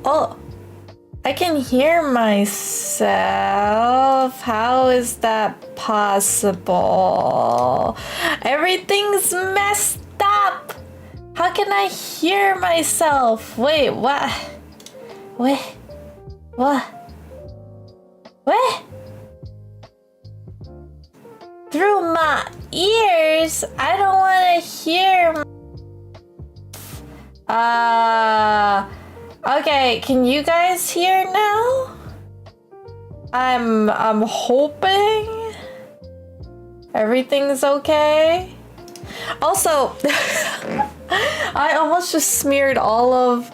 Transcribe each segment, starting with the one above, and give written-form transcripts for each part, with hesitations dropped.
Oh, I can hear myself. How is that possible? Everything's messed up. How can I hear myself? Wait, what? Wait, what? What? Through my ears? I don't want to hear. Okay, can you guys hear now? I'm hoping everything's okay. Also, I almost just smeared all of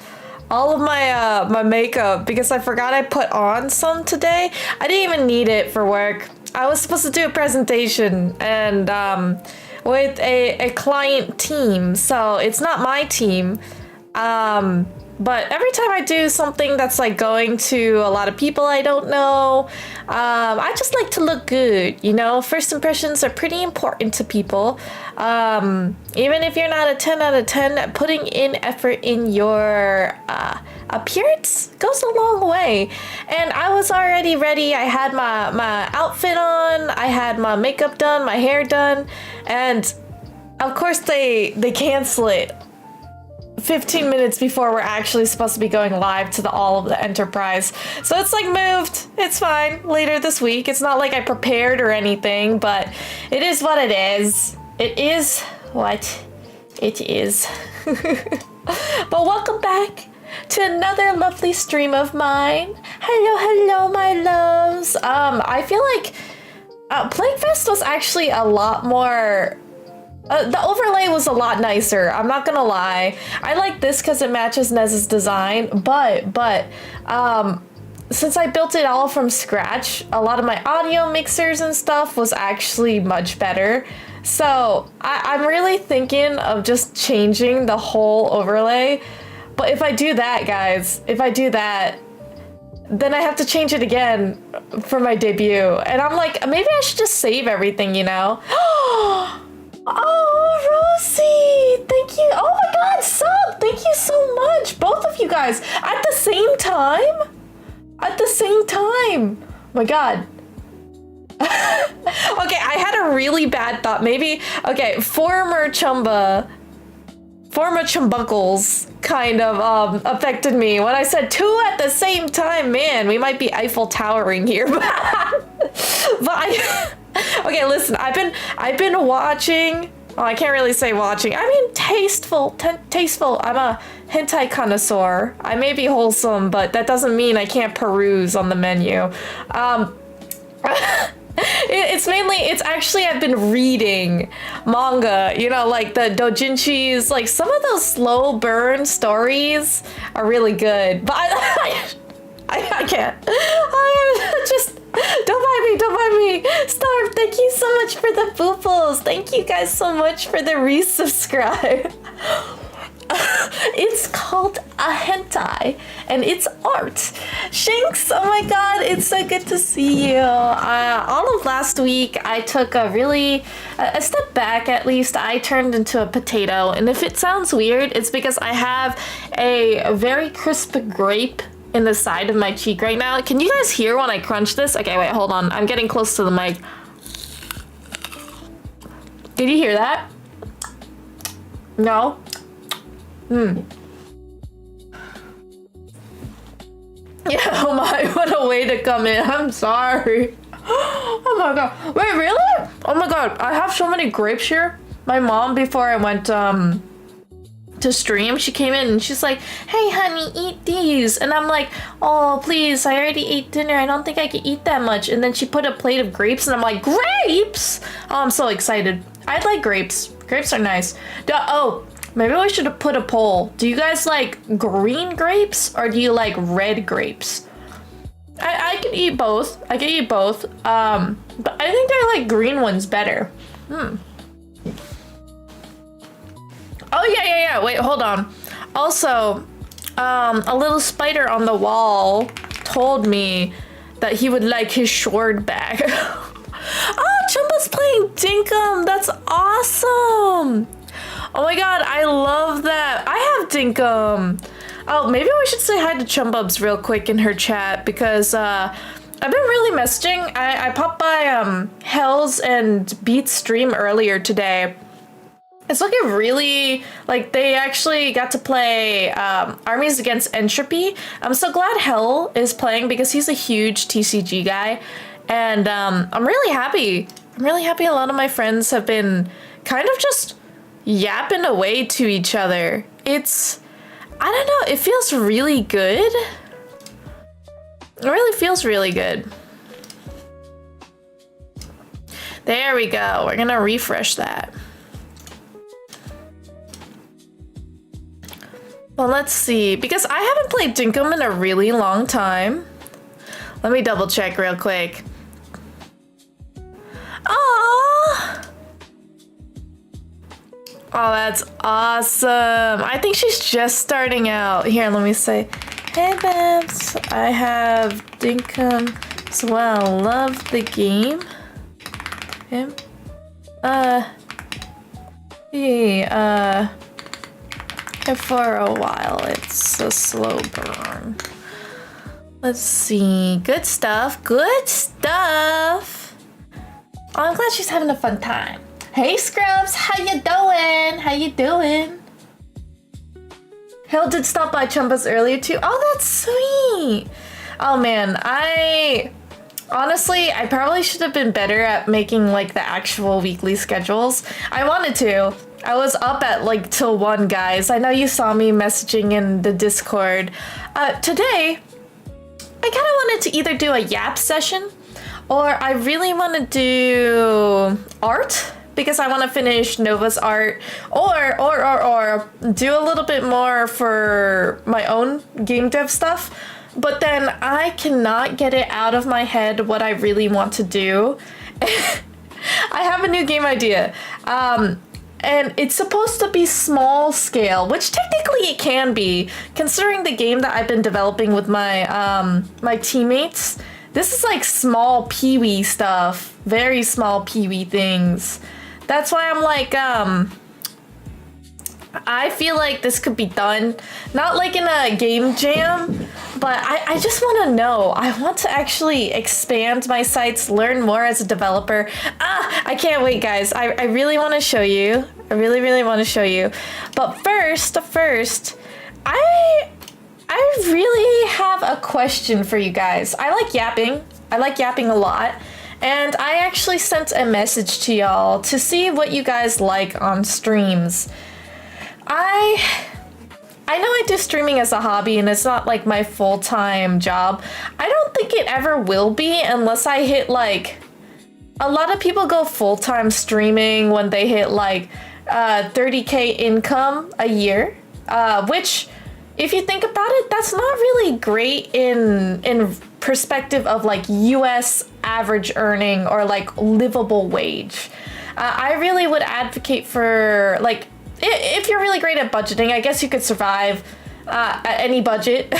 my my makeup because I forgot I put on some today. I didn't even need it for work. I was supposed to do a presentation and with a client team, so it's not my team. But every time I do something that's like going to a lot of people I don't know, I just like to look good, you know? First impressions are pretty important to people. Even if you're not a 10 out of 10, putting in effort in your appearance goes a long way. And I was already ready. I had my outfit on, I had my makeup done, my hair done, and of course they cancel it 15 minutes before we're actually supposed to be going live to all of the enterprise. So it's like moved. It's fine. Later this week. It's not like I prepared or anything, but it is what it is. It is what it is. But welcome back to another lovely stream of mine. Hello, my loves. I feel like Plaguefest was actually a lot more. The overlay was a lot nicer, I'm not gonna lie. I like this because it matches Nez's design, but since I built it all from scratch, a lot of my audio mixers and stuff was actually much better. So I'm really thinking of just changing the whole overlay. But if I do that, guys, then I have to change it again for my debut. And I'm like, maybe I should just save everything, you know? Oh, Rosie, thank you. Oh my God, sub, thank you so much. Both of you guys at the same time? At the same time. Oh my God. Okay, I had a really bad thought. Maybe, okay, former Chumbuckles kind of affected me when I said two at the same time. Man, we might be Eiffel Towering here. Okay, listen, I've been watching. Oh, I can't really say watching. I mean, tasteful. I'm a hentai connoisseur. I may be wholesome, but that doesn't mean I can't peruse on the menu. It's actually I've been reading manga, you know, like the doujinshis, like some of those slow burn stories are really good, but I can't. I just don't mind me. Starve, thank you so much for the booples. Thank you guys so much for the resubscribe. It's called a hentai and it's art. Shinx, oh my God, it's so good to see you. All of last week I took a step back. At least I turned into a potato, and if it sounds weird, it's because I have a very crisp grape in the side of my cheek right now. Can you guys hear when I crunch this? Okay, wait, hold on. I'm getting close to the mic. Did you hear that? No? Yeah, oh my, what a way to come in. I'm sorry. Oh my God. Wait, really? Oh my God, I have so many grapes here. My mom, before I went to stream, she came in and she's like, hey honey, eat these. And I'm like, oh please, I already ate dinner, I don't think I can eat that much. And then she put a plate of grapes and I'm like, grapes? Oh, I'm so excited. I like grapes. Grapes are nice. Oh, maybe we should have put a poll. Do you guys like green grapes or do you like red grapes? I can eat both. But I think I like green ones better. Oh yeah. Wait, hold on. Also, a little spider on the wall told me that he would like his sword back. Oh, Chumba's playing Dinkum. That's awesome. Oh my God, I love that. I have Dinkum. Oh, maybe we should say hi to Chumbubs real quick in her chat because I've been really messaging. I popped by Hell's and Beat's stream earlier today. It's looking really like they actually got to play Armies Against Entropy. I'm so glad Hell is playing because he's a huge TCG guy, and I'm really happy. I'm really happy. A lot of my friends have been kind of just yapping away to each other. It's, I don't know, it feels really good. It really feels really good. There we go. We're gonna refresh that. Well, let's see, because I haven't played Dinkum in a really long time. Let me double check real quick. Aww! Oh, that's awesome. I think she's just starting out. Here, let me say, hey Babs, I have Dinkum as well. Love the game. For a while, it's a slow burn. Let's see. Good stuff. Good stuff. Oh, I'm glad she's having a fun time. Hey, Scrubs. How you doing? How you doing? Hill did stop by Chumbas earlier, too. Oh, that's sweet. Oh, man. Honestly, I probably should have been better at making, like, the actual weekly schedules. I wanted to. I was up at like till 1, guys. I know you saw me messaging in the Discord. Today, I kind of wanted to either do a yap session or I really want to do art because I want to finish Nova's art or do a little bit more for my own game dev stuff. But then I cannot get it out of my head what I really want to do. I have a new game idea. And it's supposed to be small scale, which technically it can be, considering the game that I've been developing with my my teammates. This is like small peewee stuff, very small peewee things. That's why I'm like, I feel like this could be done, not like in a game jam, but I just want to know. I want to actually expand my sites, learn more as a developer. I can't wait, guys. I really want to show you. I really, really want to show you. But first, I really have a question for you guys. I like yapping. I like yapping a lot. And I actually sent a message to y'all to see what you guys like on streams. I know I do streaming as a hobby and it's not like my full-time job. I don't think it ever will be unless I hit like, a lot of people go full-time streaming when they hit like 30K income a year, which if you think about it, that's not really great in perspective of like US average earning or like livable wage. I really would advocate for like, if you're really great at budgeting, I guess you could survive at any budget.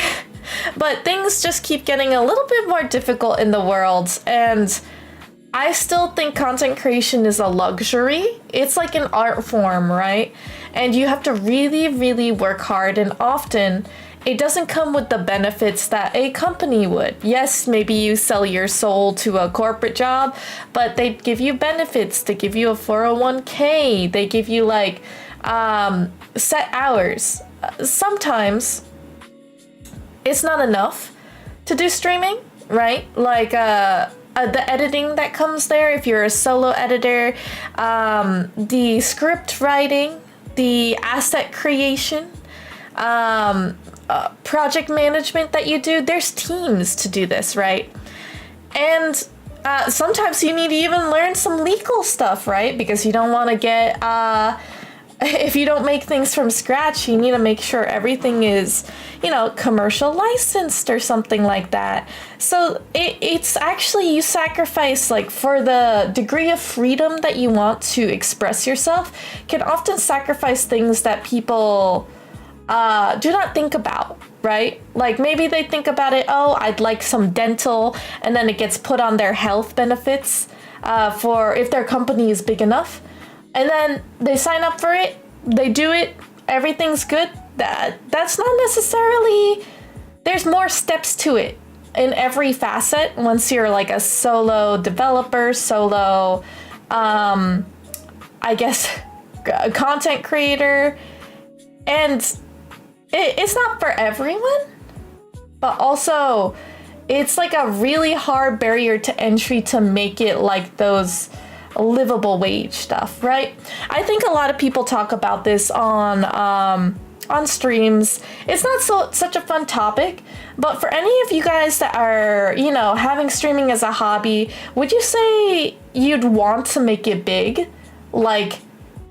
But things just keep getting a little bit more difficult in the world. And I still think content creation is a luxury. It's like an art form, right? And you have to really, really work hard. And often it doesn't come with the benefits that a company would. Yes, maybe you sell your soul to a corporate job, but they give you benefits. They give you a 401k. They give you like set hours. Sometimes it's not enough to do streaming, right? Like the editing that comes there if you're a solo editor, the script writing, the asset creation, project management that you do. There's teams to do this, right? And sometimes you need to even learn some legal stuff, right? Because you don't want to get if you don't make things from scratch, you need to make sure everything is, you know, commercial licensed or something like that. So it's actually, you sacrifice, like, for the degree of freedom that you want to express yourself, can often sacrifice things that people do not think about, right? Like maybe they think about it, oh, I'd like some dental, and then it gets put on their health benefits for if their company is big enough. And then they sign up for it, they do it, everything's good, that's not necessarily, there's more steps to it in every facet once you're like a solo developer, solo, I guess, content creator. And it's not for everyone, but also it's like a really hard barrier to entry to make it like those livable wage stuff, right? I think a lot of people talk about this on streams. It's not such a fun topic, but for any of you guys that are, you know, having streaming as a hobby, would you say you'd want to make it big? Like,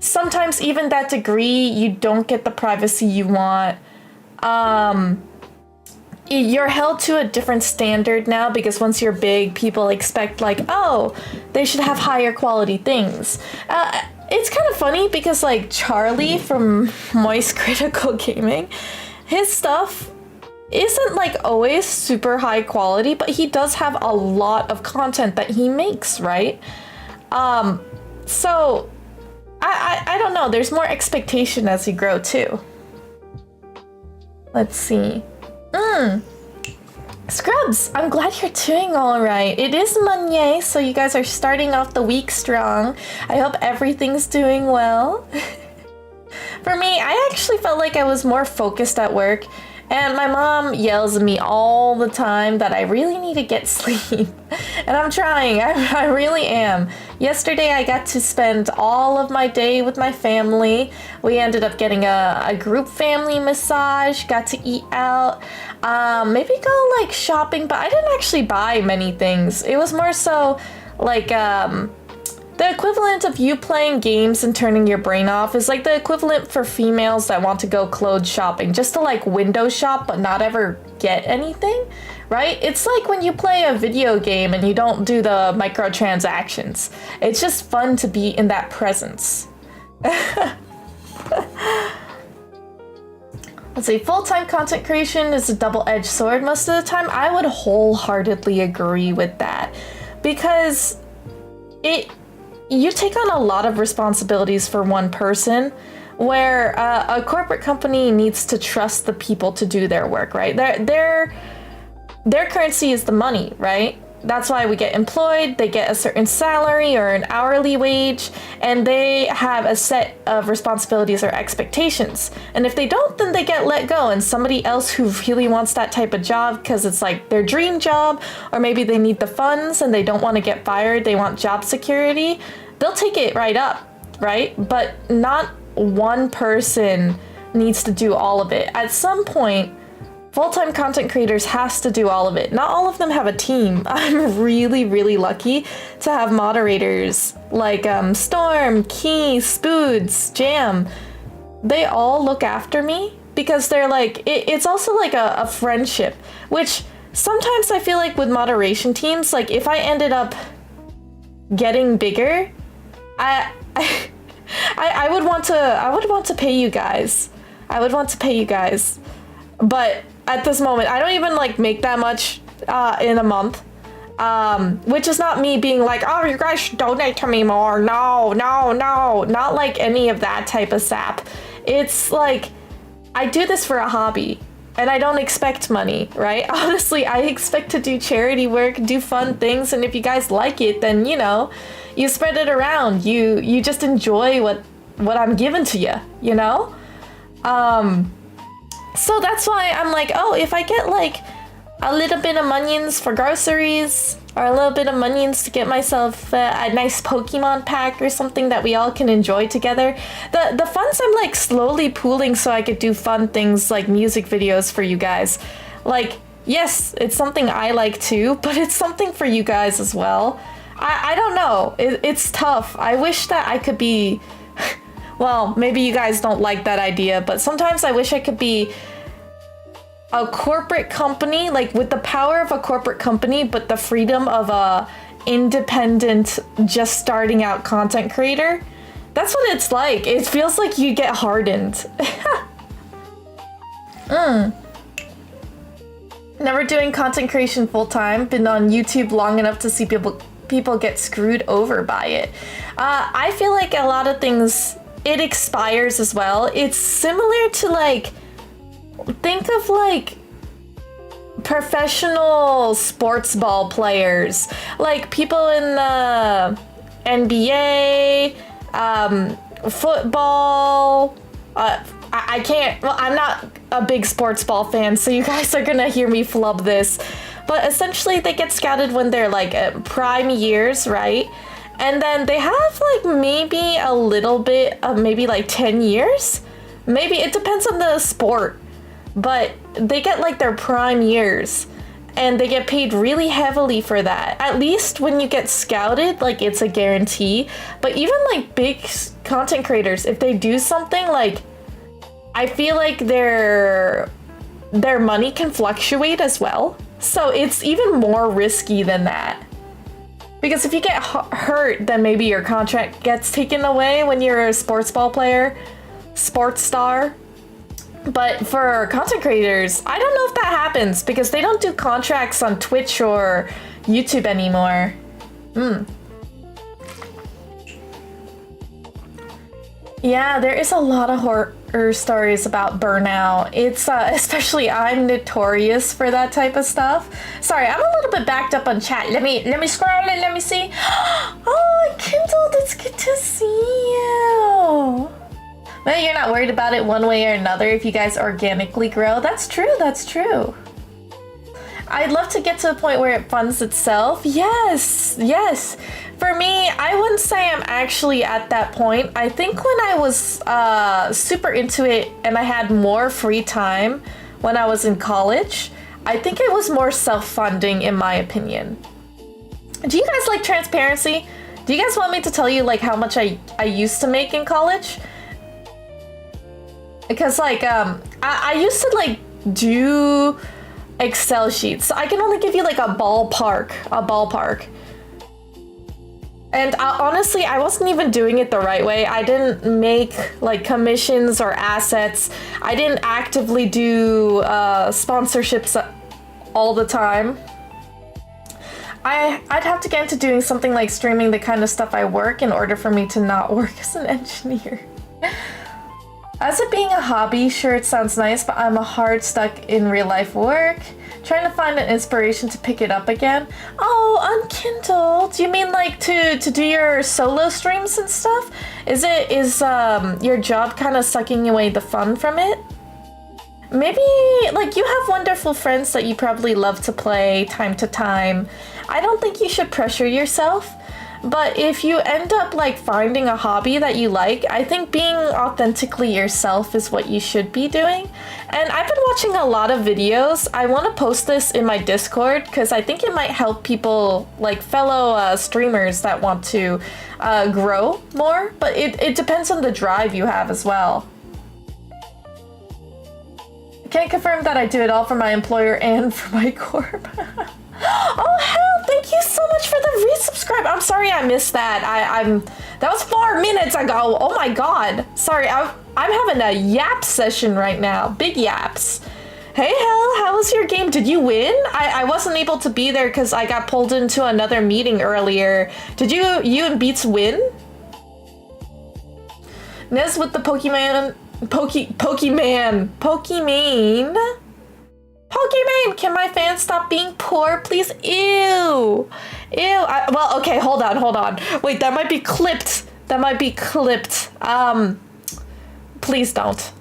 sometimes even that degree, you don't get the privacy you want. You're held to a different standard now because once you're big, people expect like, oh, they should have higher quality things. It's kind of funny because like Charlie from Moist Critical Gaming, his stuff isn't like always super high quality, but he does have a lot of content that he makes, right? So I don't know, there's more expectation as you grow too. Let's see. Scrubs, I'm glad you're doing all right. It is Monday, so you guys are starting off the week strong. I hope everything's doing well. For me, I actually felt like I was more focused at work, and my mom yells at me all the time that I really need to get sleep. And I'm trying, I really am. Yesterday, I got to spend all of my day with my family. We ended up getting a group family massage, got to eat out, maybe go like shopping, but I didn't actually buy many things. It was more so like, the equivalent of you playing games and turning your brain off is like the equivalent for females that want to go clothes shopping, just to like window shop but not ever get anything, right? It's like when you play a video game and you don't do the microtransactions. It's just fun to be in that presence. Let's see, full-time content creation is a double-edged sword most of the time. I would wholeheartedly agree with that because you take on a lot of responsibilities for one person, where a corporate company needs to trust the people to do their work, right? Their currency is the money, right? That's why we get employed. They get a certain salary or an hourly wage, and they have a set of responsibilities or expectations. And if they don't, then they get let go, and somebody else who really wants that type of job because it's like their dream job, or maybe they need the funds and they don't want to get fired, they want job security, they'll take it right up, right? But not one person needs to do all of it. At some point, full-time content creators has to do all of it. Not all of them have a team. I'm really, really lucky to have moderators like Storm, Key, Spoods, Jam. They all look after me because they're like, it's also like a friendship, which sometimes I feel like with moderation teams, like if I ended up getting bigger, I would want to pay you guys. I would want to pay you guys. But at this moment, I don't even like make that much in a month. Which is not me being like, oh, you guys should donate to me more. No. Not like any of that type of sap. It's like, I do this for a hobby. And I don't expect money, right? Honestly, I expect to do charity work, do fun things, and if you guys like it, then, you know, you spread it around. You just enjoy what I'm giving to you, you know? So that's why I'm like, oh, if I get like a little bit of monions for groceries, or a little bit of monions to get myself a nice Pokemon pack or something that we all can enjoy together. The funds I'm like slowly pooling so I could do fun things like music videos for you guys. Like, yes, it's something I like too, but it's something for you guys as well. I don't know. It's tough. I wish that I could be... Well, maybe you guys don't like that idea, but sometimes I wish I could be a corporate company, like with the power of a corporate company, but the freedom of a independent, just starting out content creator. That's what it's like. It feels like you get hardened. Never doing content creation full time. Been on YouTube long enough to see people get screwed over by it. I feel like a lot of things, it expires as well. It's similar to like think of like professional sports ball players, like people in the NBA, football. I can't, well, I'm not a big sports ball fan, so you guys are gonna hear me flub this. But essentially, they get scouted when they're like at prime years, right? And then they have like maybe a little bit of maybe like 10 years. Maybe it depends on the sport, but they get like their prime years and they get paid really heavily for that. At least when you get scouted, like it's a guarantee. But even like big content creators, if they do something, like I feel like their money can fluctuate as well. So it's even more risky than that. Because if you get hurt, then maybe your contract gets taken away when you're a sports ball player, sports star. But for content creators, I don't know if that happens because they don't do contracts on Twitch or YouTube anymore. Yeah, there is a lot of horror stories about burnout. It's especially I'm notorious for that type of stuff. Sorry, I'm a little bit backed up on chat. Let me scroll it. Let me see. Oh, Kindle, it's good to see you. Well, you're not worried about it one way or another if you guys organically grow. That's true. That's true. I'd love to get to a point where it funds itself. Yes, yes. For me, I wouldn't say I'm actually at that point. I think when I was super into it and I had more free time when I was in college, I think it was more self-funding in my opinion. Do you guys like transparency? Do you guys want me to tell you like how much I used to make in college? Because like I used to like do Excel sheets. So I can only give you like a ballpark. And honestly, I wasn't even doing it the right way. I didn't make like commissions or assets. I didn't actively do sponsorships all the time. I'd have to get into doing something like streaming the kind of stuff I work in order for me to not work as an engineer. As it being a hobby, sure, it sounds nice, but I'm a hard stuck in real life work. Trying to find an inspiration to pick it up again. Oh, on Kindle. Do you mean like to do your solo streams and stuff? Is your job kind of sucking away the fun from it? Maybe like you have wonderful friends that you probably love to play time to time. I don't think you should pressure yourself. But if you end up like finding a hobby that you like, I think being authentically yourself is what you should be doing. And I've been watching a lot of videos. I want to post this in my Discord because I think it might help people, like fellow streamers that want to grow more. But it depends on the drive you have as well. I can't confirm that I do it all for my employer and for my corp. Oh hell, thank you so much for the resubscribe. I'm sorry I missed that. That was 4 minutes ago. Oh my god. Sorry, I'm having a yap session right now. Big yaps. Hey hell, how was your game? Did you win? I wasn't able to be there because I got pulled into another meeting earlier. Did you and Beats win? Nez with the Pokemon, can my fans stop being poor, please? Ew. Well, okay, hold on. Wait, that might be clipped. Please don't.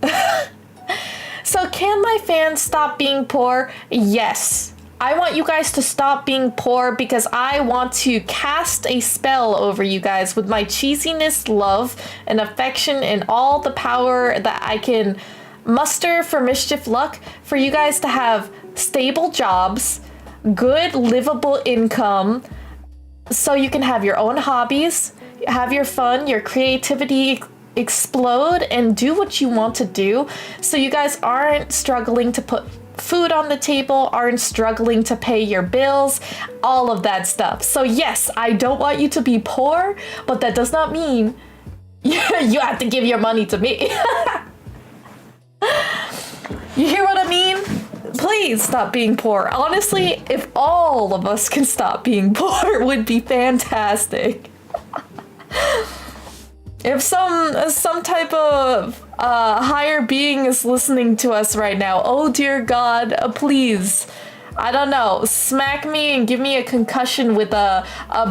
So can my fans stop being poor? Yes. I want you guys to stop being poor because I want to cast a spell over you guys with my cheesiness, love, and affection and all the power that I can muster for mischief luck for you guys to have stable jobs, good livable income, so you can have your own hobbies, have your fun, your creativity explode, and do what you want to do so you guys aren't struggling to put food on the table, aren't struggling to pay your bills, all of that stuff. So yes, I don't want you to be poor, but that does not mean you have to give your money to me. You hear what I mean? Please stop being poor. Honestly, if all of us can stop being poor, it would be fantastic. If some type of higher being is listening to us right now. Oh dear God, please. I don't know, smack me and give me a concussion with a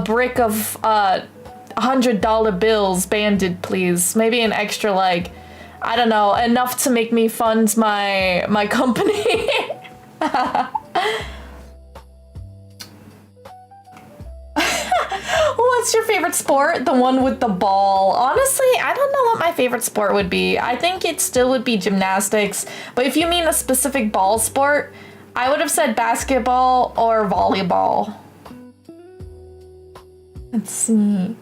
brick of $100 bills banded, please. Maybe an extra, like, I don't know, enough to make me fund my company. What's your favorite sport? The one with the ball. Honestly, I don't know what my favorite sport would be. I think it still would be gymnastics. But if you mean a specific ball sport, I would have said basketball or volleyball. Let's see.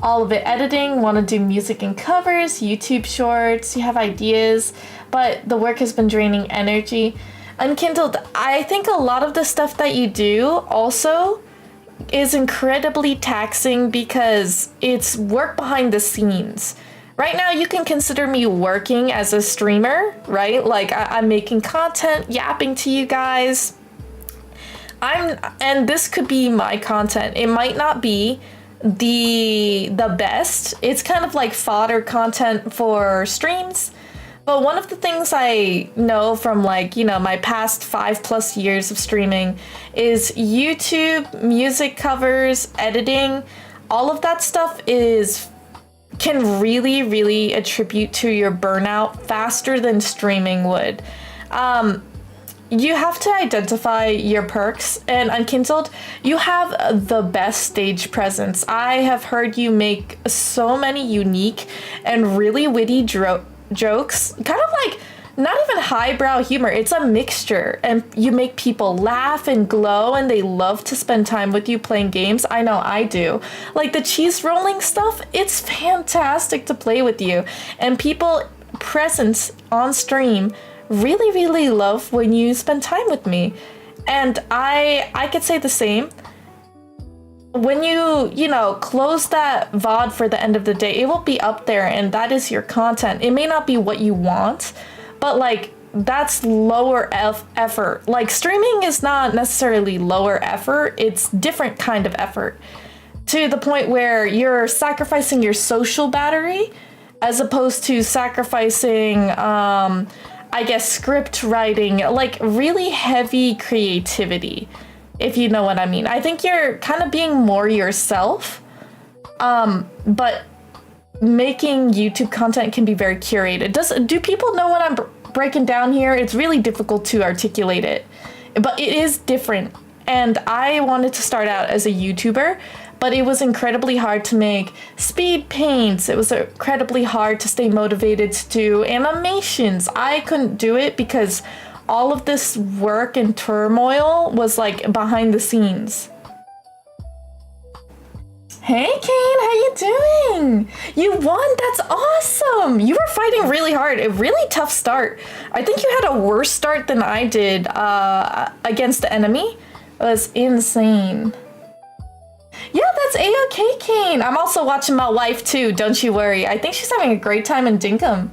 All of it. Editing, want to do music and covers, YouTube shorts, you have ideas, but the work has been draining energy. Unkindled, I think a lot of the stuff that you do also is incredibly taxing because it's work behind the scenes. Right now, you can consider me working as a streamer, right? Like I'm making content, yapping to you guys. And this could be my content. It might not be the best. It's kind of like fodder content for streams. But one of the things I know from like, my past 5+ years of streaming is YouTube, music covers, editing, all of that stuff can really, really attribute to your burnout faster than streaming would. You have to identify your perks, and Unkindled, you have the best stage presence. I have heard you make so many unique and really witty jokes, kind of like not even highbrow humor. It's a mixture, and you make people laugh and glow, and they love to spend time with you playing games. I know I do. Like the cheese rolling stuff, it's fantastic to play with you, and people present on stream really, really love when you spend time with me. And I could say the same. When you close that VOD for the end of the day, it will be up there, and that is your content. It may not be what you want, but like that's lower effort. Like streaming is not necessarily lower effort, it's different kind of effort, to the point where you're sacrificing your social battery as opposed to sacrificing I guess script writing, like really heavy creativity, if you know what I mean. I think you're kind of being more yourself, but making YouTube content can be very curated. Do people know what I'm breaking down here? It's really difficult to articulate it, but it is different. And I wanted to start out as a YouTuber, but it was incredibly hard to make speed paints. It was incredibly hard to stay motivated to do animations. I couldn't do it because all of this work and turmoil was like behind the scenes. Hey Kane, how you doing? You won, that's awesome. You were fighting really hard, a really tough start. I think you had a worse start than I did against the enemy. It was insane. Yeah, that's A-okay, Kane. I'm also watching my wife too, don't you worry. I think she's having a great time in Dinkum.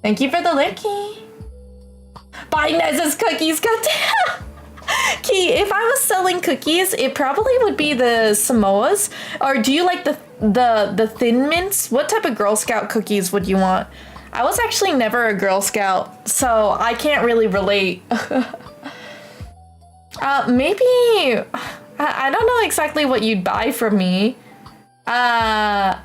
Thank you for the lurky. Buy Nez's cookies, goddamn. Key, if I was selling cookies, it probably would be the Samoas. Or do you like the Thin Mints? What type of Girl Scout cookies would you want? I was actually never a Girl Scout, so I can't really relate. Maybe... I don't know exactly what you'd buy from me. I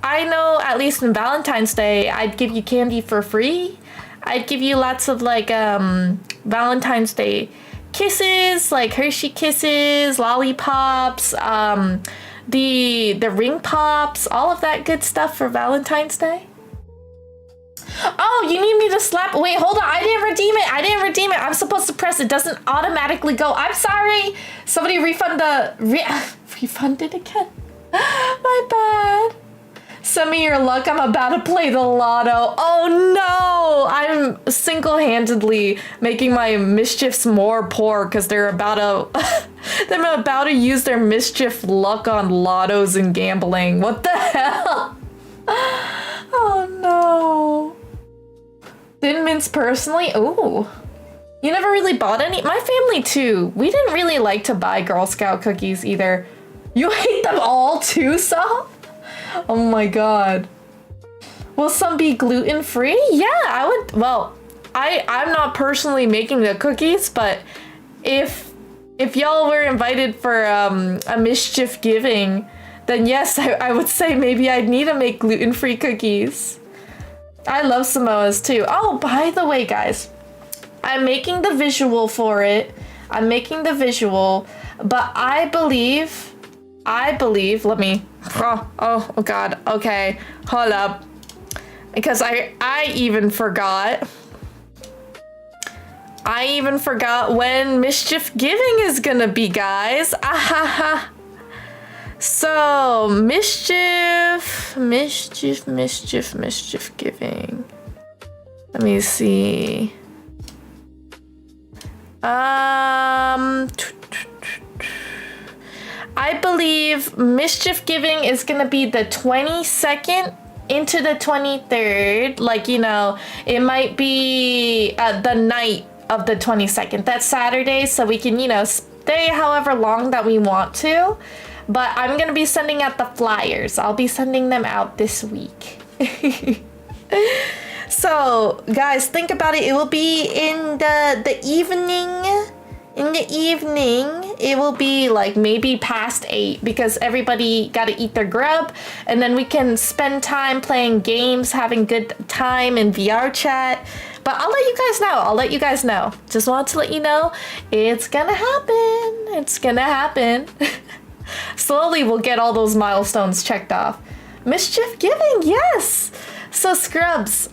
know at least in Valentine's Day, I'd give you candy for free. I'd give you lots of like Valentine's Day kisses, like Hershey Kisses, lollipops, the ring pops, all of that good stuff for Valentine's Day. Oh, you need me to slap? Wait, hold on. I didn't redeem it. I'm supposed to press it. Doesn't automatically go. I'm sorry. Somebody refund refund it again. My bad. Send me your luck. I'm about to play the lotto. Oh no! I'm single-handedly making my mischiefs more poor because they're about to use their mischief luck on lottos and gambling. What the hell? Oh no. Thin Mints personally? Ooh. You never really bought any? My family too. We didn't really like to buy Girl Scout cookies either. You hate them all too, Sal? Oh my god. Will some be gluten-free? Yeah, I would. Well, I'm not personally making the cookies, but if y'all were invited for a mischief giving, then yes, I would say maybe I'd need to make gluten-free cookies. I love Samoas too. Oh, by the way, guys, I'm making the visual for it. I'm making the visual, but I believe, let me, oh God, okay, hold up. Because I even forgot. I even forgot when Mischief Giving is gonna be, guys. Ahaha. So, Mischief Giving. Let me see. I believe Mischief Giving is gonna be the 22nd into the 23rd. Like, you know, it might be the night of the 22nd. That's Saturday, so we can, you know, stay however long that we want to. But I'm gonna be sending out the flyers. I'll be sending them out this week. So, guys, think about it. It will be in the evening. In the evening, it will be like maybe past 8 because everybody got to eat their grub, and then we can spend time playing games, having good time in VR chat. But I'll let you guys know. Just wanted to let you know it's gonna happen. It's gonna happen. Slowly we'll get all those milestones checked off. Mischief Giving, yes. So Scrubs,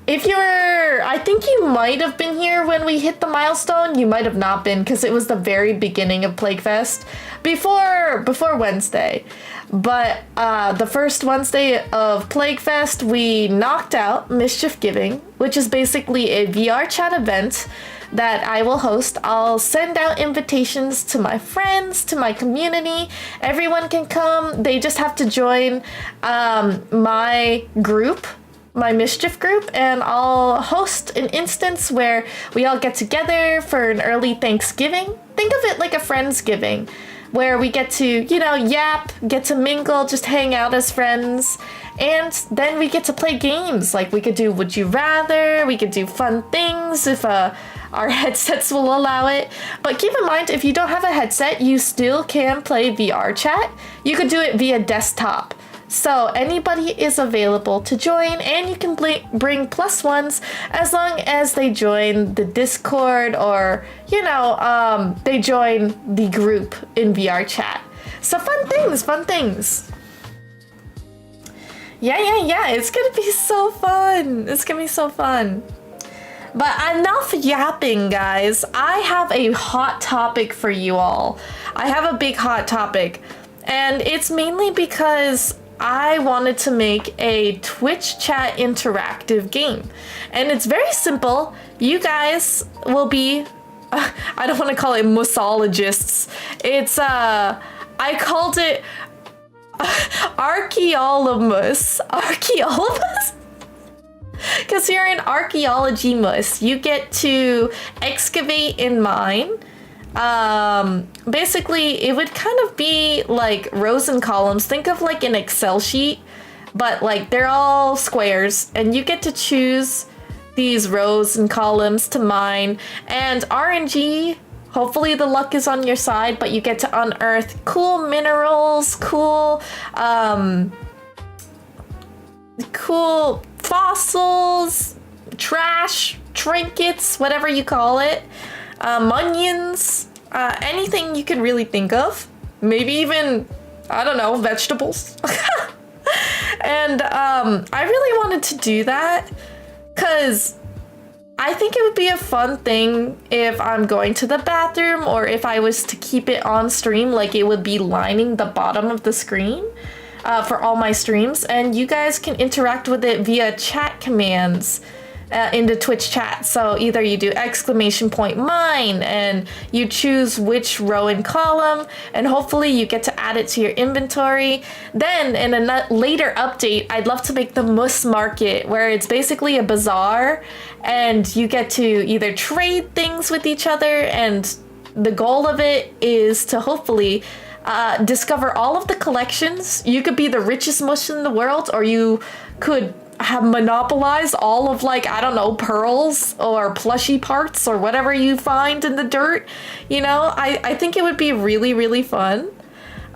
if you were, I think you might have been here when we hit the milestone. You might have not been because it was the very beginning of PlagueFest before Wednesday. But the first Wednesday of PlagueFest, we knocked out Mischief Giving, which is basically a VR chat event that I will host. I'll send out invitations to my friends, to my community. Everyone can come. They just have to join my group, my Mischief group, and I'll host an instance where we all get together for an early Thanksgiving. Think of it like a Friendsgiving, where we get to, you know, yap, get to mingle, just hang out as friends. And then we get to play games. Like we could do Would You Rather, we could do fun things if our headsets will allow it. But keep in mind, if you don't have a headset, you still can play VR chat. You could do it via desktop. So anybody is available to join, and you can bring plus ones as long as they join the Discord or, you know, they join the group in VR chat. So fun things. Yeah, it's gonna be so fun. But enough yapping, guys. I have a hot topic for you all. I have a big hot topic, and it's mainly because I wanted to make a Twitch chat interactive game. And it's very simple. You guys will be, I don't want to call it musologists. It's, I called it Archaeolomus. Because you're an archaeology mus. You get to excavate in mine. Basically, it would kind of be like rows and columns. Think of like an Excel sheet, but like they're all squares, and you get to choose these rows and columns to mine. And RNG, hopefully the luck is on your side, but you get to unearth cool minerals, cool fossils, trash, trinkets, whatever you call it, munions, anything you can really think of. Maybe even, I don't know, vegetables. And I really wanted to do that because I think it would be a fun thing if I'm going to the bathroom, or if I was to keep it on stream, like it would be lining the bottom of the screen. For all my streams, and you guys can interact with it via chat commands in the Twitch chat. So either you do !mine and you choose which row and column, and hopefully you get to add it to your inventory. Then in a later update, I'd love to make the Mus Market, where it's basically a bazaar and you get to either trade things with each other, and the goal of it is to hopefully discover all of the collections. You could be the richest mush in the world, or you could have monopolized all of, like, I don't know, pearls or plushy parts or whatever you find in the dirt. You know, I think it would be really, really fun.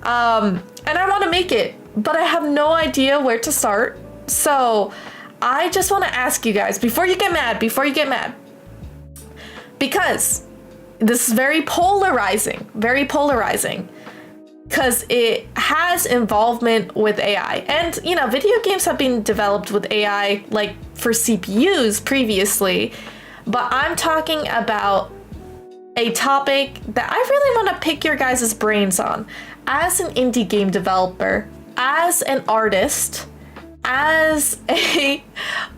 And I want to make it, but I have no idea where to start. So I just want to ask you guys, before you get mad, because this is very polarizing, because it has involvement with AI. And, you know, video games have been developed with AI, like, for CPUs previously, but I'm talking about a topic that I really want to pick your guys' brains on. As an indie game developer, as an artist, as a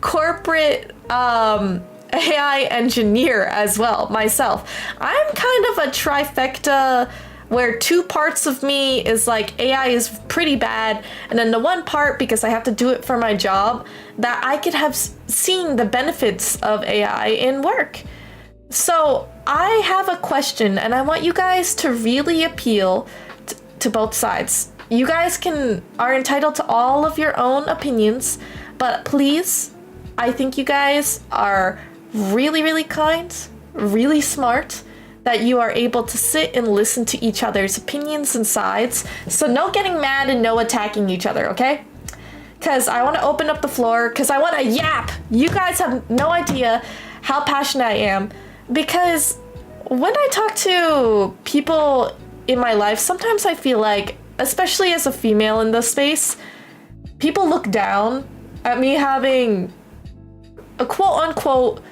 corporate AI engineer as well, myself, I'm kind of a trifecta where two parts of me is like AI is pretty bad, and then the one part, because I have to do it for my job, that I could have seen the benefits of AI in work. So I have a question, and I want you guys to really appeal to both sides. You guys are entitled to all of your own opinions, but please, I think you guys are really, really kind, really smart, that you are able to sit and listen to each other's opinions and sides. So no getting mad and no attacking each other, okay? Because I want to open up the floor, because I want to yap. You guys have no idea how passionate I am, because when I talk to people in my life, sometimes I feel like, especially as a female in this space, people look down at me having a quote-unquote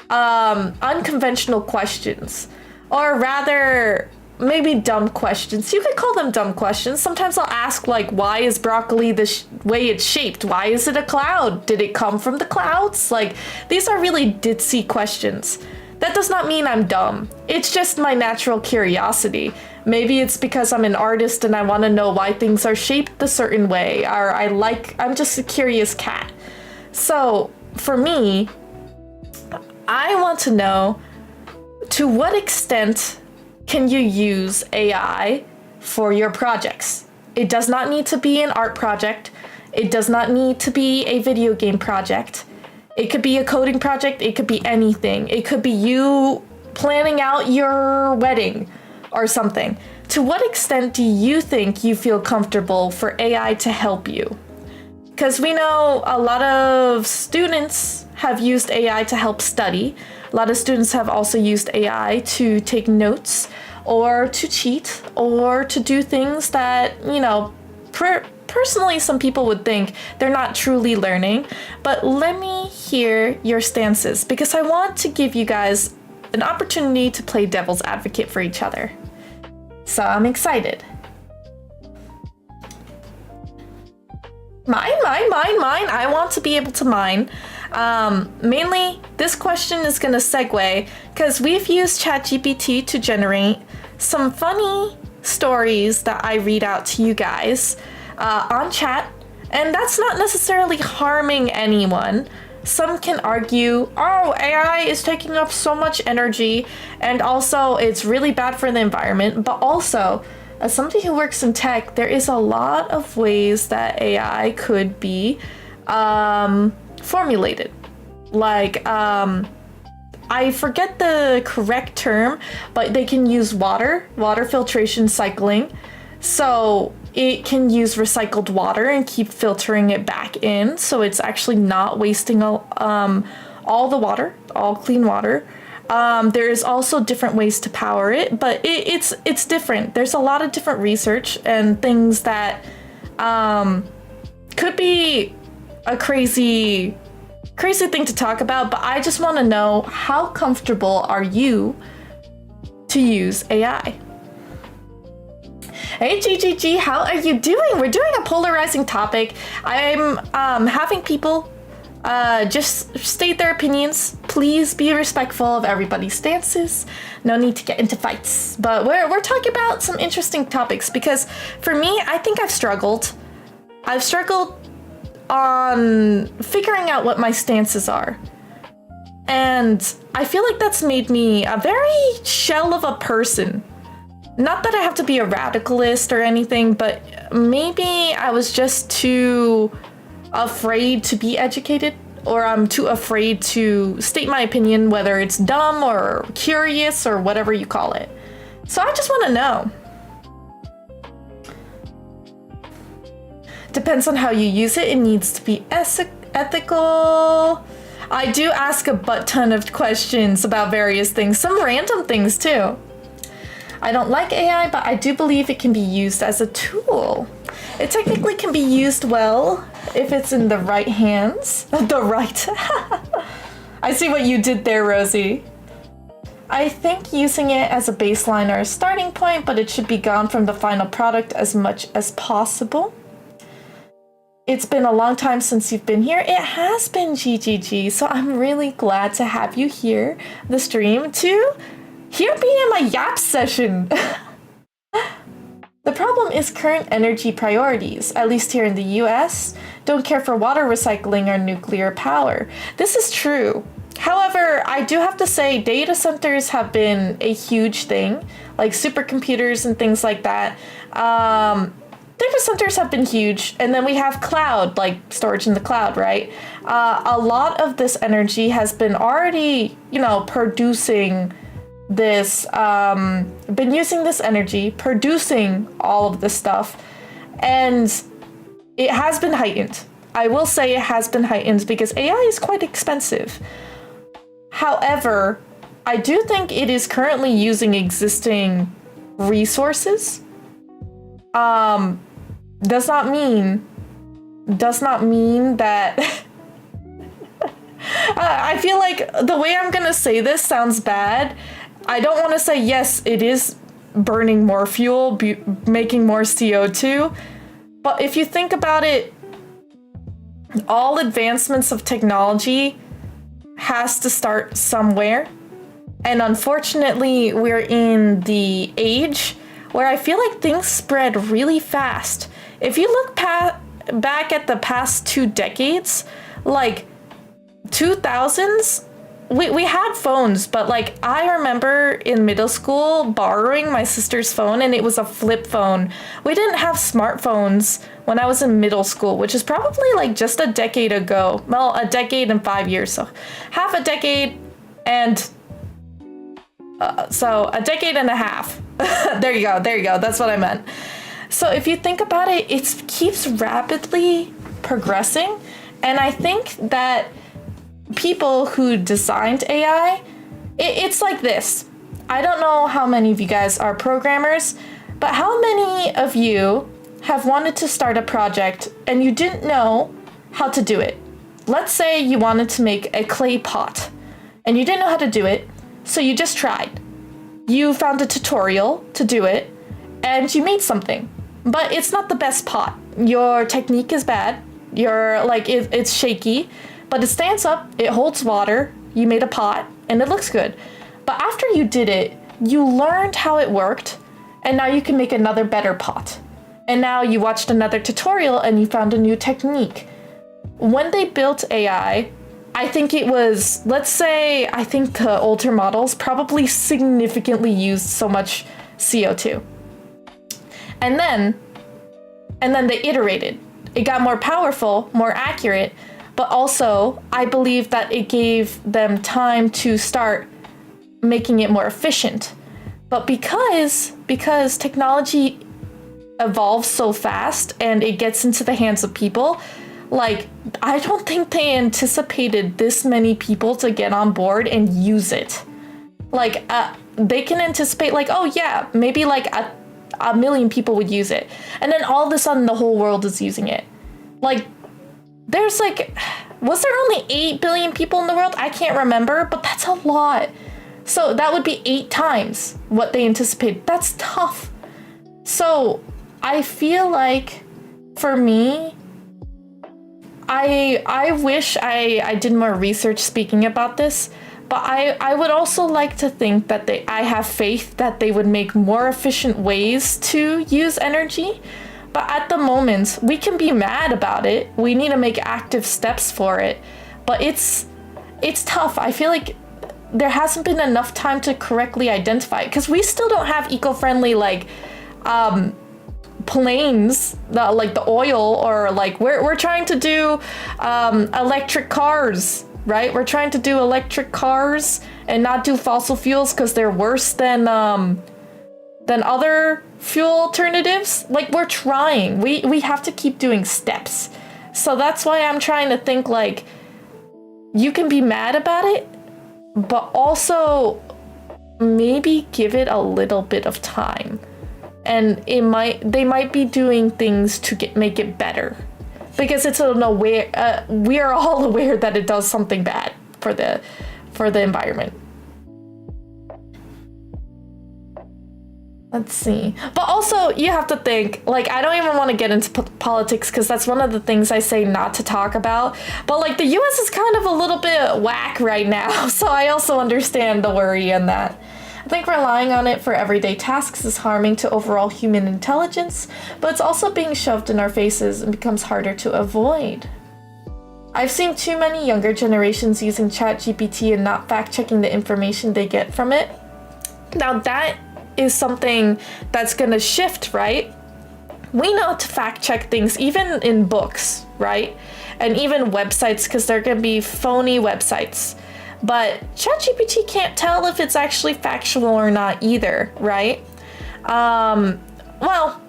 unconventional questions, or rather maybe dumb questions. You could call them dumb questions. Sometimes I'll ask, like, why is broccoli the way it's shaped? Why is it a cloud? Did it come from the clouds? Like, these are really ditzy questions. That does not mean I'm dumb. It's just my natural curiosity. Maybe it's because I'm an artist and I want to know why things are shaped a certain way, or I'm just a curious cat. So for me, I want to know, to what extent can you use AI for your projects? It does not need to be an art project. It does not need to be a video game project. It could be a coding project. It could be anything. It could be you planning out your wedding or something. To what extent do you think you feel comfortable for AI to help you? Because we know a lot of students have used AI to help study. A lot of students have also used AI to take notes, or to cheat, or to do things that, you know, personally, some people would think they're not truly learning. But let me hear your stances, because I want to give you guys an opportunity to play devil's advocate for each other. So I'm excited. Mine. I want to be able to mine. Mainly, this question is going to segue because we've used ChatGPT to generate some funny stories that I read out to you guys on chat, and that's not necessarily harming anyone. Some can argue, oh, AI is taking up so much energy, and also it's really bad for the environment. But also, as somebody who works in tech, there is a lot of ways that AI could be formulated. Like, I forget the correct term, but they can use water filtration cycling. So it can use recycled water and keep filtering it back in, so it's actually not wasting all the water, all clean water. There is also different ways to power it, but it's different. There's a lot of different research and things that could be a crazy thing to talk about, but I just want to know, how comfortable are you to use AI? Hey GGG, how are you doing? We're doing a polarizing topic. I'm having people just state their opinions. Please be respectful of everybody's stances. No need to get into fights. But we're talking about some interesting topics, because for me, I think I've struggled on figuring out what my stances are. And I feel like that's made me a very shell of a person. Not that I have to be a radicalist or anything, but maybe I was just too afraid to be educated, or I'm too afraid to state my opinion, whether it's dumb or curious or whatever you call it. So I just want to know. Depends on how you use it. It needs to be ethical. I do ask a butt ton of questions about various things, some random things too. I don't like AI, but I do believe it can be used as a tool. It technically can be used well if it's in the right hands. The right. I see what you did there, Rosie. I think using it as a baseline or a starting point, but it should be gone from the final product as much as possible. It's been a long time since you've been here. It has been, GGG, so I'm really glad to have you here, the stream, to hear me in my YAP session. The problem is current energy priorities, at least here in the US, don't care for water recycling or nuclear power. This is true. However, I do have to say data centers have been a huge thing, like supercomputers and things like that. Data centers have been huge, and then we have cloud, like storage in the cloud, right? A lot of this energy has been already, producing this, been using this energy, producing all of this stuff, and it has been heightened. I will say it has been heightened because AI is quite expensive. However, I do think it is currently using existing resources. Does not mean that I feel like the way I'm gonna say this sounds bad. I don't want to say yes, it is burning more fuel, making more CO2, but if you think about it, all advancements of technology has to start somewhere, and unfortunately we're in the age where I feel like things spread really fast. If you look back at the past 2 decades, like 2000s, we had phones, but like I remember in middle school borrowing my sister's phone, and it was a flip phone. We didn't have smartphones when I was in middle school, which is probably like just a decade ago. Well, a decade and 5 years, so half a decade and so a decade and a half. There you go. That's what I meant. So if you think about it, it keeps rapidly progressing. And I think that people who designed AI, it's like this. I don't know how many of you guys are programmers, but how many of you have wanted to start a project and you didn't know how to do it? Let's say you wanted to make a clay pot and you didn't know how to do it, so you just tried. You found a tutorial to do it and you made something, but it's not the best pot. Your technique is bad. It's shaky, but it stands up, it holds water, you made a pot, and it looks good. But after you did it, you learned how it worked, and now you can make another better pot. And now you watched another tutorial and you found a new technique. When they built AI, I think it was, I think the older models probably significantly used so much CO2. And then they iterated. It got more powerful, more accurate, but also I believe that it gave them time to start making it more efficient. But because technology evolves so fast and it gets into the hands of people, like, I don't think they anticipated this many people to get on board and use it. Like, they can anticipate, like, oh yeah, maybe like a million people would use it. And then all of a sudden the whole world is using it. Like, there's like, was there only 8 billion people in the world? I can't remember, but that's a lot. So that would be 8 times what they anticipated. That's tough. So I feel like, for me, I wish I did more research speaking about this, but I would also like to think that I have faith that they would make more efficient ways to use energy. But at the moment, we can be mad about it. We need to make active steps for it. But it's tough. I feel like there hasn't been enough time to correctly identify it, because we still don't have eco-friendly planes, like the oil, or like we're trying to do electric cars, right? We're trying to do electric cars and not do fossil fuels because they're worse than other fuel alternatives. Like, we're trying. We have to keep doing steps. So that's why I'm trying to think, like, you can be mad about it, but also maybe give it a little bit of time. And they might be doing things to make it better. Because it's we are all aware that it does something bad for the environment. Let's see. But also, you have to think, like, I don't even want to get into politics because that's one of the things I say not to talk about. But, like, the US is kind of a little bit whack right now. So I also understand the worry in that. I think relying on it for everyday tasks is harming to overall human intelligence, but it's also being shoved in our faces and becomes harder to avoid. I've seen too many younger generations using ChatGPT and not fact-checking the information they get from it. Now that is something that's gonna shift, right? We know to fact-check things, even in books, right? And even websites, because they're gonna be phony websites. But ChatGPT can't tell if it's actually factual or not either, right? Well,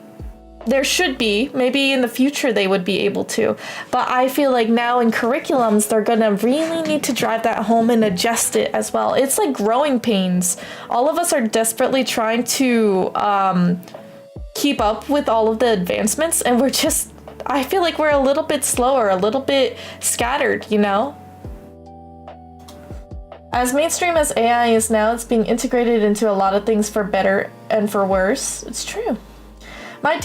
there should be. Maybe in the future they would be able to. But I feel like now in curriculums, they're gonna really need to drive that home and adjust it as well. It's like growing pains. All of us are desperately trying to keep up with all of the advancements, and I feel like we're a little bit slower, a little bit scattered, you know? As mainstream as AI is now, it's being integrated into a lot of things for better and for worse. It's true. My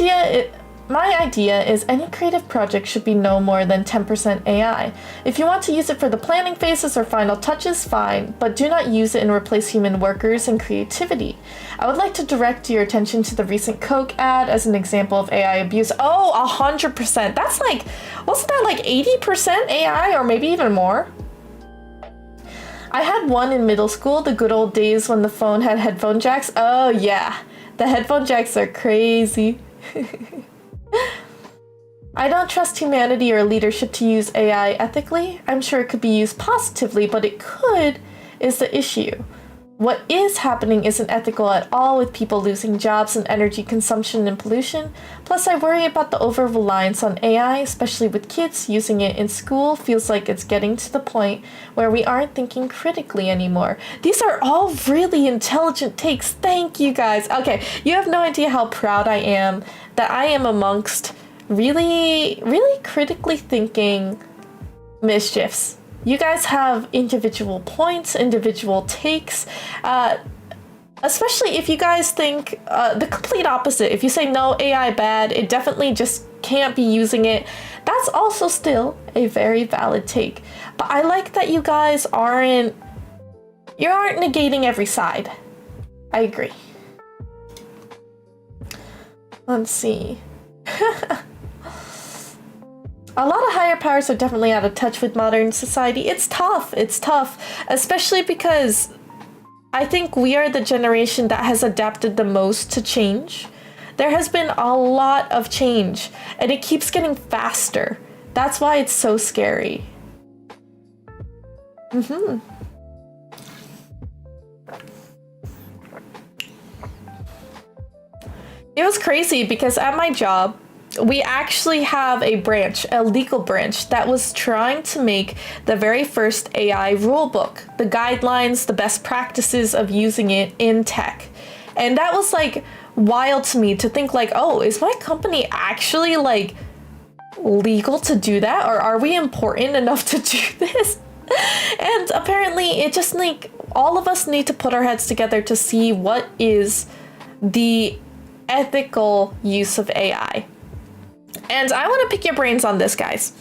idea is any creative project should be no more than 10% AI. If you want to use it for the planning phases or final touches, fine, but do not use it and replace human workers and creativity. I would like to direct your attention to the recent Coke ad as an example of AI abuse. Oh, 100%. That's like, wasn't that like 80% AI or maybe even more? I had one in middle school, the good old days when the phone had headphone jacks. Oh yeah, the headphone jacks are crazy. I don't trust humanity or leadership to use AI ethically. I'm sure it could be used positively, but it could is the issue. What is happening isn't ethical at all, with people losing jobs and energy consumption and pollution. Plus, I worry about the over-reliance on AI, especially with kids. Using it in school feels like it's getting to the point where we aren't thinking critically anymore. These are all really intelligent takes. Thank you, guys. Okay, you have no idea how proud I am that I am amongst really, really critically thinking mischiefs. You guys have individual points, individual takes, especially if you guys think the complete opposite. If you say no, AI bad, it definitely just can't be using it. That's also still a very valid take. But I like that you guys aren't negating every side. I agree. Let's see. A lot of higher powers are definitely out of touch with modern society. It's tough, especially because I think we are the generation that has adapted the most to change. There has been a lot of change, and it keeps getting faster. That's why it's so scary. It was crazy because at my job, we actually have a branch, a legal branch, that was trying to make the very first AI rulebook, the guidelines, the best practices of using it in tech. And that was like wild to me to think like, oh, is my company actually like legal to do that? Or are we important enough to do this? And apparently it just like all of us need to put our heads together to see what is the ethical use of AI. And I want to pick your brains on this, guys.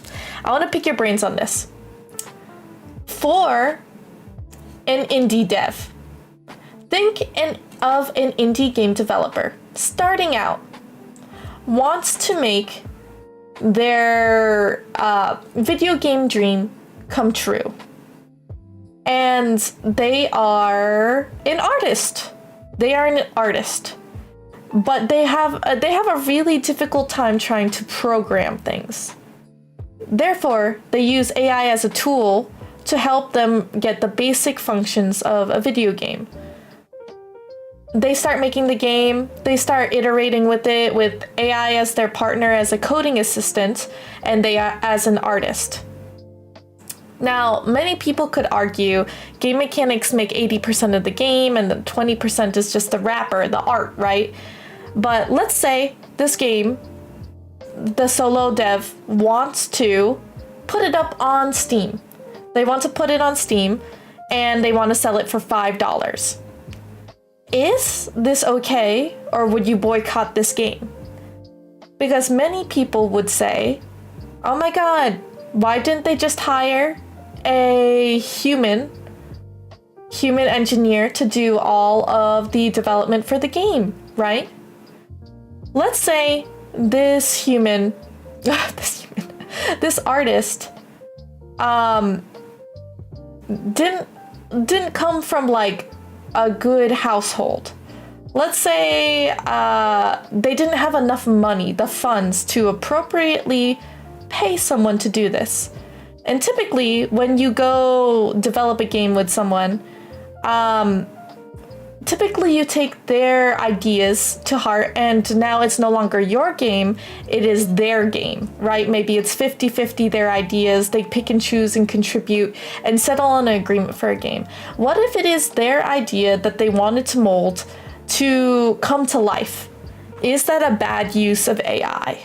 I want to pick your brains on this. For an indie dev, think of an indie game developer starting out, wants to make their video game dream come true. And they are an artist. but they have a really difficult time trying to program things. Therefore, they use AI as a tool to help them get the basic functions of a video game. They start making the game, they start iterating with it with AI as their partner, as a coding assistant, and they are as an artist. Now, many people could argue game mechanics make 80% of the game and the 20% is just the wrapper, the art, right? But let's say this game, the solo dev wants to put it up on Steam. They want to put it on Steam and they want to sell it for $5. Is this okay, or would you boycott this game? Because many people would say, oh my god, why didn't they just hire a human engineer to do all of the development for the game, right? Let's say this artist didn't come from like a good household. Let's say they didn't have enough money, the funds, to appropriately pay someone to do this. And typically, when you go develop a game with someone, typically you take their ideas to heart, and now it's no longer your game, it is their game, right? Maybe it's 50-50 their ideas, they pick and choose and contribute and settle on an agreement for a game. What if it is their idea that they wanted to mold to come to life? Is that a bad use of AI?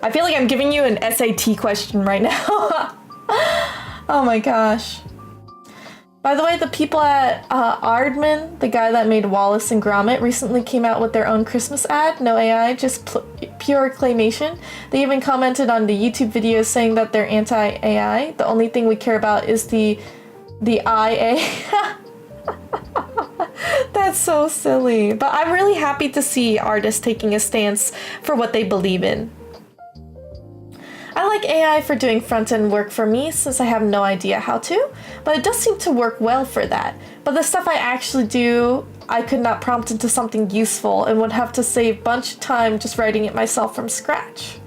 I feel like I'm giving you an SAT question right now. Oh my gosh. By the way, the people at Aardman, the guy that made Wallace and Gromit, recently came out with their own Christmas ad. No AI, just pure claymation. They even commented on the YouTube videos saying that they're anti-AI. The only thing we care about is the IA. That's so silly. But I'm really happy to see artists taking a stance for what they believe in. I like AI for doing front-end work for me since I have no idea how to, but it does seem to work well for that. But the stuff I actually do, I could not prompt into something useful and would have to save a bunch of time just writing it myself from scratch.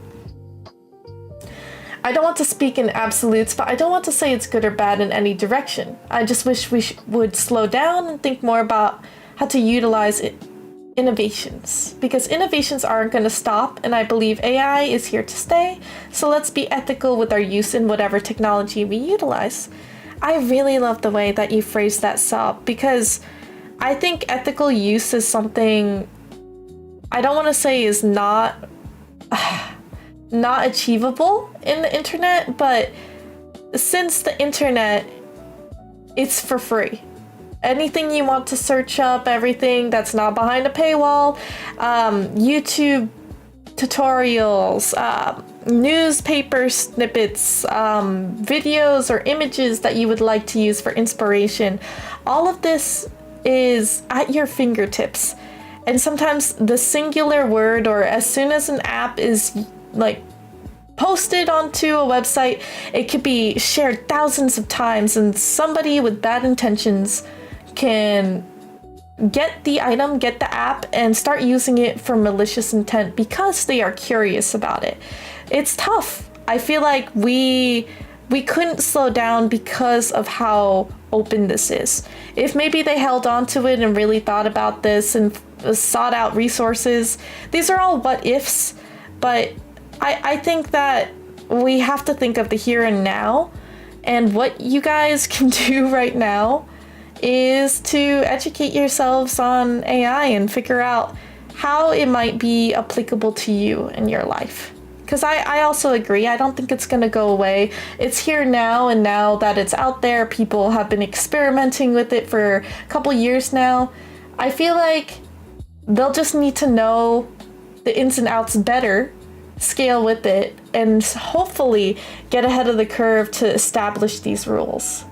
I don't want to speak in absolutes, but I don't want to say it's good or bad in any direction. I just wish we would slow down and think more about how to utilize innovations, because innovations aren't going to stop, and I believe AI is here to stay, so let's be ethical with our use in whatever technology we utilize. I really love the way that you phrased that, Sab, because I think ethical use is something I don't want to say is not achievable in the internet, but since the internet, it's for free. Anything you want to search up, everything that's not behind a paywall, YouTube tutorials, newspaper snippets, videos or images that you would like to use for inspiration, all of this is at your fingertips. And sometimes the singular word, or as soon as an app is like posted onto a website, it could be shared thousands of times, and somebody with bad intentions can get the item, get the app, and start using it for malicious intent because they are curious about it. It's tough. I feel like we couldn't slow down because of how open this is. If maybe they held on to it and really thought about this and sought out resources, these are all what ifs, but I think that we have to think of the here and now, and what you guys can do right now is to educate yourselves on AI and figure out how it might be applicable to you in your life. Because I also agree, I don't think it's going to go away. It's here now, and now that it's out there, people have been experimenting with it for a couple years now. I feel like they'll just need to know the ins and outs better, scale with it, and hopefully get ahead of the curve to establish these rules.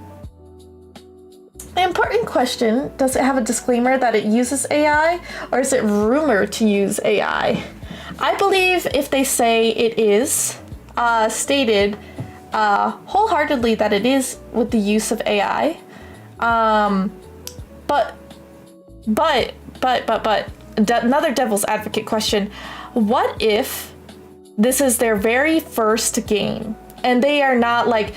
The important question, does it have a disclaimer that it uses AI, or is it rumored to use AI? I believe if they say it is stated wholeheartedly that it is with the use of AI, but Another devil's advocate question. What if this is their very first game and they are not like,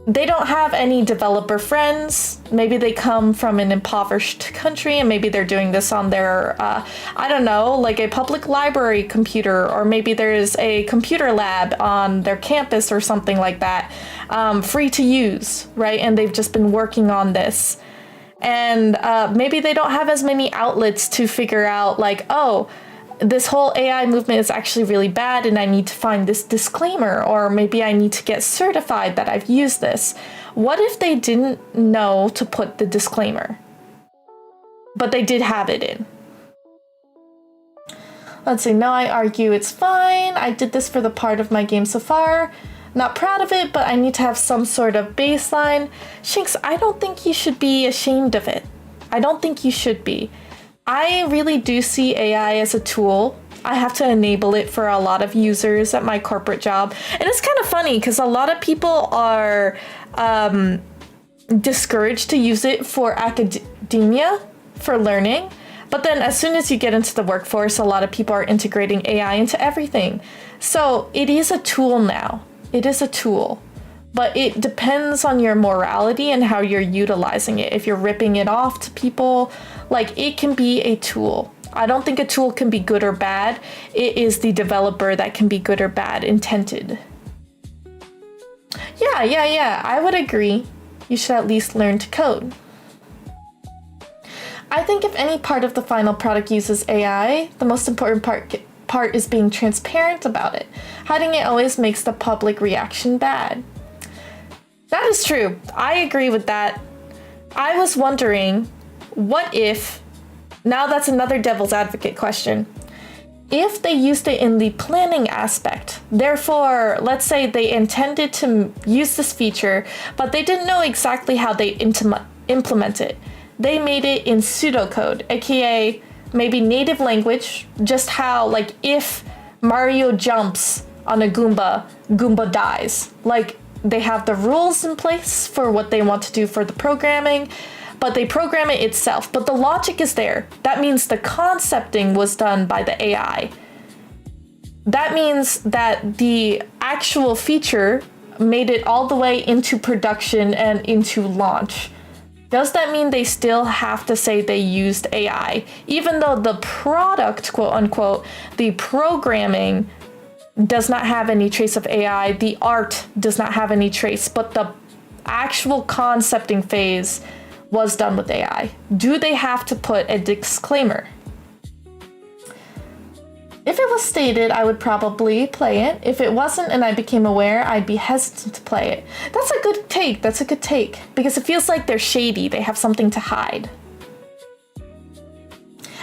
they don't have any developer friends. Maybe they come from an impoverished country and maybe they're doing this on their, I don't know, like a public library computer, or maybe there's a computer lab on their campus or something like that, free to use, right? And they've just been working on this. And maybe they don't have as many outlets to figure out like, oh, this whole AI movement is actually really bad and I need to find this disclaimer, or maybe I need to get certified that I've used this. What if they didn't know to put the disclaimer, but they did have it in? Let's see, no, I argue it's fine. I did this for the part of my game so far. Not proud of it, but I need to have some sort of baseline. Shinx, I don't think you should be ashamed of it. I don't think you should be. I really do see AI as a tool. I have to enable it for a lot of users at my corporate job. And it's kind of funny because a lot of people are discouraged to use it for academia, for learning. But then as soon as you get into the workforce, a lot of people are integrating AI into everything. So it is a tool now. It is a tool. But it depends on your morality and how you're utilizing it. If you're ripping it off to people, like, it can be a tool. I don't think a tool can be good or bad. It is the developer that can be good or bad intended. Yeah, I would agree. You should at least learn to code. I think if any part of the final product uses AI, the most important part is being transparent about it. Hiding it always makes the public reaction bad. That is true. I agree with that. I was wondering, what if, now that's another devil's advocate question, if they used it in the planning aspect, therefore, let's say they intended to use this feature, but they didn't know exactly how they implement it. They made it in pseudocode, aka maybe native language, just how, like, if Mario jumps on a Goomba, Goomba dies. Like, they have the rules in place for what they want to do for the programming, but they program it itself. But the logic is there. That means the concepting was done by the AI. That means that the actual feature made it all the way into production and into launch. Does that mean they still have to say they used AI? Even though the product, quote unquote, the programming does not have any trace of AI, the art does not have any trace, but the actual concepting phase was done with AI. Do they have to put a disclaimer? If it was stated, I would probably play it. If it wasn't and I became aware, I'd be hesitant to play it. That's a good take. That's a good take. Because it feels like they're shady. They have something to hide.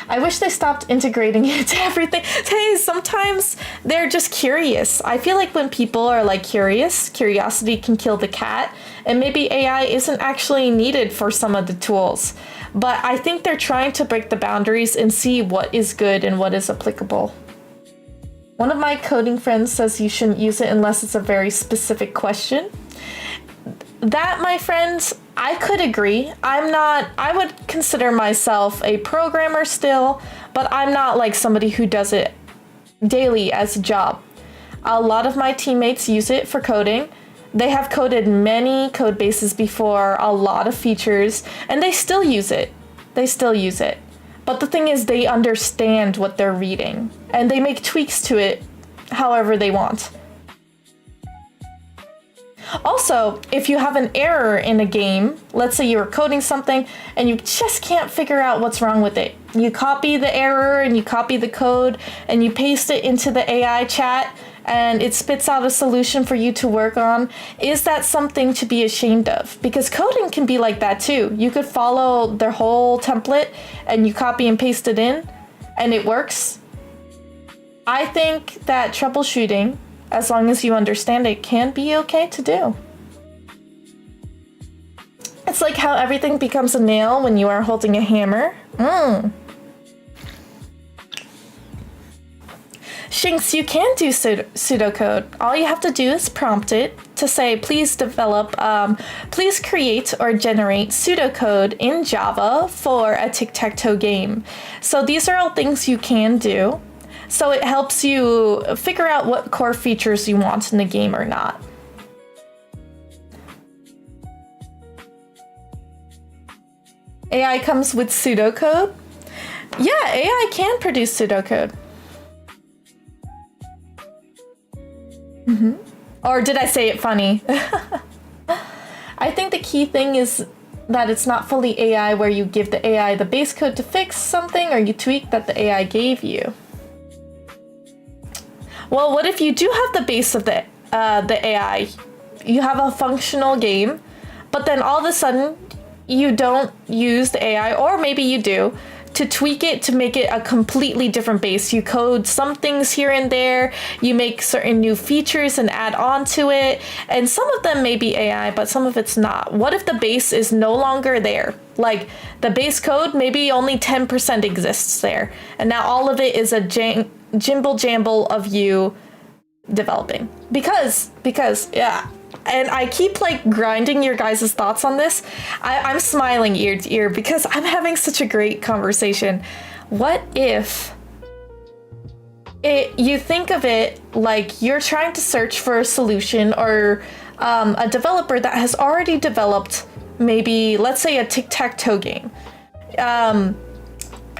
I wish they stopped integrating it to everything. Hey, sometimes they're just curious. I feel like when people are like curious, curiosity can kill the cat, and maybe AI isn't actually needed for some of the tools. But I think they're trying to break the boundaries and see what is good and what is applicable. One of my coding friends says you shouldn't use it unless it's a very specific question. That, my friends, I could agree. I would consider myself a programmer still, but I'm not like somebody who does it daily as a job. A lot of my teammates use it for coding. They have coded many code bases before, a lot of features, and they still use it. But the thing is, they understand what they're reading, and they make tweaks to it however they want. Also, if you have an error in a game, let's say you're coding something and you just can't figure out what's wrong with it. You copy the error and you copy the code and you paste it into the AI chat and it spits out a solution for you to work on. Is that something to be ashamed of? Because coding can be like that too. You could follow their whole template and you copy and paste it in and it works. I think that troubleshooting, as long as you understand it, can be okay to do. It's like how everything becomes a nail when you are holding a hammer. Shinx, you can do pseudocode. All you have to do is prompt it to say, please please create or generate pseudocode in Java for a tic-tac-toe game. So these are all things you can do. So it helps you figure out what core features you want in the game or not. AI comes with pseudocode? Yeah, AI can produce pseudocode. Or did I say it funny? I think the key thing is that it's not fully AI where you give the AI the base code to fix something or you tweak that the AI gave you. Well, what if you do have the base of the AI? You have a functional game, but then all of a sudden you don't use the AI, or maybe you do, to tweak it to make it a completely different base. You code some things here and there, you make certain new features and add on to it, and some of them may be AI, but some of it's not. What if the base is no longer there? Like the base code, maybe only 10% exists there, and now all of it is a jimble jamble of you developing. Because yeah. And I keep like grinding your guys' thoughts on this. I'm smiling ear to ear because I'm having such a great conversation. What if you think of it like you're trying to search for a solution, or a developer that has already developed maybe, let's say, a tic-tac-toe game.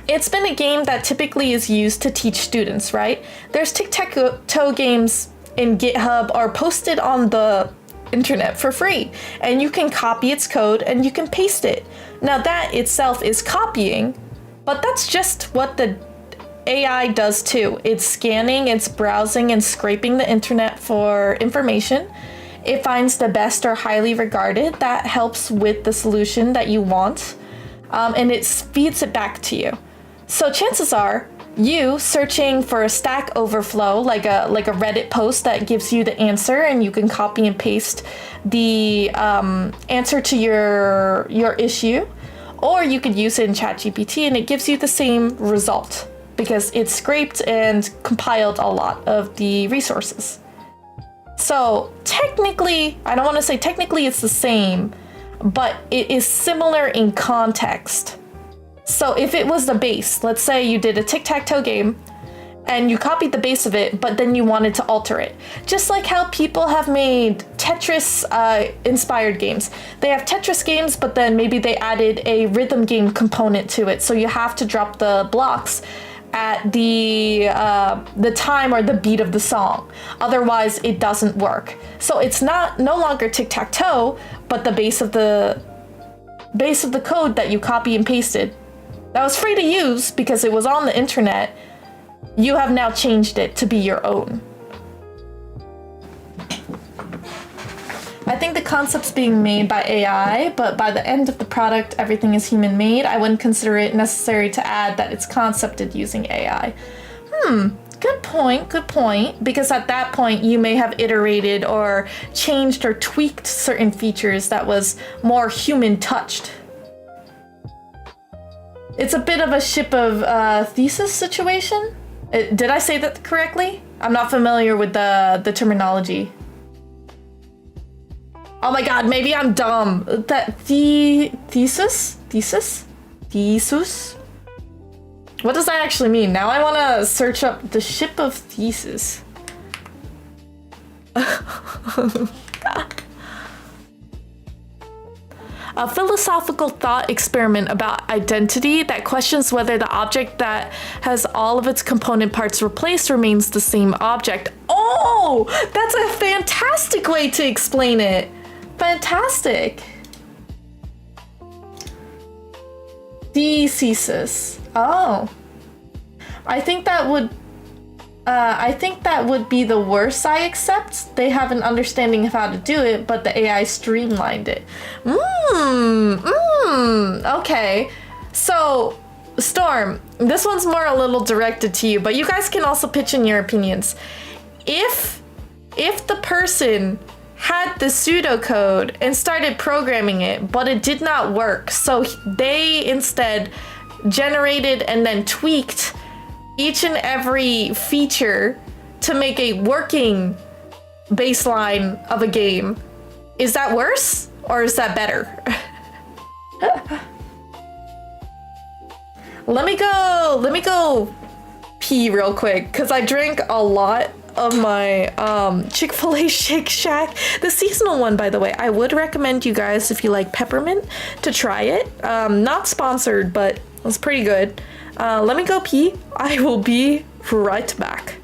It's been a game that typically is used to teach students, right? There's tic-tac-toe games in GitHub or posted on the internet for free, and you can copy its code and you can paste it. Now that itself is copying, but that's just what the AI does too. It's scanning, it's browsing and scraping the internet for information. It finds the best or highly regarded that helps with the solution that you want, and it feeds it back to you. So chances are you searching for a Stack Overflow, like a Reddit post that gives you the answer, and you can copy and paste the answer to your issue, or you could use it in ChatGPT and it gives you the same result because it's scraped and compiled a lot of the resources. So technically, I don't want to say technically it's the same, but it is similar in context. So if it was the base, let's say you did a tic-tac-toe game and you copied the base of it, but then you wanted to alter it. Just like how people have made Tetris inspired games. They have Tetris games, but then maybe they added a rhythm game component to it. So you have to drop the blocks at the time or the beat of the song. Otherwise it doesn't work. So it's no longer tic-tac-toe, but the base of the code that you copy and pasted that was free to use because it was on the internet, you have now changed it to be your own. I think the concept's being made by AI, but by the end of the product, everything is human made. I wouldn't consider it necessary to add that it's concepted using AI. Good point. Because at that point, you may have iterated or changed or tweaked certain features that was more human touched. It's a bit of a ship of Theseus situation. Did I say that correctly? I'm not familiar with the terminology. Oh my god, maybe I'm dumb. Theseus? What does that actually mean? Now I want to search up the ship of Theseus. A philosophical thought experiment about identity that questions whether the object that has all of its component parts replaced remains the same object. Oh, that's a fantastic way to explain it. Fantastic. Thesis. Oh. I think that would be the worst, I accept. They have an understanding of how to do it, but the AI streamlined it. Okay. So, Storm, this one's more a little directed to you, but you guys can also pitch in your opinions. If the person had the pseudocode and started programming it, but it did not work, so they instead generated and then tweaked each and every feature to make a working baseline of a game. Is that worse or is that better? Let me go pee real quick because I drank a lot of my Chick-fil-A Shake Shack, the seasonal one, by the way. I would recommend you guys, if you like peppermint, to try it. Not sponsored, but it's pretty good. Let me go pee. I will be right back.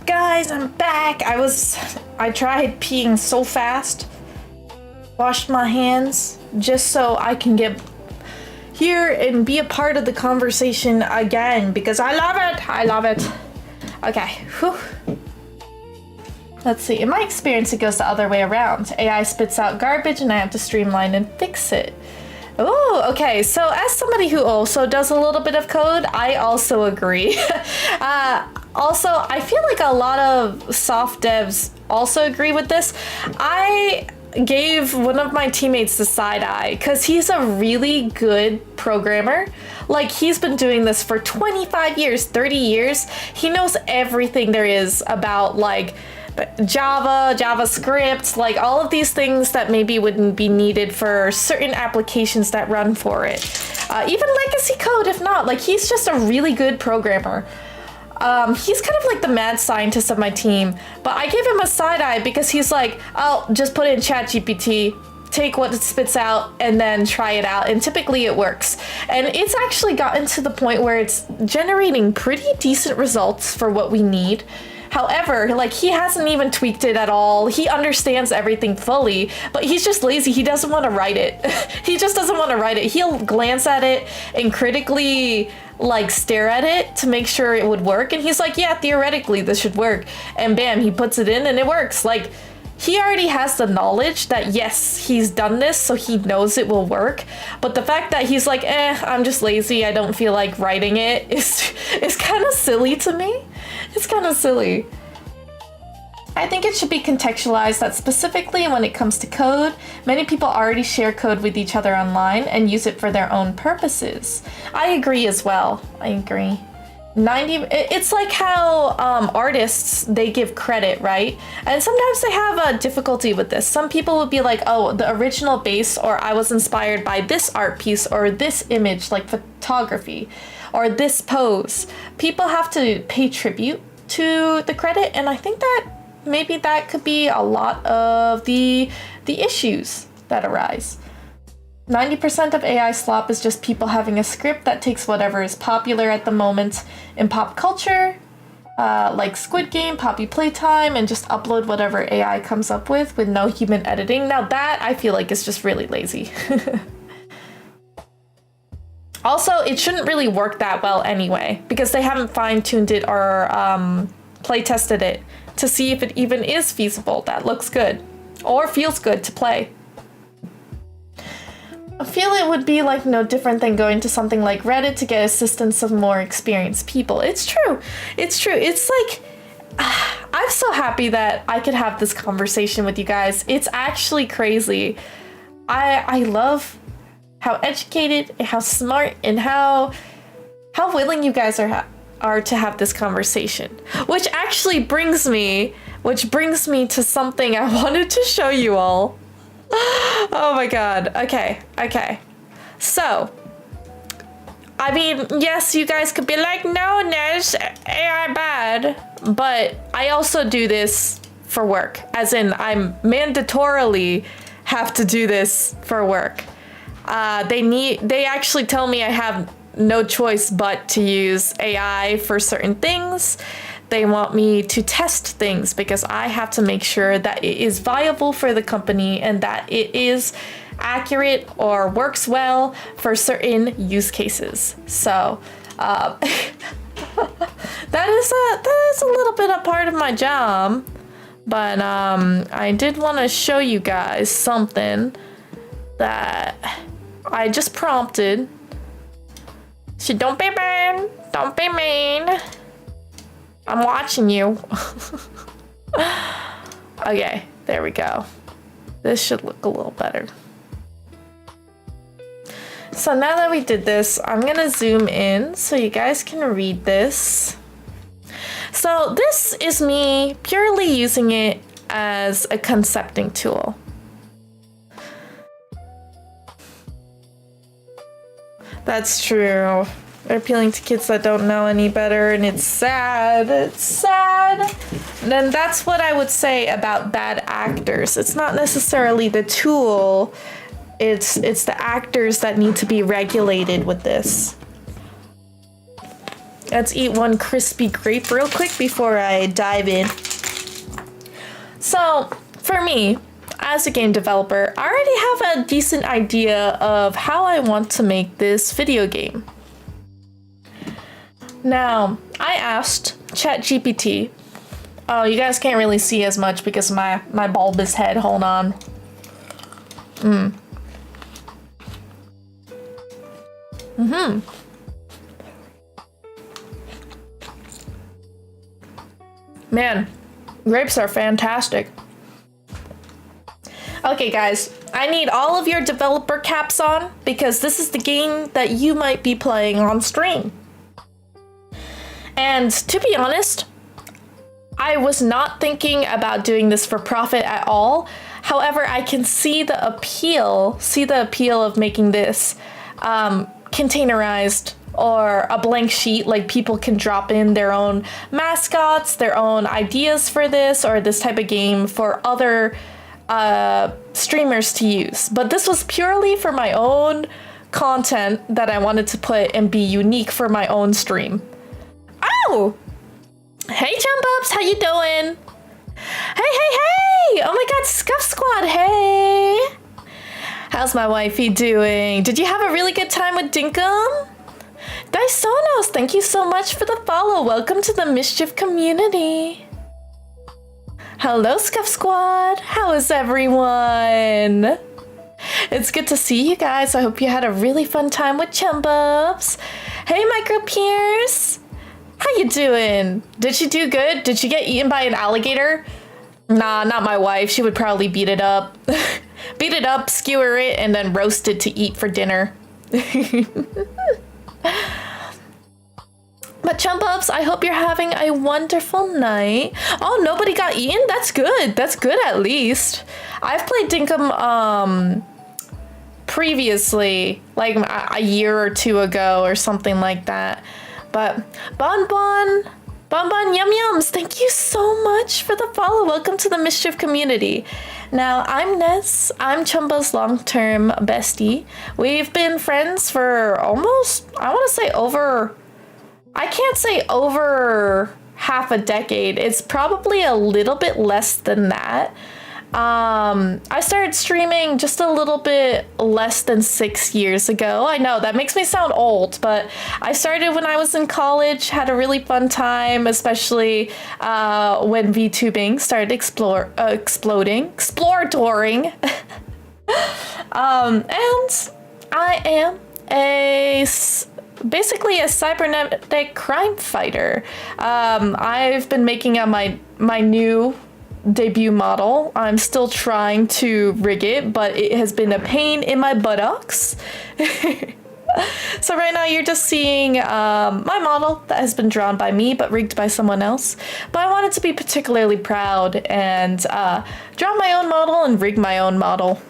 Guys, I'm back. I tried peeing so fast. Washed my hands just so I can get here and be a part of the conversation again because I love it. I love it. Okay. Whew. Let's see. In my experience, it goes the other way around. AI spits out garbage and I have to streamline and fix it. Oh, okay. So as somebody who also does a little bit of code, I also agree. Also, I feel like a lot of soft devs also agree with this. I gave one of my teammates the side eye because he's a really good programmer. Like, he's been doing this for 25 years, 30 years. He knows everything there is about, like, Java, JavaScript, like all of these things that maybe wouldn't be needed for certain applications that run for it. Even legacy code, if not. Like, he's just a really good programmer. He's kind of like the mad scientist of my team, but I gave him a side eye because he's like, oh, just put it in ChatGPT, take what it spits out, and then try it out. And typically it works. And it's actually gotten to the point where it's generating pretty decent results for what we need. However, like, he hasn't even tweaked it at all. He understands everything fully, but he's just lazy. He doesn't want to write it. He just doesn't want to write it. He'll glance at it and critically, like, stare at it to make sure it would work. And he's like, yeah, theoretically this should work. And bam, he puts it in and it works. Like, he already has the knowledge that, yes, he's done this, so he knows it will work. But the fact that he's like, I'm just lazy, I don't feel like writing it, is kind of silly to me. It's kind of silly. I think it should be contextualized that specifically when it comes to code, many people already share code with each other online and use it for their own purposes. I agree as well. I agree. It's like how artists, they give credit, right? And sometimes they have a difficulty with this. Some people would be like, oh, the original base, or I was inspired by this art piece or this image, like photography, or this pose. People have to pay tribute to the credit, and I think that maybe that could be a lot of the issues that arise. 90% of AI slop is just people having a script that takes whatever is popular at the moment in pop culture, like Squid Game, Poppy Playtime, and just upload whatever AI comes up with no human editing. Now that, I feel like, is just really lazy. Also, it shouldn't really work that well anyway, because they haven't fine-tuned it or play tested it to see if it even is feasible, that looks good, or feels good to play. feel it would be like no different than going to something like Reddit to get assistance of more experienced people. It's true. It's true. It's like, I'm so happy that I could have this conversation with you guys. It's actually crazy. I love how educated, how smart, and how willing you guys are to have this conversation. Which actually brings me to something I wanted to show you all. Oh my god. Okay. So, I mean, yes, you guys could be like, no, Nez, AI bad. But I also do this for work. As in, I'm mandatorily have to do this for work. They actually tell me I have no choice but to use AI for certain things. They want me to test things because I have to make sure that it is viable for the company and that it is accurate or works well for certain use cases. So that is a little bit a part of my job. But I did want to show you guys something that I just prompted. So don't be mean. Don't be mean. I'm watching you. Okay, there we go. This should look a little better. So now that we did this, I'm gonna zoom in so you guys can read this. So this is me purely using it as a concepting tool. That's true. They're appealing to kids that don't know any better, and it's sad. It's sad. And then that's what I would say about bad actors. It's not necessarily the tool. It's the actors that need to be regulated with this. Let's eat one crispy grape real quick before I dive in. So, for me, as a game developer, I already have a decent idea of how I want to make this video game. Now, I asked ChatGPT. Oh, you guys can't really see as much because of my bulbous head. Hold on. Man, grapes are fantastic. Okay, guys, I need all of your developer caps on because this is the game that you might be playing on stream. And to be honest, I was not thinking about doing this for profit at all. However, I can see the appeal of making this containerized or a blank sheet, like people can drop in their own mascots, their own ideas for this or this type of game for other streamers to use. But this was purely for my own content that I wanted to put and be unique for my own stream. Oh! Hey, Chumbubs, how you doing? Hey! Oh my god, Scuff Squad, hey! How's my wifey doing? Did you have a really good time with Dinkum? Dysonos, thank you so much for the follow. Welcome to the Mischief community. Hello, Scuff Squad. How is everyone? It's good to see you guys. I hope you had a really fun time with Chumbubs. Hey, Micro Pierce. How you doing? Did she do good? Did she get eaten by an alligator? Nah, not my wife. She would probably beat it up. Beat it up, skewer it, and then roast it to eat for dinner. But Chumbubs, I hope you're having a wonderful night. Oh, nobody got eaten? That's good. That's good at least. I've played Dinkum previously, like a year or two ago or something like that. But Bonbon Yum Yums, thank you so much for the follow. Welcome to the Mischief community. Now, I'm Ness. I'm Chumba's long-term bestie. We've been friends for almost, I want to say over, I can't say over half a decade. It's probably a little bit less than that. I started streaming just a little bit less than 6 years ago. I know that makes me sound old, but I started when I was in college, had a really fun time, especially when VTubing started exploding, exploratoring. And I am basically a cybernetic crime fighter. I've been making out my new debut model. I'm still trying to rig it, but it has been a pain in my buttocks. So right now you're just seeing my model that has been drawn by me but rigged by someone else. But I wanted to be particularly proud and draw my own model and rig my own model.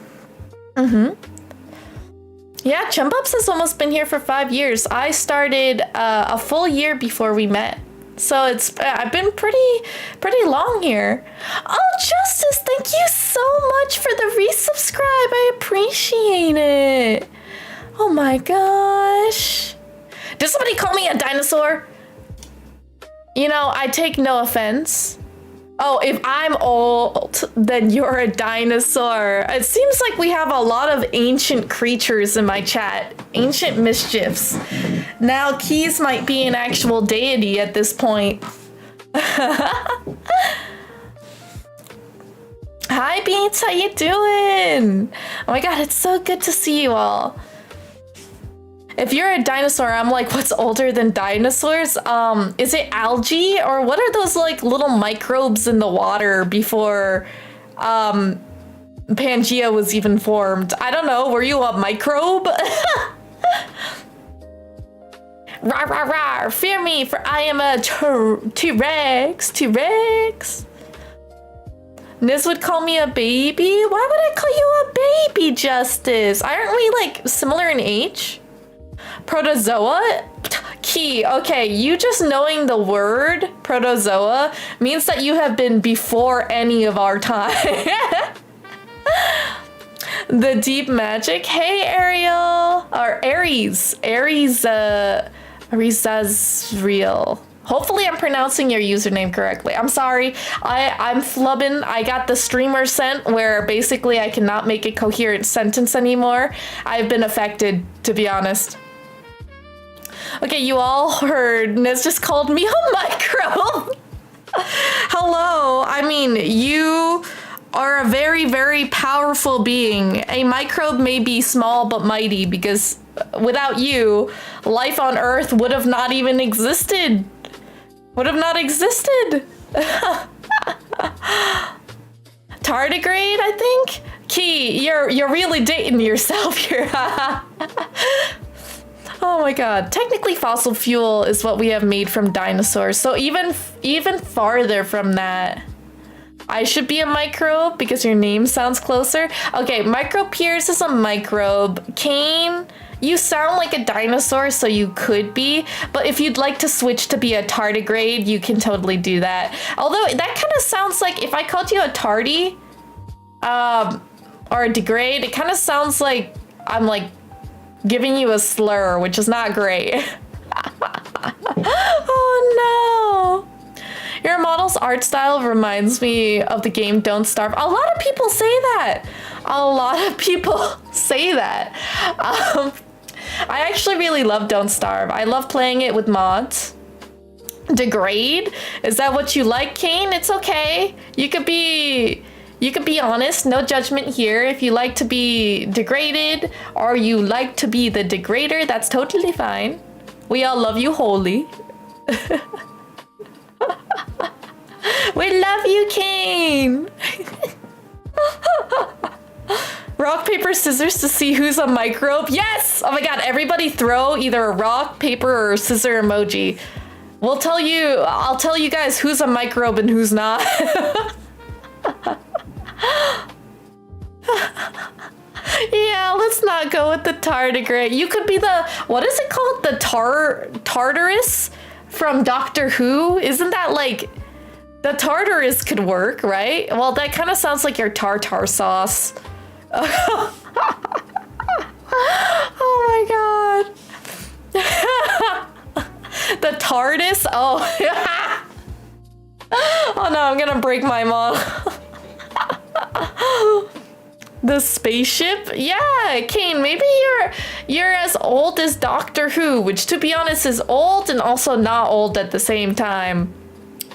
Yeah, Chumbups has almost been here for 5 years. I started a full year before we met. So I've been pretty long here. Oh, Justice, thank you so much for the resubscribe. I appreciate it. Oh my gosh. Did somebody call me a dinosaur? You know, I take no offense. Oh, if I'm old, then you're a dinosaur. It seems like we have a lot of ancient creatures in my chat. Ancient mischiefs. Now Keys might be an actual deity at this point. Hi Beats, how you doing? Oh my god, it's so good to see you all. If you're a dinosaur, I'm like, what's older than dinosaurs? Is it algae? Or what are those like little microbes in the water before Pangea was even formed? I don't know, were you a microbe? Rawr, rawr, rawr, fear me, for I am a T-Rex, T-Rex. Niz would call me a baby? Why would I call you a baby, Justice? Aren't we like similar in age? Protozoa? Key, okay, you just knowing the word protozoa means that you have been before any of our time. The deep magic. Hey, Ariel. Or Aries. Aries, Azriel. Hopefully I'm pronouncing your username correctly. I'm sorry. I'm flubbing. I got the streamer sent where basically I cannot make a coherent sentence anymore. I've been affected, to be honest. Okay, you all heard Nez just called me a microbe. Hello. I mean, you are a very, very powerful being. A microbe may be small but mighty because without you, life on Earth would have not even existed. Would have not existed. Tardigrade, I think? Key, you're really dating yourself here. Oh my god. Technically fossil fuel is what we have made from dinosaurs. So even farther from that. I should be a microbe because your name sounds closer. Okay, Micropiers is a microbe. Kane, you sound like a dinosaur, so you could be. But if you'd like to switch to be a tardigrade, you can totally do that. Although that kind of sounds like if I called you a tardy, or a degrade, it kind of sounds like I'm like giving you a slur, which is not great. Oh no. Your model's art style reminds me of the game Don't Starve. A lot of people say that. A lot of people say that. I actually really love Don't Starve. I love playing it with mods. Degrade? Is that what you like, Kane? It's okay. You could be honest, no judgment here. If you like to be degraded or you like to be the degrader, that's totally fine. We all love you wholly. We love you, Kane. Rock, paper, scissors to see who's a microbe. Yes! Oh my god, everybody throw either a rock, paper, or scissor emoji. I'll tell you guys who's a microbe and who's not. Yeah, let's not go with the tardigrade. You could be the, what is it called? The Tartarus from Doctor Who? Isn't that like, the Tartarus could work, right? Well, that kind of sounds like your tartar sauce. Oh my god. The TARDIS? Oh. Oh no, I'm gonna break my model. The spaceship? Yeah, Kane, maybe you're as old as Doctor Who, which to be honest is old and also not old at the same time.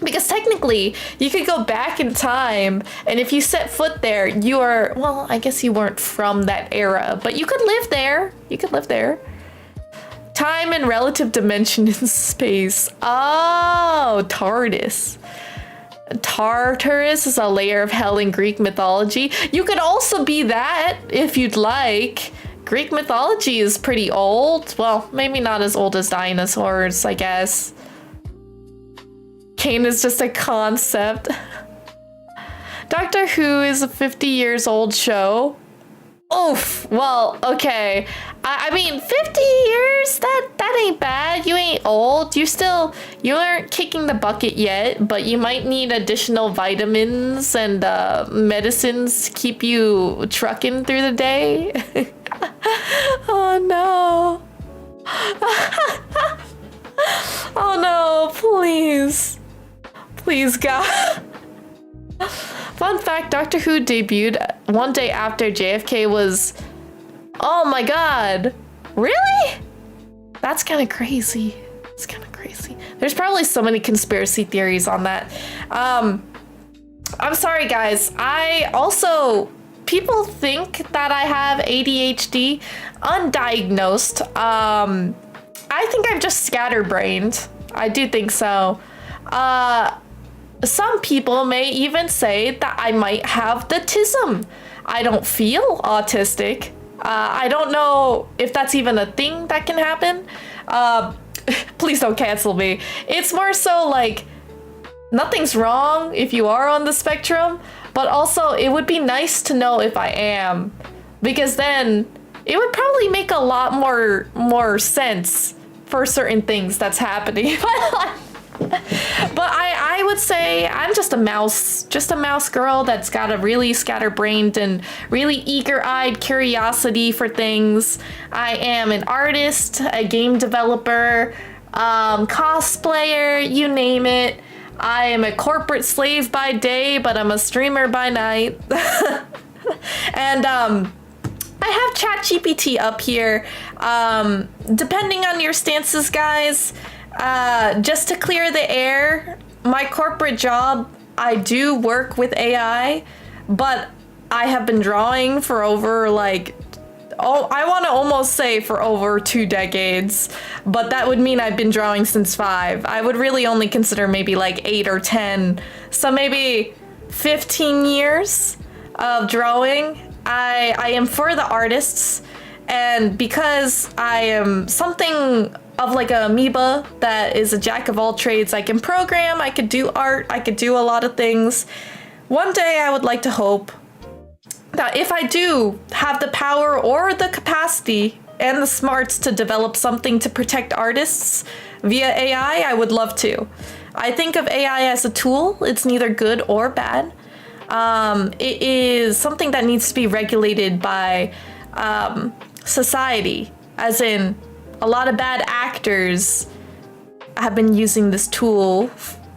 Because technically, you could go back in time, and if you set foot there, you are, well, I guess you weren't from that era, but you could live there. You could live there. Time and relative dimension in space. Oh, TARDIS. Tartarus is a layer of hell in Greek mythology. You could also be that if you'd like. Greek mythology is pretty old. Well, maybe not as old as dinosaurs, I guess. Kane is just a concept. Doctor Who is a 50 years old show. Oof. Well, okay. I mean, 50 years? That ain't bad. You ain't old. You aren't kicking the bucket yet, but you might need additional vitamins and medicines to keep you trucking through the day. Oh no. Oh no, please. Please, God. Fun fact, Doctor Who debuted one day after JFK was... Oh my god. Really? That's kind of crazy. It's kind of crazy. There's probably so many conspiracy theories on that. I'm sorry, guys. People think that I have ADHD. Undiagnosed. I think I'm just scatterbrained. I do think so. Some people may even say that I might have the autism. I don't feel autistic. I don't know if that's even a thing that can happen. Please don't cancel me. It's more so like nothing's wrong if you are on the spectrum, but also it would be nice to know if I am, because then it would probably make a lot more sense for certain things that's happening. But I would say I'm just a mouse girl that's got a really scatterbrained and really eager-eyed curiosity for things. I am an artist, a game developer, cosplayer, you name it. I am a corporate slave by day, but I'm a streamer by night. And I have ChatGPT up here. Depending on your stances, guys, just to clear the air, my corporate job, I do work with AI, but I have been drawing for over I want to almost say for over 2 decades, but that would mean I've been drawing since 5. I would really only consider maybe 8 or 10. So maybe 15 years of drawing. I am for the artists, and because I am something of an amoeba that is a jack of all trades, I can program, I could do art, I could do a lot of things. One day I would like to hope that if I do have the power or the capacity and the smarts to develop something to protect artists via AI, I would love to. I think of AI as a tool. It's neither good or bad. It is something that needs to be regulated by society, as in a lot of bad actors have been using this tool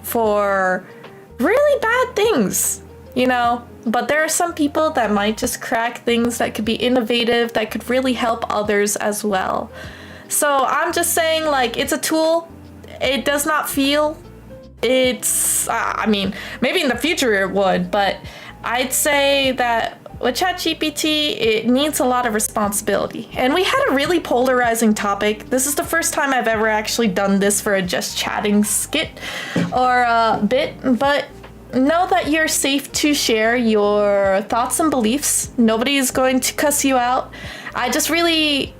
for really bad things, you know? But there are some people that might just crack things that could be innovative, that could really help others as well. So I'm just saying, it's a tool. It does not feel. I mean, maybe in the future it would, but I'd say that with ChatGPT, it needs a lot of responsibility. And we had a really polarizing topic. This is the first time I've ever actually done this for a just chatting skit or bit, but know that you're safe to share your thoughts and beliefs. Nobody is going to cuss you out. I just really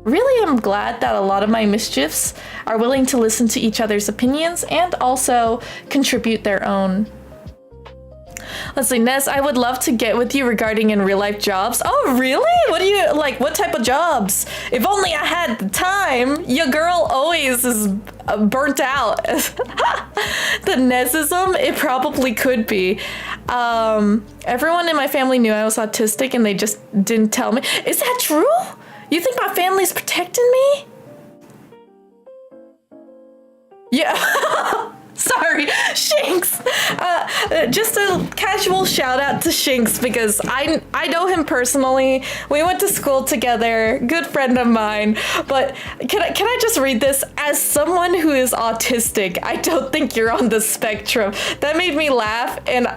am glad that a lot of my mischiefs are willing to listen to each other's opinions and also contribute their own. Let's see, Nez, I would love to get with you regarding in real life jobs. Oh, really? What do you what type of jobs? If only I had the time. Your girl always is burnt out. The Nezism, it probably could be. Everyone in my family knew I was autistic and they just didn't tell me. Is that true? You think my family's protecting me? Yeah. Sorry, Shinx. Just a casual shout out to Shinx because I know him personally. We went to school together, good friend of mine. But can I just read this? As someone who is autistic, I don't think you're on the spectrum. That made me laugh, and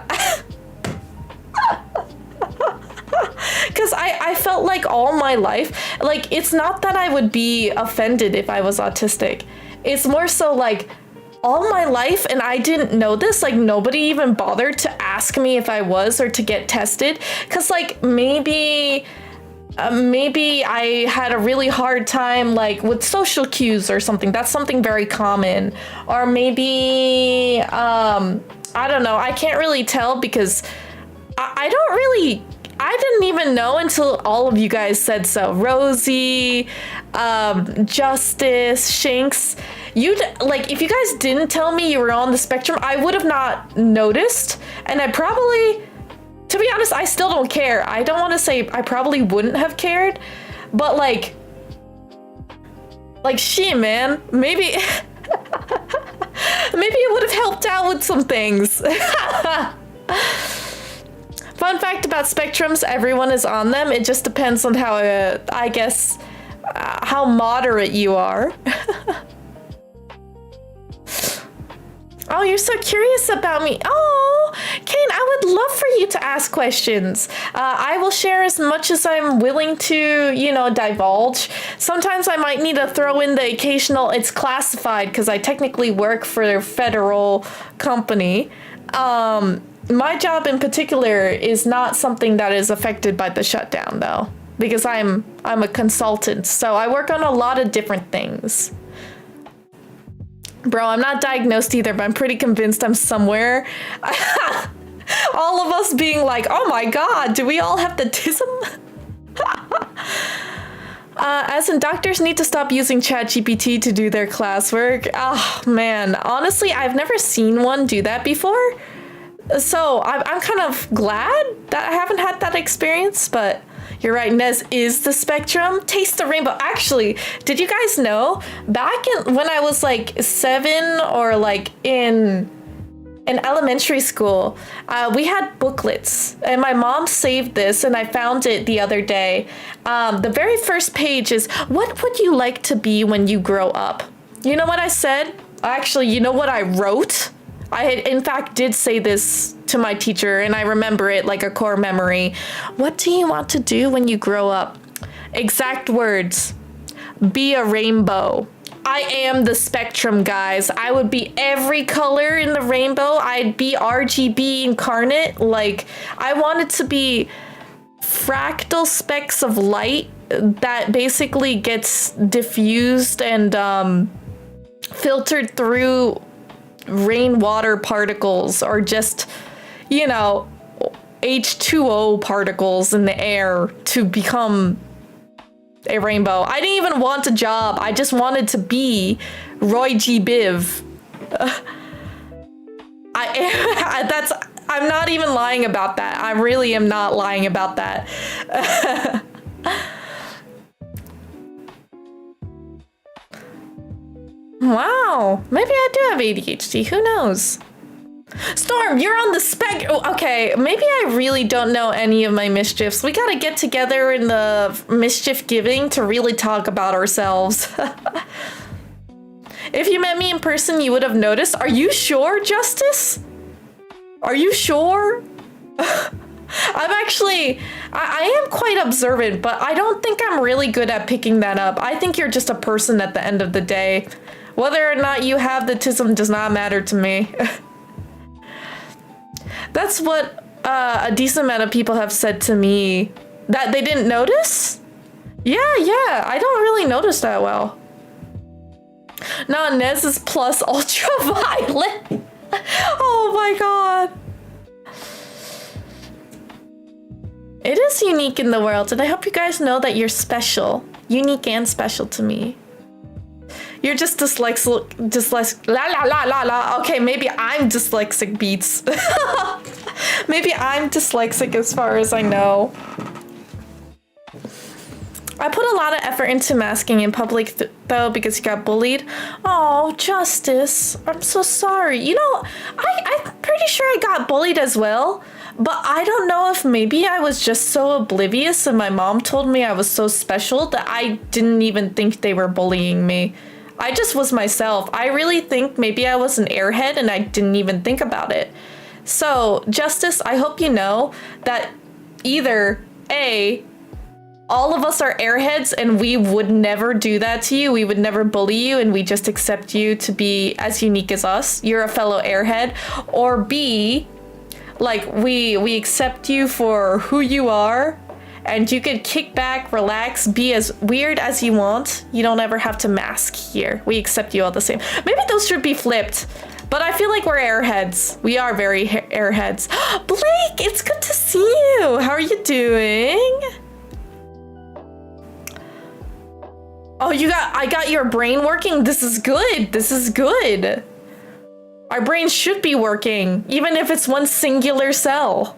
because I felt like all my life, like, it's not that I would be offended if I was autistic. It's more so like all my life, and I didn't know this, like nobody even bothered to ask me if I was or to get tested. Cause like maybe I had a really hard time like with social cues or something. That's something very common. Or maybe, I don't know. I can't really tell because I didn't even know until all of you guys said so. Rosie, Justice, Shinx. Like, if you guys didn't tell me you were on the spectrum, I would have not noticed. And I probably, to be honest, I still don't care. I don't want to say I probably wouldn't have cared, but like shit, man, maybe, maybe it would have helped out with some things. Fun fact about spectrums, everyone is on them. It just depends on how, I guess, how moderate you are. Oh, you're so curious about me. Oh, Kane, I would love for you to ask questions. I will share as much as I'm willing to, divulge. Sometimes I might need to throw in the occasional, it's classified, because I technically work for a federal company. My job in particular is not something that is affected by the shutdown, though, because I'm a consultant, so I work on a lot of different things. Bro, I'm not diagnosed either, but I'm pretty convinced I'm somewhere. All of us being like, oh my god, do we all have the tism? As in, doctors need to stop using ChatGPT to do their classwork. Oh man, honestly, I've never seen one do that before. So I'm kind of glad that I haven't had that experience, but you're right, Nez is the spectrum. Taste the rainbow. Actually, did you guys know back when I was like 7 or like in elementary school, we had booklets, and my mom saved this, and I found it the other day. The very first page is, what would you like to be when you grow up? You know what I said? Actually, you know what I wrote? I had, in fact, did say this to my teacher, and I remember it like a core memory. What do you want to do when you grow up? Exact words. Be a rainbow. I am the spectrum, guys. I would be every color in the rainbow. I'd be RGB incarnate. Like, I wanted to be fractal specks of light that basically gets diffused and filtered through rainwater particles, or just, H2O particles in the air to become a rainbow. I didn't even want a job. I just wanted to be Roy G. Biv. I'm not even lying about that. I really am not lying about that. Wow, maybe I do have ADHD, who knows? Storm, you're on the spec. Oh, okay, maybe I really don't know any of my mischiefs. We gotta get together in the mischief giving to really talk about ourselves. If you met me in person, you would have noticed. Are you sure, Justice? Are you sure? I am quite observant, but I don't think I'm really good at picking that up. I think you're just a person at the end of the day. Whether or not you have the tism does not matter to me. That's what a decent amount of people have said to me. That they didn't notice? Yeah, I don't really notice that well. No, Nez is plus ultraviolet. Oh my god. It is unique in the world, and I hope you guys know that you're special. Unique and special to me. You're just dyslexic, la. Okay, maybe I'm dyslexic, Beats. Maybe I'm dyslexic as far as I know. I put a lot of effort into masking in public though because you got bullied. Oh, Justice, I'm so sorry. You know, I'm pretty sure I got bullied as well, but I don't know if maybe I was just so oblivious and my mom told me I was so special that I didn't even think they were bullying me. I just was myself. I really think maybe I was an airhead and I didn't even think about it. So, Justice, I hope you know that either A, all of us are airheads and we would never do that to you. We would never bully you and we just accept you to be as unique as us. You're a fellow airhead. Or B, like we accept you for who you are and you can kick back, relax, be as weird as you want. You don't ever have to mask here. We accept you all the same. Maybe those should be flipped. But I feel like we're airheads. We are very airheads. Blake, it's good to see you. How are you doing? Oh, I got your brain working. This is good. This is good. Our brain should be working, even if it's one singular cell.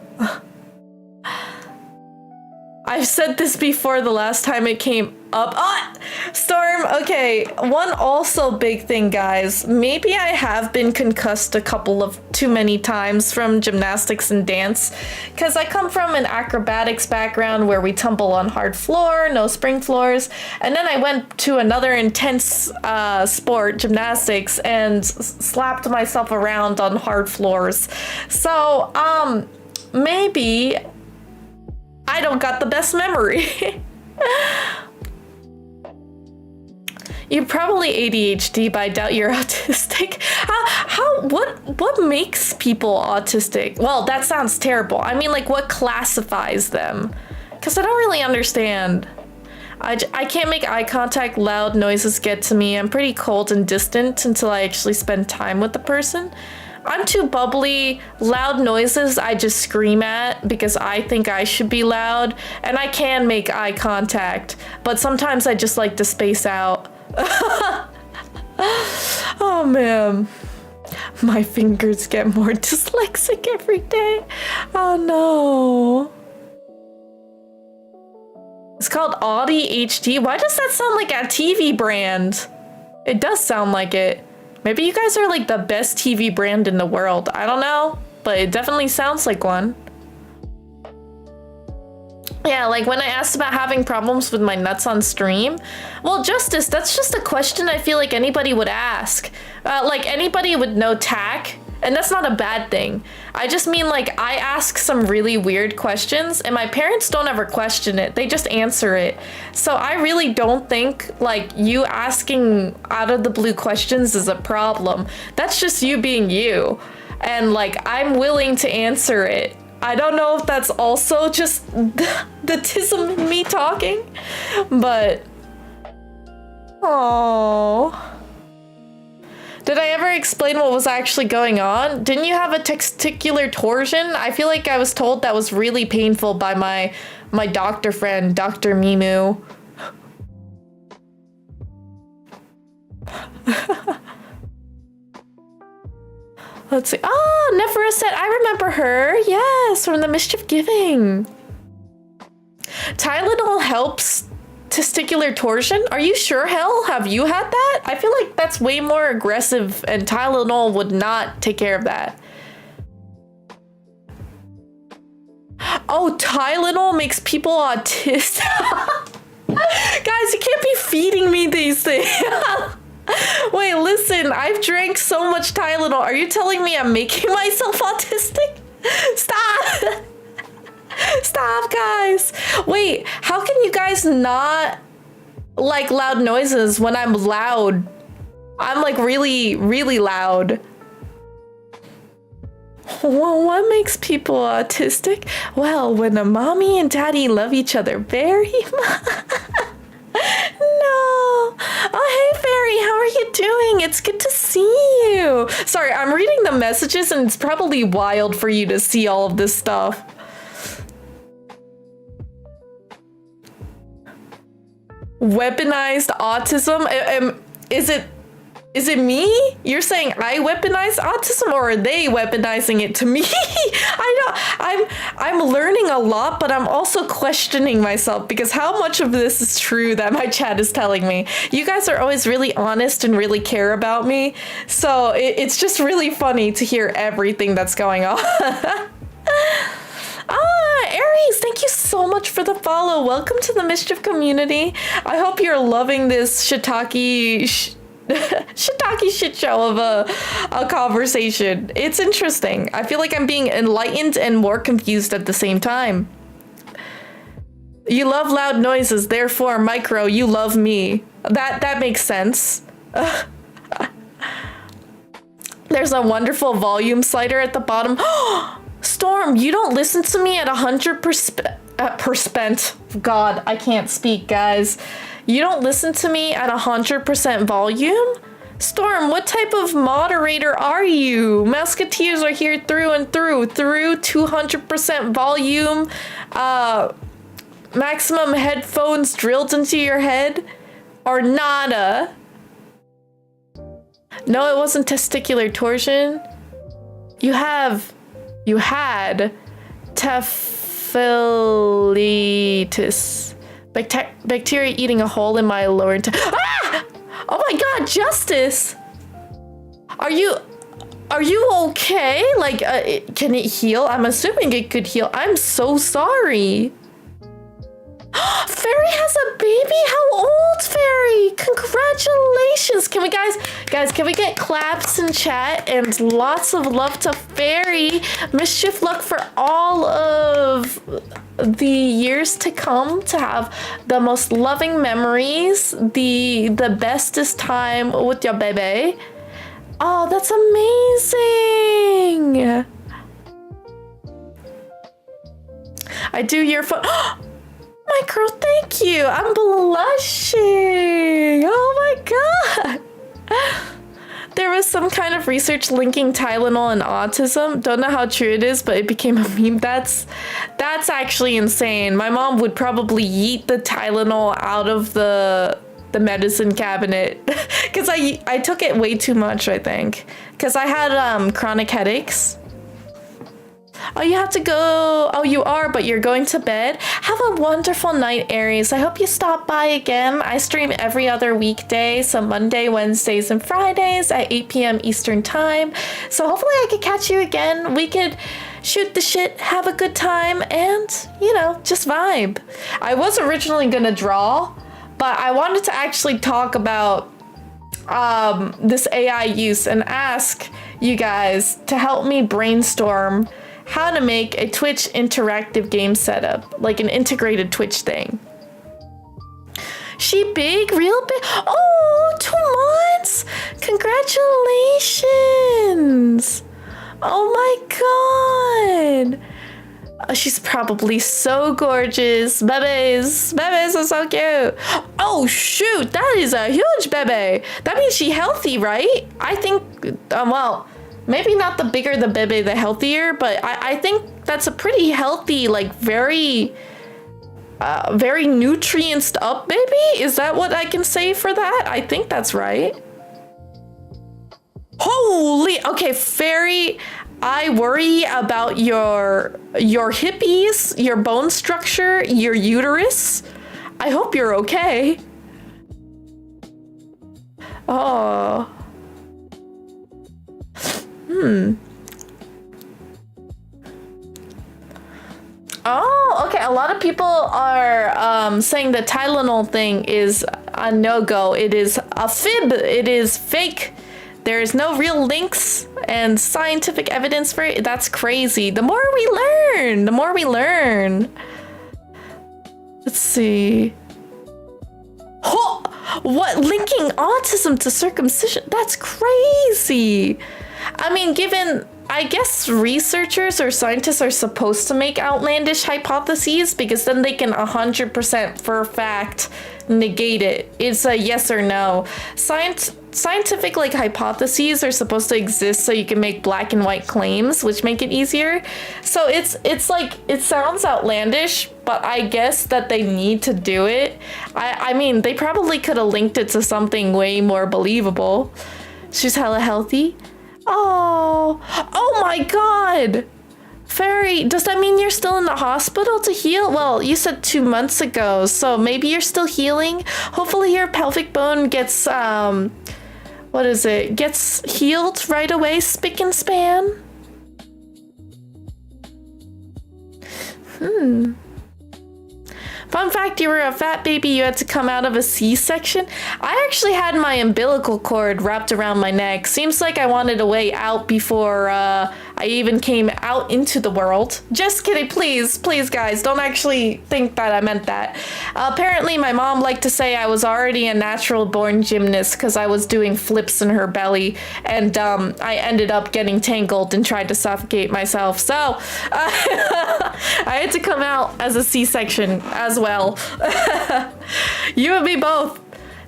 I've said this before the last time it came up. Ah! Storm, okay. One also big thing, guys. Maybe I have been concussed a couple of too many times from gymnastics and dance, because I come from an acrobatics background where we tumble on hard floor, no spring floors, and then I went to another intense sport, gymnastics, and slapped myself around on hard floors. So, maybe I don't got the best memory. You're probably ADHD, but I doubt you're autistic. What makes people autistic? Well, that sounds terrible. I mean, like, what classifies them? Because I don't really understand. I can't make eye contact. Loud noises get to me. I'm pretty cold and distant until I actually spend time with the person. I'm too bubbly. Loud noises I just scream at because I think I should be loud, and I can make eye contact, but sometimes I just like to space out. Oh man, my fingers get more dyslexic every day. Oh no. It's called Audi HD. Why does that sound like a TV brand? It does sound like it. Maybe you guys are like the best TV brand in the world. I don't know, but it definitely sounds like one. Yeah, like when I asked about having problems with my nuts on stream. Well, Justice, that's just a question I feel like anybody would ask. Like anybody would know tack, and that's not a bad thing. I just mean like I ask some really weird questions and my parents don't ever question it. They just answer it. So I really don't think like you asking out of the blue questions is a problem. That's just you being you. And like I'm willing to answer it. I don't know if that's also just the tism in me talking, but oh. Did I ever explain what was actually going on? Didn't you have a testicular torsion? I feel like I was told that was really painful by my doctor friend, Dr. Mimu. Let's see. Oh, Neferuset, I remember her. Yes, from the Mischief Giving. Tylenol helps testicular torsion? Are you sure, Hell? Have you had that? I feel like that's way more aggressive and Tylenol would not take care of that. Oh, Tylenol makes people autistic. Guys, you can't be feeding me these things. Wait, listen, I've drank so much Tylenol. Are you telling me I'm making myself autistic? Stop! Stop, guys. Wait, how can you guys not like loud noises when I'm loud? I'm like really, really loud. Well, what makes people autistic? Well, when a mommy and daddy love each other very much. No. Oh, hey, Fairy, how are you doing? It's good to see you. Sorry, I'm reading the messages and it's probably wild for you to see all of this stuff. Weaponized autism? Is it Is it me? You're saying I weaponize autism, or are they weaponizing it to me? I'm learning a lot, but I'm also questioning myself because how much of this is true that my chat is telling me? You guys are always really honest and really care about me, so it's just really funny to hear everything that's going on. Aries, thank you so much for the follow. Welcome to the Mischief community. I hope you're loving this shiitake shit show of a conversation. It's interesting. I feel like I'm being enlightened and more confused at the same time. You love loud noises, therefore, Micro, you love me. That makes sense. There's a wonderful volume slider at the bottom. Storm, you don't listen to me at 100%. God, I can't speak, guys. You don't listen to me at 100% volume? Storm, what type of moderator are you? Musketeers are here through and through 200% volume, maximum headphones drilled into your head, or nada? No, it wasn't testicular torsion. You had taphilitis. Bacteria eating a hole in my lower intestine. Ah! Oh my god, Justice! Are you okay? Like, can it heal? I'm assuming it could heal. I'm so sorry. Fairy has a baby? How old, Fairy? Congratulations. Can we guys, can we get claps in chat and lots of love to Fairy? Mischief luck for all of the years to come, to have the most loving memories, the bestest time with your baby. Oh, that's amazing. I do your phone. Micro, thank you. I'm blushing. Oh my god. There was some kind of research linking Tylenol and autism. Don't know how true it is, but it became a meme. That's actually insane. My mom would probably yeet the Tylenol out of the medicine cabinet because I took it way too much, I think, because I had chronic headaches. Oh, you have to go. Oh, you are, but you're going to bed. Have a wonderful night, Aries. I hope you stop by again. I stream every other weekday, so Monday, Wednesdays, and Fridays at 8 p.m. Eastern time. So hopefully I could catch you again. We could shoot the shit, have a good time, and, you know, just vibe. I was originally gonna draw, but I wanted to actually talk about this AI use and ask you guys to help me brainstorm how to make a Twitch interactive game setup, like an integrated Twitch thing. She big, real big? Oh, 2 months! Congratulations! Oh my god! She's probably so gorgeous. Bebes are so cute. Oh shoot, that is a huge bebe. That means she's healthy, right? I think, well, maybe not the bigger the bebe, the healthier, but I think that's a pretty healthy, like very nutrienced up baby. Is that what I can say for that? I think that's right. Holy, okay, Fairy, I worry about your hippies, your bone structure, your uterus. I hope you're okay. Oh. Oh, okay. A lot of people are saying the Tylenol thing is a no-go. It is a fib. It is fake. There is no real links and scientific evidence for it. That's crazy. The more we learn, the more we learn. Let's see. Oh, what? Linking autism to circumcision? That's crazy. I mean, given, I guess researchers or scientists are supposed to make outlandish hypotheses because then they can 100% for a fact negate it. It's a yes or no. Scientific like hypotheses are supposed to exist so you can make black and white claims, which make it easier. So it's like, it sounds outlandish, but I guess that they need to do it. I mean, they probably could have linked it to something way more believable. She's hella healthy. Oh, oh my God. Fairy, does that mean you're still in the hospital to heal? Well, you said 2 months ago, so maybe you're still healing. Hopefully your pelvic bone gets, what is it? Gets healed right away, spick and span. Fun fact, you were a fat baby, you had to come out of a C-section. I actually had my umbilical cord wrapped around my neck. Seems like I wanted a way out before I even came out into the world. Just kidding, please, please guys, don't actually think that I meant that. Apparently my mom liked to say I was already a natural born gymnast because I was doing flips in her belly, and I ended up getting tangled and tried to suffocate myself. So I had to come out as a C-section as well. You and me both.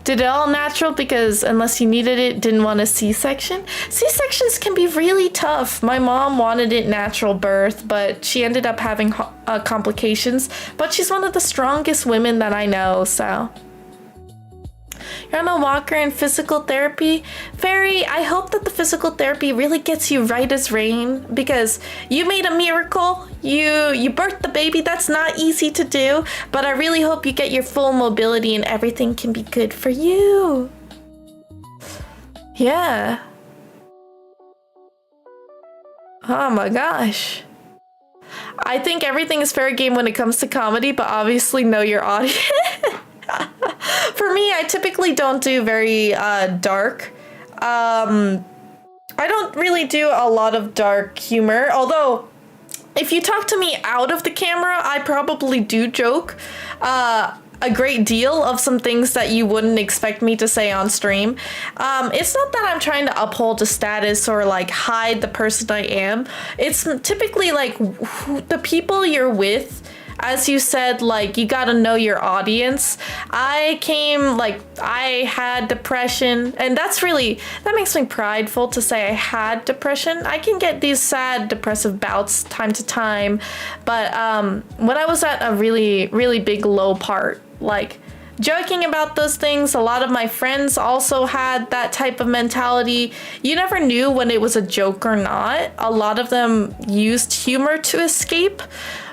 Did it all natural because unless you needed it, didn't want a C-section? C-sections can be really tough. My mom wanted it natural birth, but she ended up having complications. But she's one of the strongest women that I know, so. You're on a walker in physical therapy? Fairy, I hope that the physical therapy really gets you right as rain, because you made a miracle. You birthed the baby. That's not easy to do, but I really hope you get your full mobility and everything can be good for you. Yeah. Oh my gosh. I think everything is fair game when it comes to comedy, but obviously know your audience. For me, I typically don't do very dark. I don't really do a lot of dark humor, although if you talk to me out of the camera, I probably do joke a great deal of some things that you wouldn't expect me to say on stream. It's not that I'm trying to uphold a status or like hide the person I am. It's typically like the people you're with. As you said, like, you gotta know your audience. I had depression, and that makes me prideful to say I had depression. I can get these sad, depressive bouts time to time, but when I was at a really, really big low part, like, joking about those things, a lot of my friends also had that type of mentality. You never knew when it was a joke or not. A lot of them used humor to escape,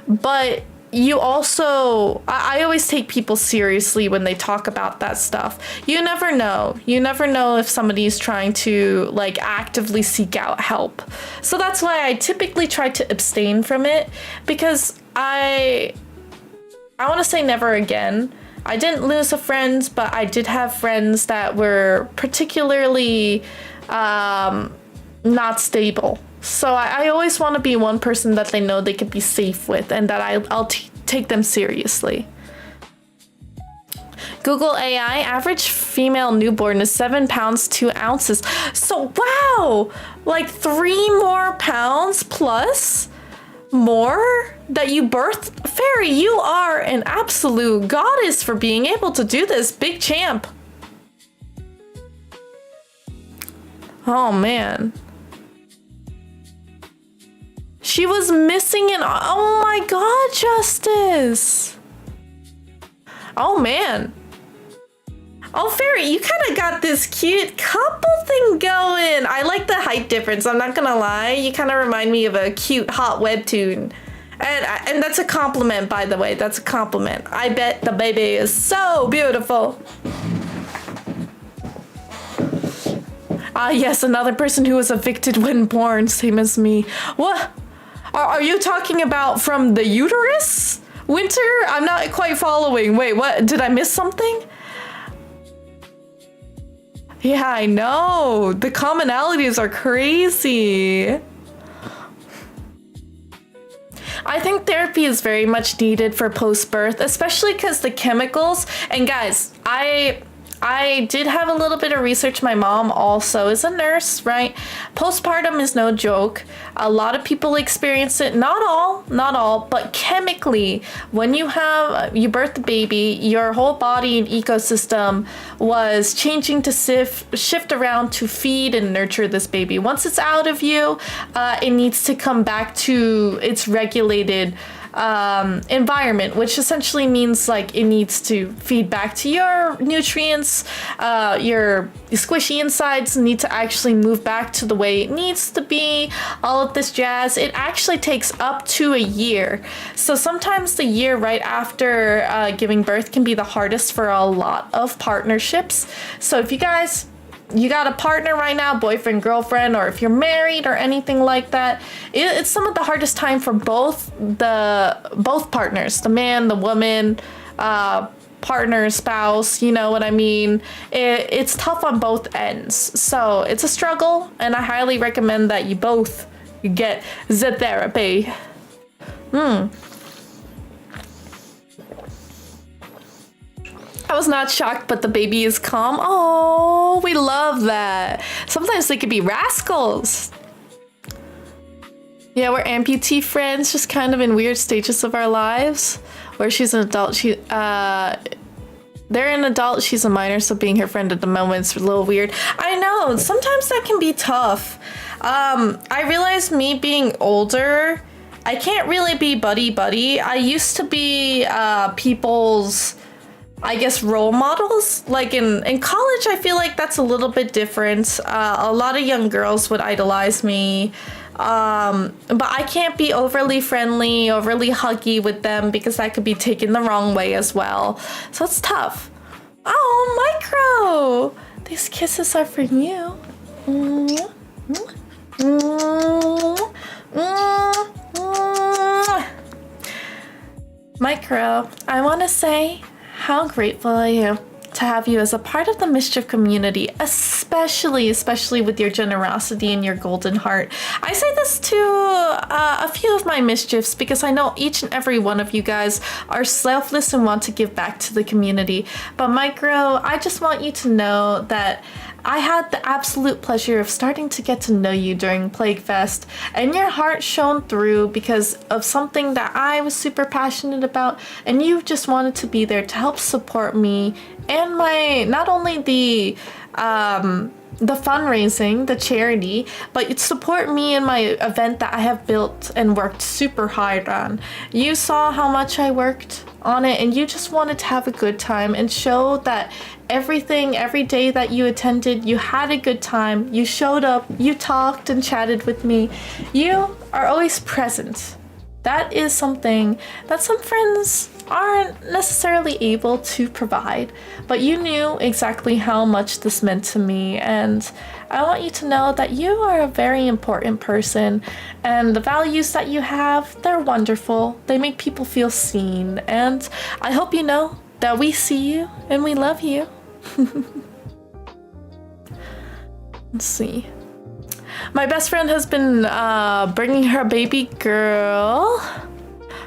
but you also, I always take people seriously when they talk about that stuff. You never know. You never know if somebody's trying to like actively seek out help. So that's why I typically try to abstain from it, because I want to say never again. I didn't lose a friend, but I did have friends that were particularly not stable. So I always want to be one person that they know they could be safe with, and that I'll take them seriously. Google AI, average female newborn is 7 pounds 2 ounces. So wow, like 3 more pounds plus more that you birthed. Fairy, you are an absolute goddess for being able to do this. Big champ. Oh man. She was missing an, oh my god, Justice. Oh man. Oh, Fairy, you kind of got this cute couple thing going. I like the height difference, I'm not gonna lie. You kind of remind me of a cute hot webtoon. And that's a compliment, by the way, that's a compliment. I bet the baby is so beautiful. Ah, yes, another person who was evicted when born, same as me. What? Are you talking about from the uterus? Winter? I'm not quite following. Wait, what? Did I miss something? Yeah, I know. The commonalities are crazy. I think therapy is very much needed for post-birth, especially because the chemicals, and guys, I did have a little bit of research. My mom also is a nurse, right? Postpartum is no joke. A lot of people experience it. Not all, but chemically, when you birth the baby, your whole body and ecosystem was changing to shift around to feed and nurture this baby. Once it's out of you, it needs to come back to its regulated environment, which essentially means like it needs to feed back to your nutrients. Your squishy insides need to actually move back to the way it needs to be. All of this jazz. It actually takes up to a year. So sometimes the year right after giving birth can be the hardest for a lot of partnerships. So if you got a partner right now, boyfriend, girlfriend, or if you're married or anything like that, it's some of the hardest time for both partners, the man, the woman, partner, spouse, you know what I mean? It's tough on both ends. So it's a struggle, and I highly recommend that you both get the therapy. I was not shocked, but the baby is calm. Oh, we love that. Sometimes they could be rascals. Yeah, we're amputee friends, just kind of in weird stages of our lives. Where she's an adult, they're an adult, she's a minor, so being her friend at the moment is a little weird. I know, sometimes that can be tough. I realize me being older, I can't really be buddy-buddy. I used to be people's, I guess, role models. Like in college, I feel like that's a little bit different. A lot of young girls would idolize me. But I can't be overly friendly, overly huggy with them because that could be taken the wrong way as well. So it's tough. Oh, Micro! These kisses are for you. Micro, I want to say how grateful I am to have you as a part of the Mischief community, especially with your generosity and your golden heart. I say this to a few of my Mischiefs because I know each and every one of you guys are selfless and want to give back to the community. But Micro, I just want you to know that I had the absolute pleasure of starting to get to know you during Plague Fest, and your heart shone through because of something that I was super passionate about, and you just wanted to be there to help support me and my, not only the fundraising, the charity, but it support me in my event that I have built and worked super hard on. You saw how much I worked on it, and you just wanted to have a good time and show that every day that you attended, you had a good time, you showed up, you talked and chatted with me. You are always present. That is something that some friends aren't necessarily able to provide, but you knew exactly how much this meant to me, and I want you to know that you are a very important person, and the values that you have, they're wonderful. They make people feel seen, and I hope you know that we see you and we love you. Let's see. My best friend has been bringing her baby girl,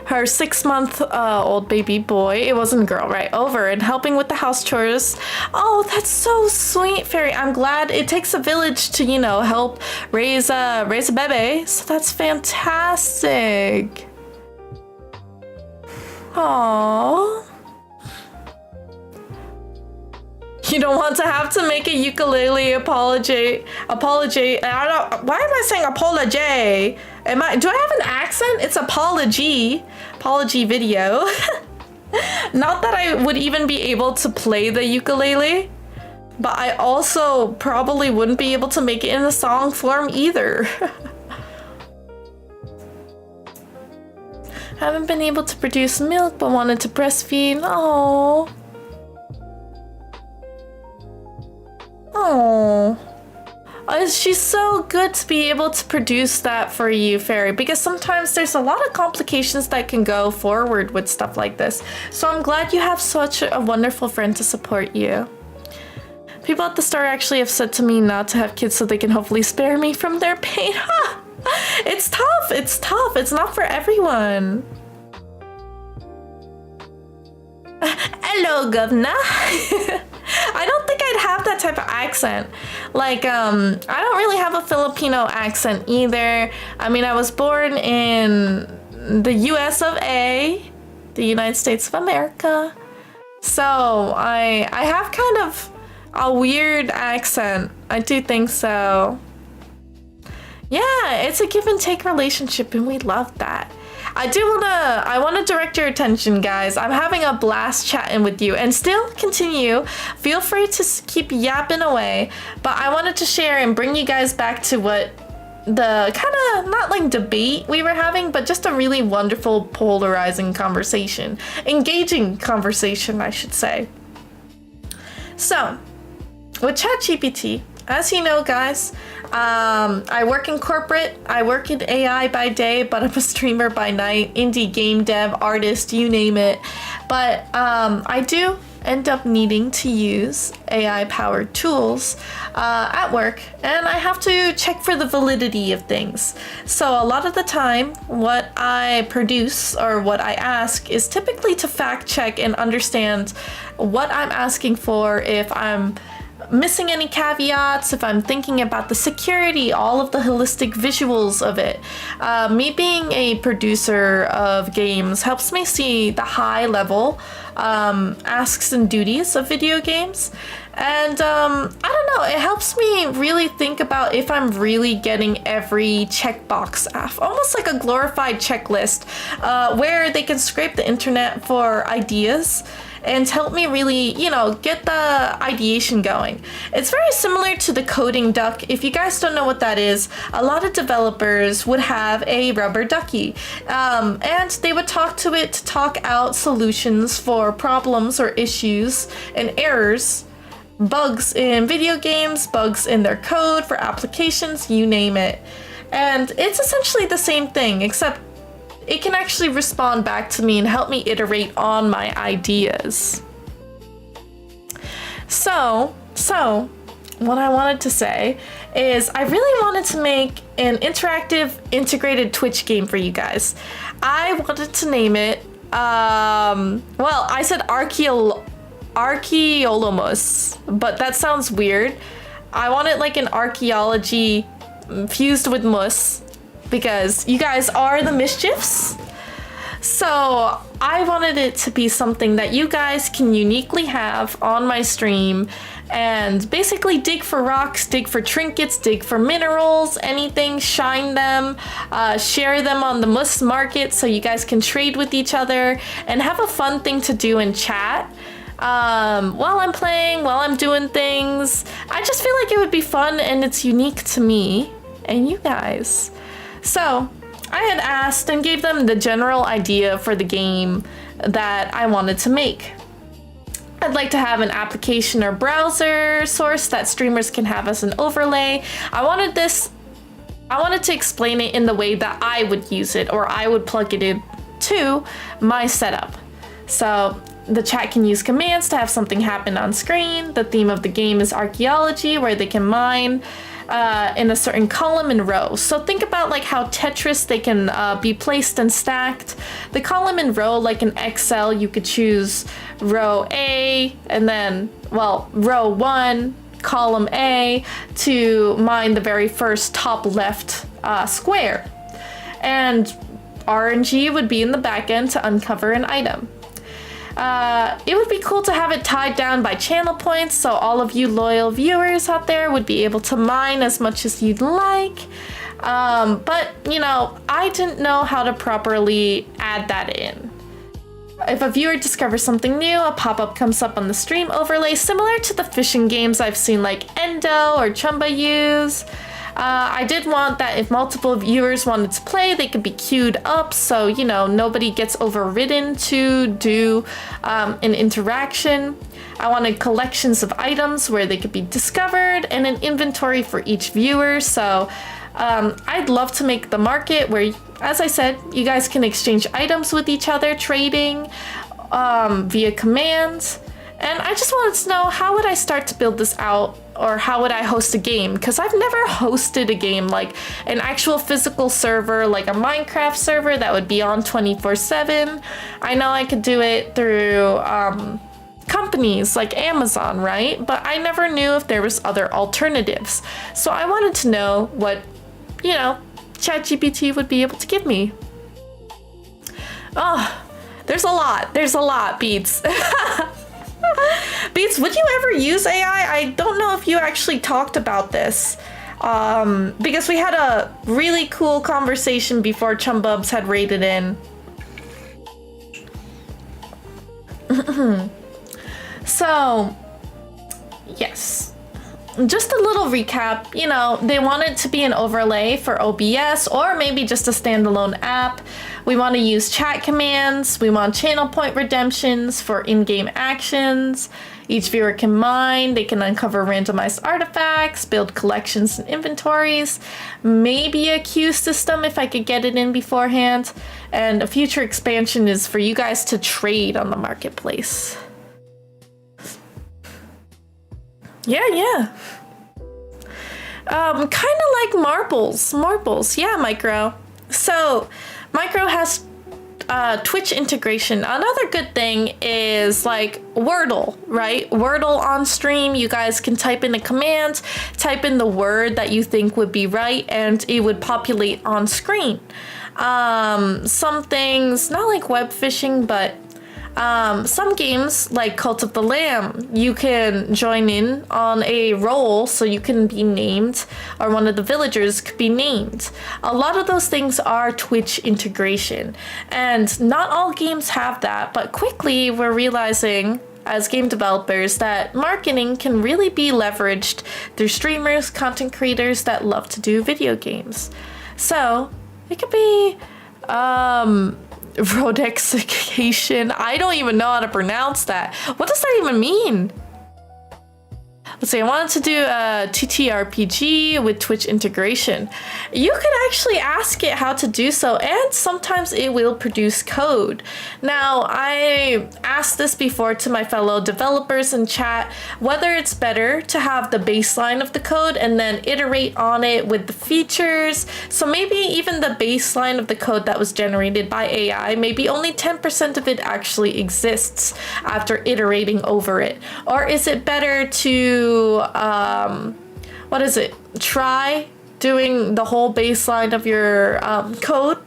her 6-month old baby boy, it wasn't a girl, right, over and helping with the house chores. Oh, that's so sweet, Fairy. I'm glad it takes a village to, help raise a baby. So that's fantastic. Aww. You don't want to have to make a ukulele apology. I don't. Why am I saying apology? Do I have an accent? It's apology video. Not that I would even be able to play the ukulele, but I also probably wouldn't be able to make it in a song form either. Haven't been able to produce milk, but wanted to breastfeed. Oh. Oh, she's so good to be able to produce that for you, Fairy, because sometimes there's a lot of complications that can go forward with stuff like this. So I'm glad you have such a wonderful friend to support you. People at the store actually have said to me not to have kids so they can hopefully spare me from their pain. It's tough. It's not for everyone. Hello, governor. I don't think I'd have that type of accent. Like, I don't really have a Filipino accent either. I mean, I was born in the US of A, the United States of America. So I have kind of a weird accent. I do think so. Yeah, it's a give and take relationship, and we love that. I wanna direct your attention, guys. I'm having a blast chatting with you, and still continue. Feel free to keep yapping away, but I wanted to share and bring you guys back to what the kind of, not like debate we were having, but just a really wonderful polarizing conversation, engaging conversation, I should say. So with ChatGPT, as you know, guys, I work in corporate, I work in AI by day, but I'm a streamer by night, indie game dev, artist, you name it. But I do end up needing to use AI powered tools at work, and I have to check for the validity of things. So a lot of the time what I produce or what I ask is typically to fact check and understand what I'm asking for, if I'm missing any caveats, if I'm thinking about the security, all of the holistic visuals of it. Me being a producer of games helps me see the high level asks and duties of video games. And I don't know, it helps me really think about if I'm really getting every checkbox off, almost like a glorified checklist where they can scrape the internet for ideas and help me really, get the ideation going. It's very similar to the coding duck. If you guys don't know what that is, a lot of developers would have a rubber ducky, and they would talk to it to talk out solutions for problems or issues and errors, bugs in video games, bugs in their code, for applications, you name it. And it's essentially the same thing, except it can actually respond back to me and help me iterate on my ideas. So what I wanted to say is I really wanted to make an interactive, integrated Twitch game for you guys. I wanted to name it, well, I said Archaeolomus, but that sounds weird. I want it like an archaeology fused with mus, because you guys are the mischiefs. So I wanted it to be something that you guys can uniquely have on my stream and basically dig for rocks, dig for trinkets, dig for minerals, anything, shine them, share them on the mus market so you guys can trade with each other and have a fun thing to do in chat. While I'm playing, while I'm doing things. I just feel like it would be fun and it's unique to me and you guys. So I had asked and gave them the general idea for the game that I wanted to make. I'd like to have an application or browser source that streamers can have as an overlay. I wanted to explain it in the way that I would use it, or I would plug it in to my setup. So the chat can use commands to have something happen on screen. The theme of the game is archaeology, where they can mine in a certain column and row. So think about like how Tetris, they can be placed and stacked. The column and row, like in Excel, you could choose row A and then, well, row 1, column A to mine the very first top left square. And RNG would be in the back end to uncover an item. It would be cool to have it tied down by channel points, so all of you loyal viewers out there would be able to mine as much as you'd like. But, I didn't know how to properly add that in. If a viewer discovers something new, a pop-up comes up on the stream overlay, similar to the fishing games I've seen like Endo or Chumba use. I did want that if multiple viewers wanted to play, they could be queued up so, nobody gets overridden to do an interaction. I wanted collections of items where they could be discovered and an inventory for each viewer. So I'd love to make the market where, as I said, you guys can exchange items with each other, trading via commands. And I just wanted to know, how would I start to build this out, or how would I host a game? Because I've never hosted a game like an actual physical server, like a Minecraft server that would be on 24/7. I know I could do it through companies like Amazon, right? But I never knew if there was other alternatives. So I wanted to know what, ChatGPT would be able to give me. Oh, there's a lot, Beats. Beats, would you ever use AI? I don't know if you actually talked about this. because we had a really cool conversation before Chumbubs had raided in. So, yes. Just a little recap, you know, they want it to be an overlay for OBS or maybe just a standalone app. We want to use chat commands. We want channel point redemptions for in-game actions. Each viewer can mine. They can uncover randomized artifacts, build collections and inventories. Maybe a queue system if I could get it in beforehand. And a future expansion is for you guys to trade on the marketplace. Yeah. Kind of like marbles. Yeah, Micro. So, Micro has Twitch integration. Another good thing is like Wordle, right? Wordle on stream, you guys can type in a command, type in the word that you think would be right, and it would populate on screen. Some things, not like web phishing, but some games like Cult of the Lamb, you can join in on a role so you can be named, or one of the villagers could be named. A lot of those things are Twitch integration, and not all games have that, but quickly we're realizing as game developers that marketing can really be leveraged through streamers, content creators that love to do video games. So it could be Rodexication. I don't even know how to pronounce that. What does that even mean? Let's see, I wanted to do a TTRPG with Twitch integration. You could actually ask it how to do so, and sometimes it will produce code. Now, I asked this before to my fellow developers in chat, whether it's better to have the baseline of the code and then iterate on it with the features. So maybe even the baseline of the code that was generated by AI, maybe only 10% of it actually exists after iterating over it. Or is it better to try doing the whole baseline of your code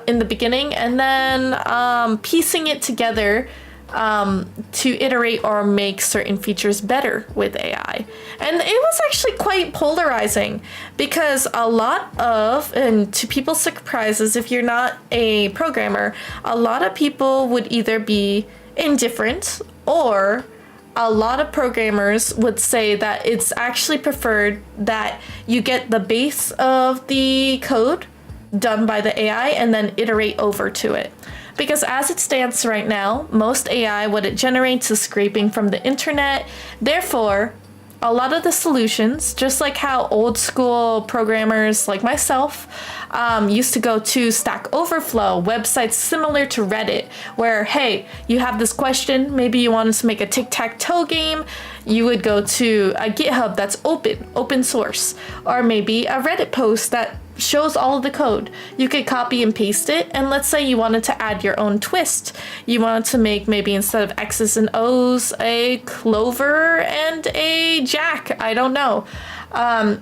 in the beginning and then piecing it together to iterate or make certain features better with AI. And it was actually quite polarizing because a lot of, and to people's surprises, if you're not a programmer, a lot of people would either be indifferent, or a lot of programmers would say that it's actually preferred that you get the base of the code done by the AI and then iterate over to it. Because as it stands right now, most AI, what it generates is scraping from the internet. Therefore, a lot of the solutions, just like how old school programmers like myself used to go to Stack Overflow, websites similar to Reddit, where, hey, you have this question, maybe you wanted to make a tic-tac-toe game, you would go to a GitHub that's open source, or maybe a Reddit post that shows all of the code. You could copy and paste it, and let's say you wanted to add your own twist. You wanted to make, maybe instead of X's and O's, a clover and a jack. I don't know.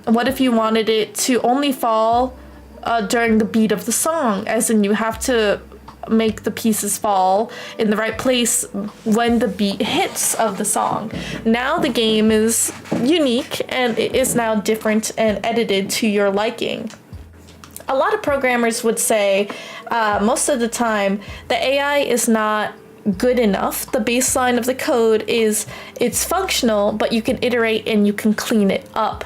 What if you wanted it to only fall during the beat of the song, as in you have to make the pieces fall in the right place when the beat hits of the song. Now the game is unique and it is now different and edited to your liking. A lot of programmers would say most of the time the AI is not good enough. The baseline of the code it's functional, but you can iterate and you can clean it up.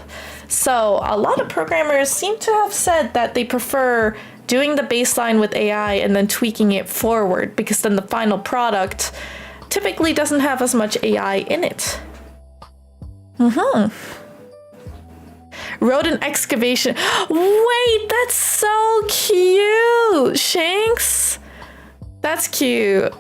So a lot of programmers seem to have said that they prefer doing the baseline with AI and then tweaking it forward, because then the final product typically doesn't have as much AI in it. Rodent excavation. Wait, that's so cute. Shanks? That's cute.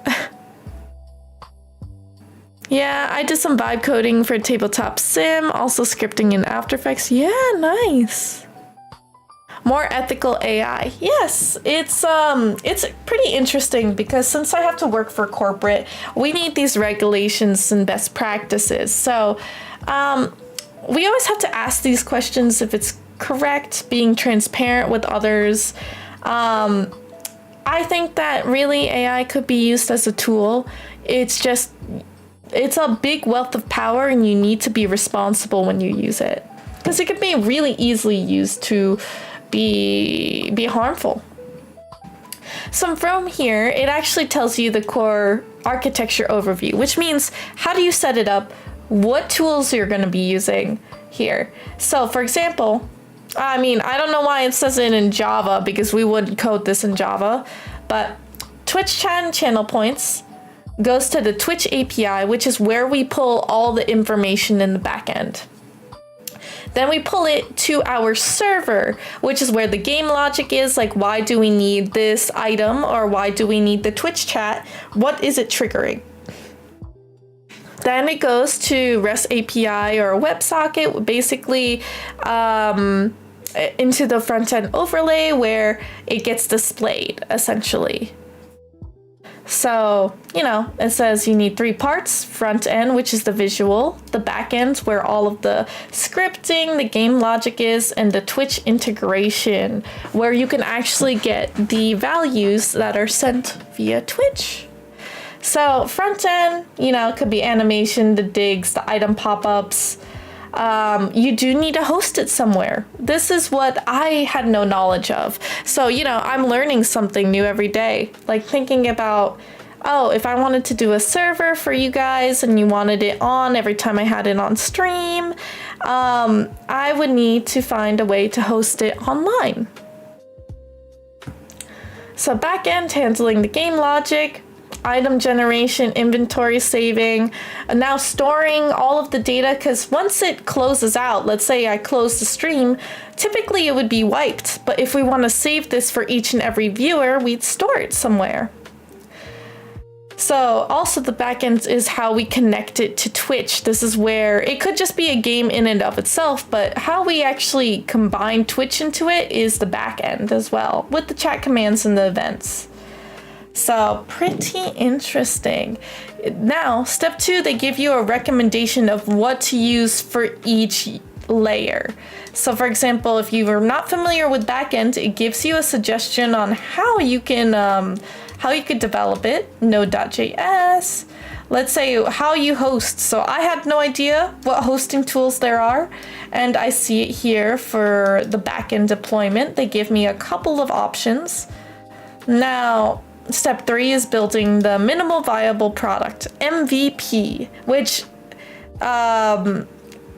Yeah, I did some vibe coding for Tabletop Sim, also scripting in After Effects. Yeah, nice. More ethical AI. Yes, it's pretty interesting because since I have to work for corporate, we need these regulations and best practices. So, we always have to ask these questions if it's correct, being transparent with others. I think that really AI could be used as a tool. It's a big wealth of power and you need to be responsible when you use it. because it can be really easily used to be harmful. So from here, it actually tells you the core architecture overview, which means how do you set it up, what tools you're going to be using here. So for example, I mean, I don't know why it says it in Java because we wouldn't code this in Java, but Twitch chat and channel points goes to the Twitch API, which is where we pull all the information in the backend. Then we pull it to our server, which is where the game logic is, like why do we need this item or why do we need the Twitch chat? What is it triggering? Then it goes to REST API or WebSocket, basically into the front-end overlay where it gets displayed, essentially. So, you know, it says you need 3 parts: front end, which is the visual, the back end, where all of the scripting, the game logic is, and the Twitch integration, where you can actually get the values that are sent via Twitch. So front end, you know, could be animation, the digs, the item pop-ups. You do need to host it somewhere. This is what I had no knowledge of. So, you know, I'm learning something new every day. Like thinking about, oh, if I wanted to do a server for you guys and you wanted it on every time I had it on stream, I would need to find a way to host it online. So backend, handling the game logic, item generation, inventory saving, and now storing all of the data, because once it closes out, let's say I close the stream, typically it would be wiped. But if we want to save this for each and every viewer, we'd store it somewhere. So also the backend is how we connect it to Twitch. This is where it could just be a game in and of itself, but how we actually combine Twitch into it is the backend as well, with the chat commands and the events. So pretty interesting. Now, step 2, they give you a recommendation of what to use for each layer. So for example, if you are not familiar with backend, it gives you a suggestion on how you could develop it. Node.js. Let's say how you host. So I had no idea what hosting tools there are, and I see it here for the backend deployment. They give me a couple of options. Now, step 3 is building the minimal viable product, MVP, which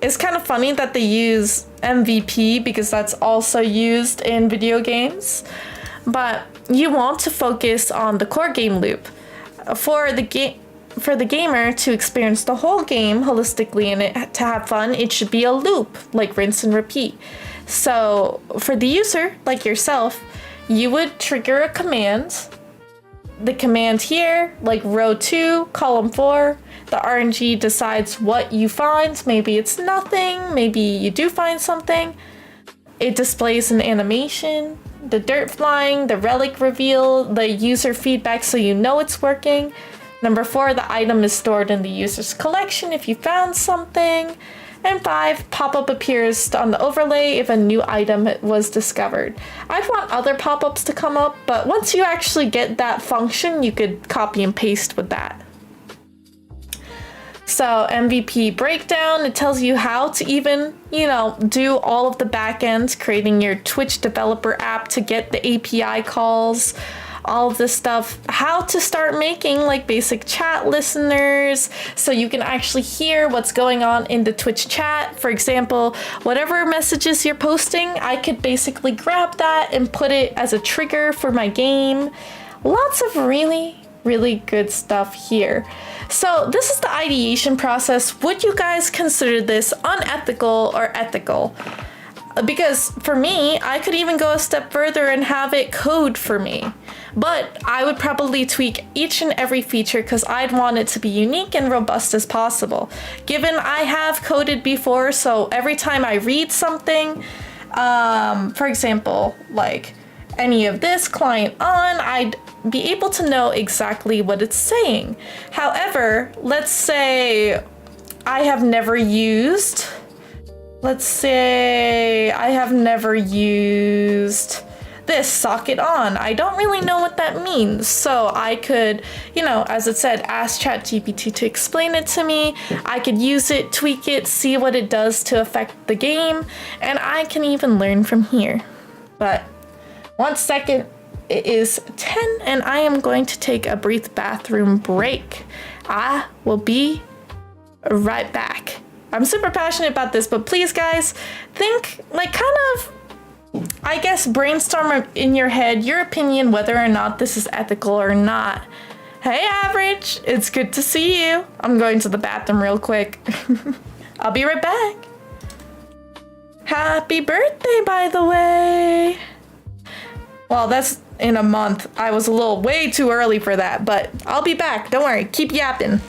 is kind of funny that they use MVP because that's also used in video games. But you want to focus on the core game loop. For the gamer to experience the whole game holistically and it to have fun, it should be a loop, like rinse and repeat. So for the user, like yourself, you would trigger a command. The command here, like row 2, column 4, the RNG decides what you find. Maybe it's nothing, maybe you do find something. It displays an animation, the dirt flying, the relic reveal, the user feedback so you know it's working. Number 4, the item is stored in the user's collection if you found something. And 5, pop-up appears on the overlay if a new item was discovered. I'd want other pop-ups to come up, but once you actually get that function, you could copy and paste with that. So MVP breakdown, it tells you how to even, you know, do all of the backends, creating your Twitch developer app to get the API calls, all of this stuff, how to start making like basic chat listeners so you can actually hear what's going on in the Twitch chat. For example, whatever messages you're posting, I could basically grab that and put it as a trigger for my game. Lots of really good stuff here. So this is the ideation process. Would you guys consider this unethical or ethical? Because for me, I could even go a step further and have it code for me. But I would probably tweak each and every feature because I'd want it to be unique and robust as possible. Given I have coded before, so every time I read something, for example, like any of this client on, I'd be able to know exactly what it's saying. However, let's say I have never used this, socket on. I don't really know what that means. So I could, you know, as it said, ask ChatGPT to explain it to me. I could use it, tweak it, see what it does to affect the game, and I can even learn from here. But 1 second, it is 10 and I am going to take a brief bathroom break. I will be right back. I'm super passionate about this, but please guys, think, like, kind of, I guess, brainstorm in your head your opinion whether or not this is ethical or not. Hey Average, it's good to see you. I'm going to the bathroom real quick. I'll be right back. Happy birthday, by the way. Well, that's in a month. I was a little way too early for that, but I'll be back. Don't worry, keep yapping.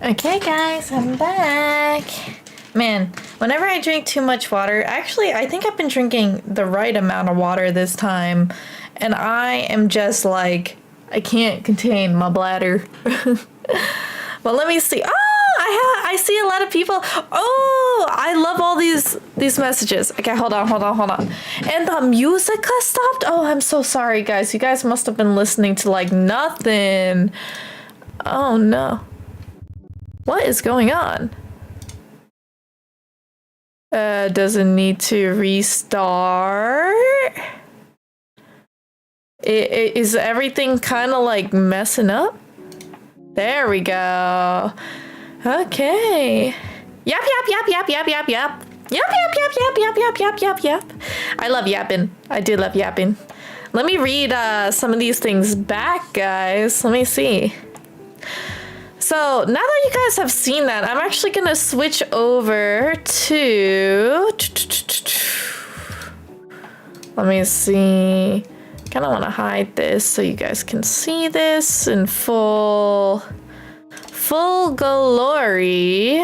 Okay, guys, I'm back. Man, whenever I drink too much water, actually, I think I've been drinking the right amount of water this time, and I am just like, I can't contain my bladder. But let me see. Oh, I see a lot of people. Oh, I love all these messages. Okay, hold on. And the music has stopped. Oh, I'm so sorry, guys. You guys must have been listening to like nothing. Oh no. What is going on? Does it need to restart? Is everything kind of like messing up? There we go. Okay. Yap. I love yapping. I do love yapping. Let me read some of these things back, guys. Let me see. So now that you guys have seen that, I'm actually gonna switch over to. Let me see. Kind of want to hide this so you guys can see this in full glory.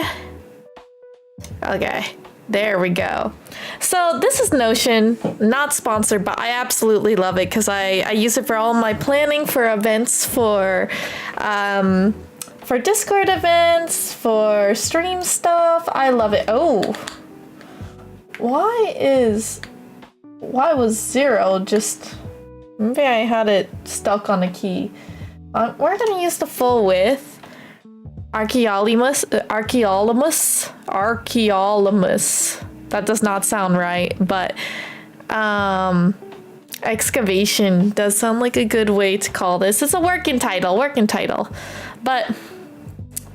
Okay, there we go. So this is Notion, not sponsored, but I absolutely love it because I use it for all my planning for events, for Discord events, for stream stuff. I love it. Oh, why was 0 just... Maybe I had it stuck on a key. We're gonna use the full width. Archaeolamus. That does not sound right, but excavation does sound like a good way to call this. It's a working title. But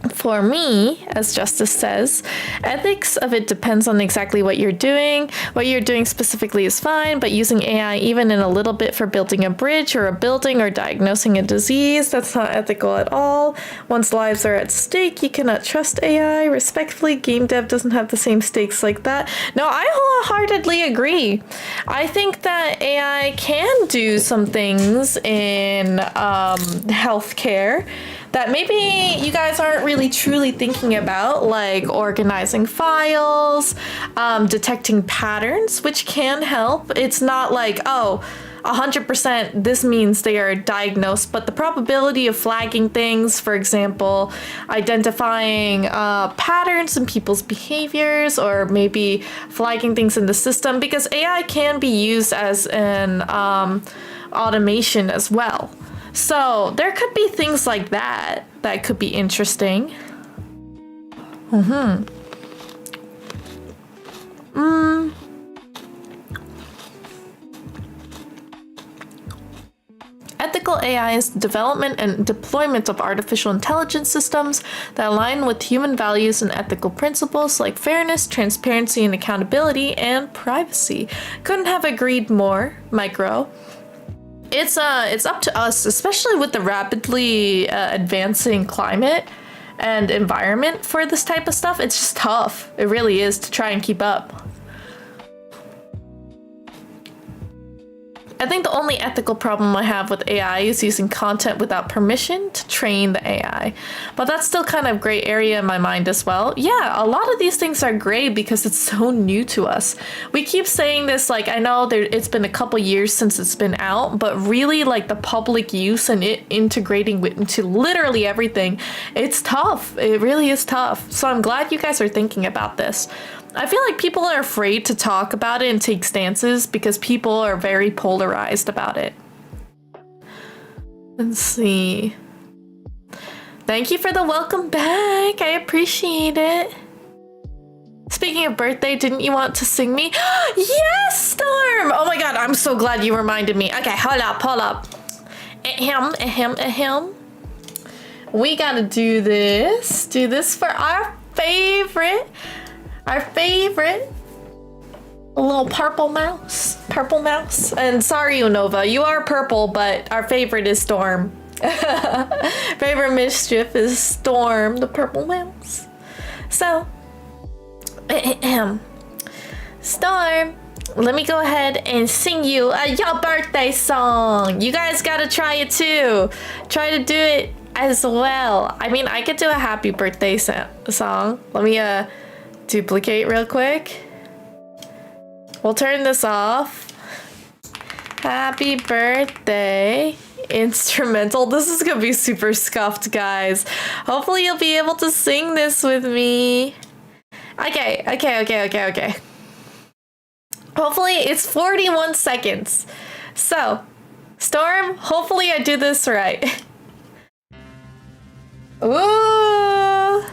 for me, as Justice says, ethics of it depends on exactly what you're doing. What you're doing specifically is fine, but using AI even in a little bit for building a bridge or a building or diagnosing a disease, that's not ethical at all. Once lives are at stake, you cannot trust AI. Respectfully, game dev doesn't have the same stakes like that. No, I wholeheartedly agree. I think that AI can do some things in healthcare that maybe you guys aren't really truly thinking about, like organizing files, detecting patterns, which can help. It's not like, oh, 100% this means they are diagnosed, but the probability of flagging things, for example, identifying patterns in people's behaviors, or maybe flagging things in the system, because AI can be used as an automation as well. So there could be things like that that could be interesting. Ethical AI is the development and deployment of artificial intelligence systems that align with human values and ethical principles like fairness, transparency, and accountability, and privacy. Couldn't have agreed more, Micro. It's up to us, especially with the rapidly advancing climate and environment for this type of stuff. It's just tough. It really is, to try and keep up. I think the only ethical problem I have with AI is using content without permission to train the AI. But that's still kind of gray area in my mind as well. Yeah, a lot of these things are gray because it's so new to us. We keep saying this, like, I know it's been a couple years since it's been out, but really, like, the public use and it integrating into literally everything, it's tough. It really is tough. So I'm glad you guys are thinking about this. I feel like people are afraid to talk about it and take stances because people are very polarized about it. Let's see. Thank you for the welcome back. I appreciate it. Speaking of birthday, didn't you want to sing me? Yes, Storm! Oh my god, I'm so glad you reminded me. Okay, hold up. Ahem. We gotta do this for our favorite little purple mouse. And sorry, Unova, you are purple, but our favorite is Storm. Favorite mischief is Storm, the purple mouse. So, Storm, let me go ahead and sing you your birthday song. You guys gotta try it too. Try to do it as well. I mean, I could do a happy birthday song. Let me duplicate real quick. We'll turn this off. Happy birthday. Instrumental. This is gonna be super scuffed, guys. Hopefully you'll be able to sing this with me. Okay. Hopefully it's 41 seconds. So, Storm, hopefully I do this right. Ooh.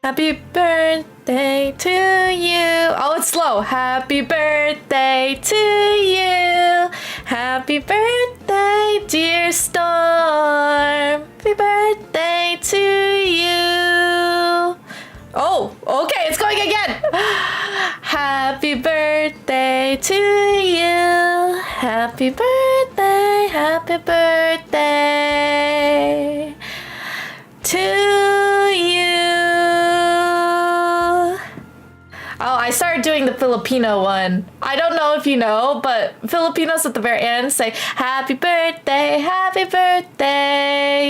Happy birthday to you. Oh, it's slow. Happy birthday to you. Happy birthday, dear Storm. Happy birthday to you. Oh, okay, it's going again. Happy birthday to you. Happy birthday to you. Oh, I started doing the Filipino one. I don't know if you know, but Filipinos at the very end say, happy birthday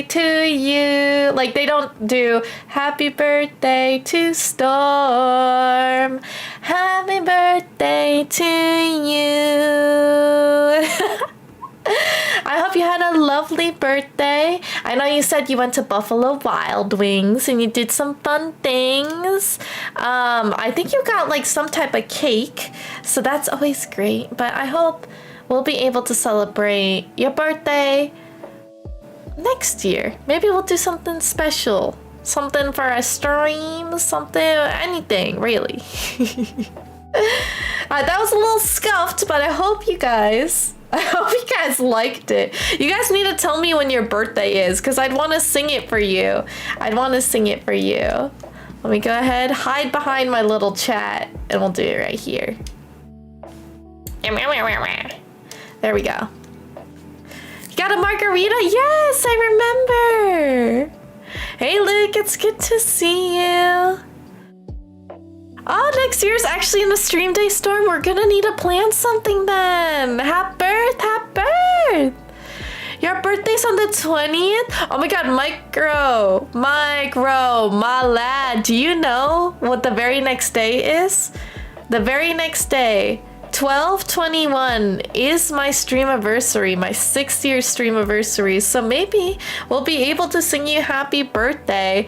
to you. Like, they don't do happy birthday to Storm. Happy birthday to you. I hope you had a lovely birthday. I know you said you went to Buffalo Wild Wings and you did some fun things. I think you got like some type of cake, so that's always great. But I hope we'll be able to celebrate your birthday next year. Maybe we'll do something special. Something for a stream, something, anything, really. That was a little scuffed, but I hope you guys liked it. You guys need to tell me when your birthday is, because I'd want to sing it for you. Let me go ahead, hide behind my little chat, and we'll do it right here. There we go. You got a margarita? Yes, I remember. Hey, Luke, it's good to see you. Oh, next year's actually in the stream day, Storm. We're gonna need to plan something then. Happy birth. Your birthday's on the 20th? Oh my god, Micro, my lad. Do you know what the very next day is? The very next day, 12/21, is my streamiversary, my 6-year streamiversary. So maybe we'll be able to sing you happy birthday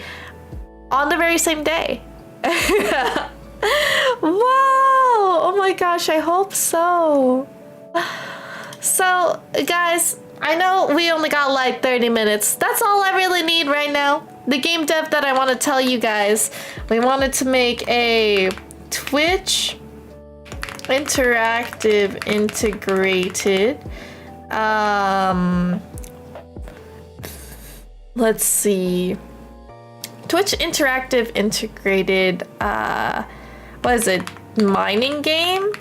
on the very same day. Wow! Oh my gosh, I hope so. So, guys, I know we only got like 30 minutes. That's all I really need right now. The game dev that I want to tell you guys, we wanted to make a Twitch interactive integrated. Let's see. Twitch interactive integrated, what is it? Mining game.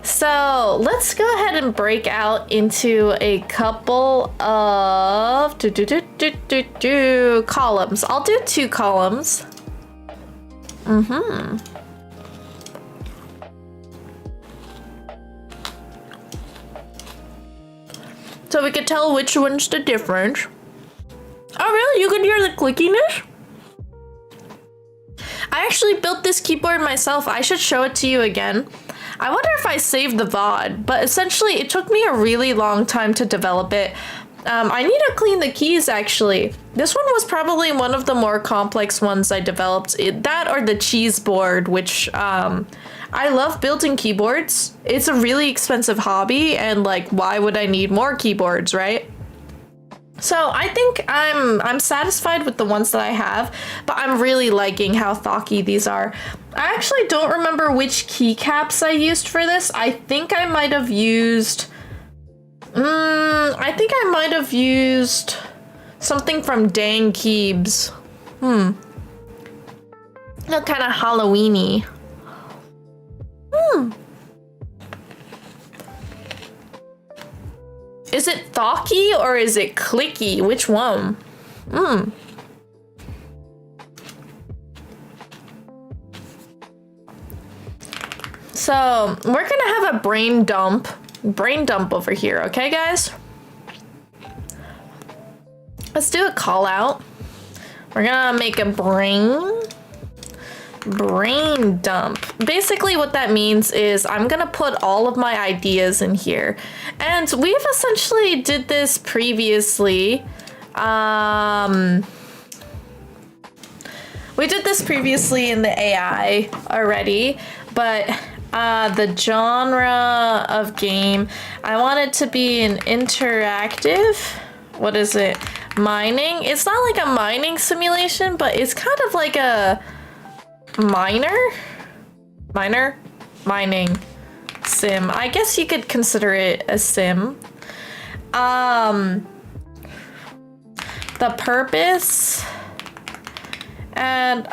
So let's go ahead and break out into a couple of columns. I'll do 2 columns. So we could tell which one's the difference. Oh really? You can hear the clickiness? I actually built this keyboard myself. I should show it to you again. I wonder if I saved the VOD, but essentially it took me a really long time to develop it. I need to clean the keys actually. This one was probably one of the more complex ones I developed. That or the cheese board, which I love building keyboards. It's a really expensive hobby, and like, why would I need more keyboards, right? So I think I'm satisfied with the ones that I have, but I'm really liking how thocky these are. I actually don't remember which keycaps I used for this. I think I might have used something from Dang Keebs. Look kind of Halloween-y. Is it thocky or is it clicky? Which one? So we're gonna have a brain dump brain dump over here, okay, guys? Let's do a call out. We're gonna make a brain dump. Basically what that means is I'm gonna put all of my ideas in here. And we've essentially did this previously. We did this previously in the AI already, but the genre of game, I want it to be an interactive, what is it? Mining? It's not like a mining simulation, but it's kind of like a mining sim. I guess you could consider it a sim. The purpose, and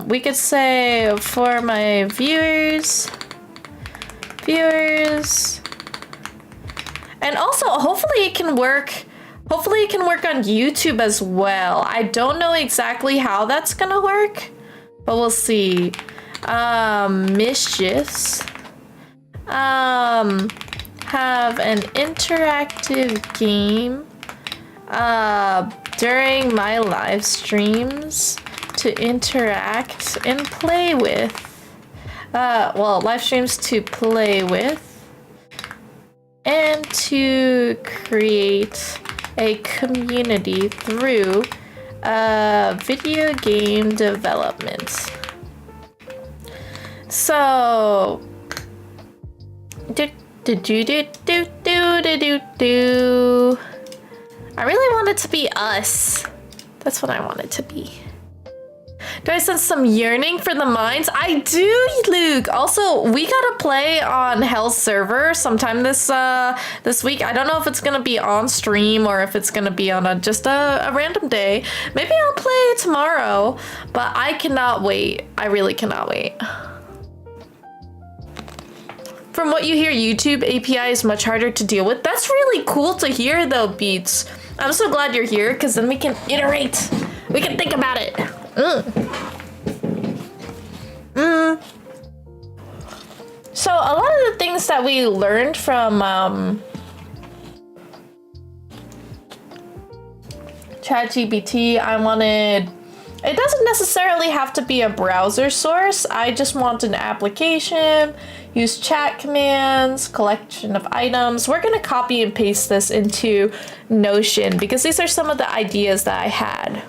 we could say for my viewers, and also hopefully it can work. Hopefully it can work on YouTube as well. I don't know exactly how that's gonna work, but we'll see. Mischiefs. Have an interactive game during my live streams to interact and play with. Well, live streams to play with and to create a community through video game development. So, I really want it to be us. That's what I want it to be. Do I sense some yearning for the mines? I do, Luke. Also, we gotta play on Hell's server sometime this week. I don't know if it's gonna be on stream or if it's gonna be on just a random day. Maybe I'll play tomorrow, but I cannot wait. I really cannot wait. From what you hear, YouTube API is much harder to deal with. That's really cool to hear though, Beats. I'm so glad you're here because then we can iterate. We can think about it. So a lot of the things that we learned from ChatGPT, it doesn't necessarily have to be a browser source. I just want an application, use chat commands, collection of items. We're gonna copy and paste this into Notion because these are some of the ideas that I had.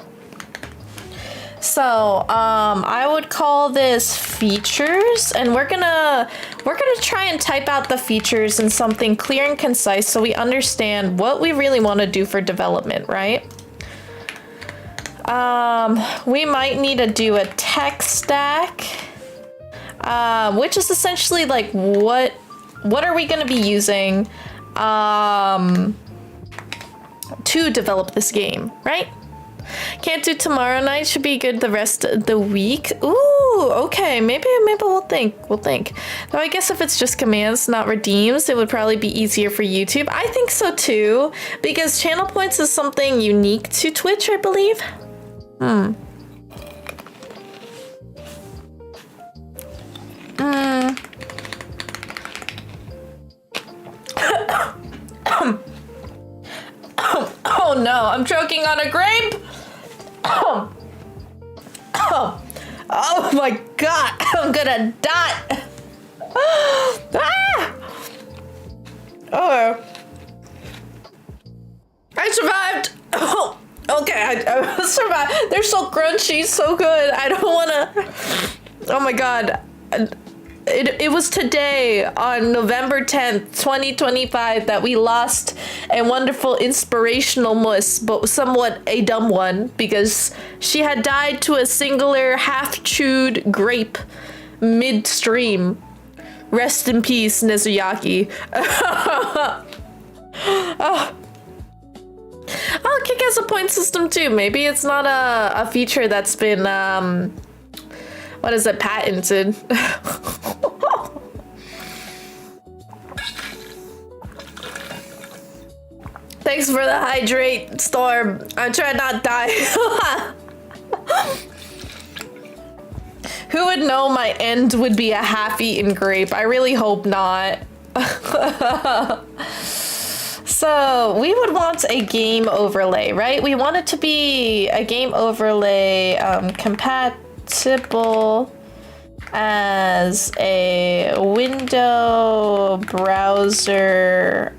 So I would call this features, and we're gonna try and type out the features in something clear and concise so we understand what we really want to do for development, right? We might need to do a tech stack, which is essentially like what are we going to be using to develop this game, right? Can't do tomorrow night, should be good the rest of the week. Ooh, okay, maybe we'll think. Though I guess if it's just commands, not redeems, it would probably be easier for YouTube. I think so too, because channel points is something unique to Twitch, I believe. Oh no, I'm choking on a grape. Oh my god, I'm gonna die. Oh, I survived. Oh, okay, I survived. They're so crunchy, so good. I don't wanna. Oh my god. It was today on November 10th, 2025 that we lost a wonderful inspirational mus, but somewhat a dumb one because she had died to a singular half-chewed grape midstream. Rest in peace, Nezuyaki. Oh, Kick has a point system too. Maybe it's not a feature that's been what is it, patented? Thanks for the hydrate, Storm. I'm trying not to die. Who would know my end would be a half-eaten grape? I really hope not. So we would want a game overlay, right? We want it to be a game overlay compatible as a window browser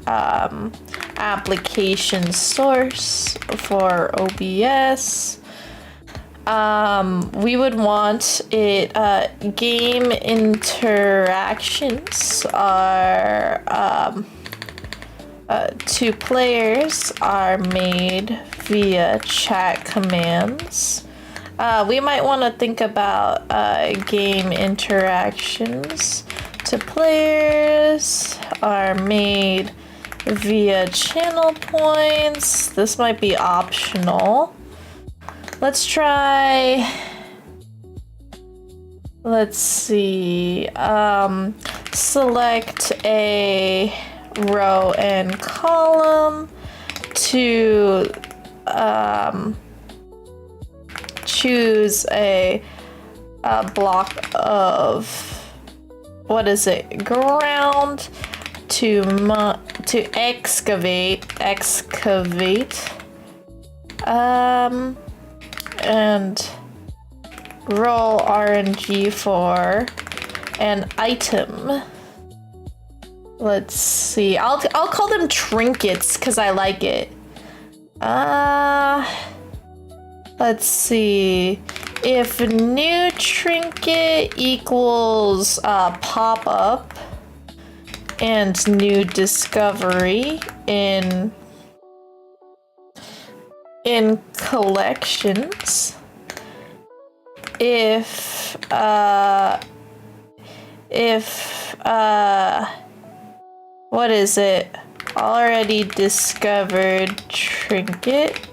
application source for OBS. We would want it game interactions are two players are made via chat commands. We might want to think about game interactions. Two players are made via channel points. This might be optional. Let's try. Let's see. Select a row and column to choose a block of ground to excavate and roll RNG for an item. Let's see. I'll call them trinkets because I like it. Let's see. If new trinket equals pop-up and new discovery in collections, if what is it? Already discovered trinket.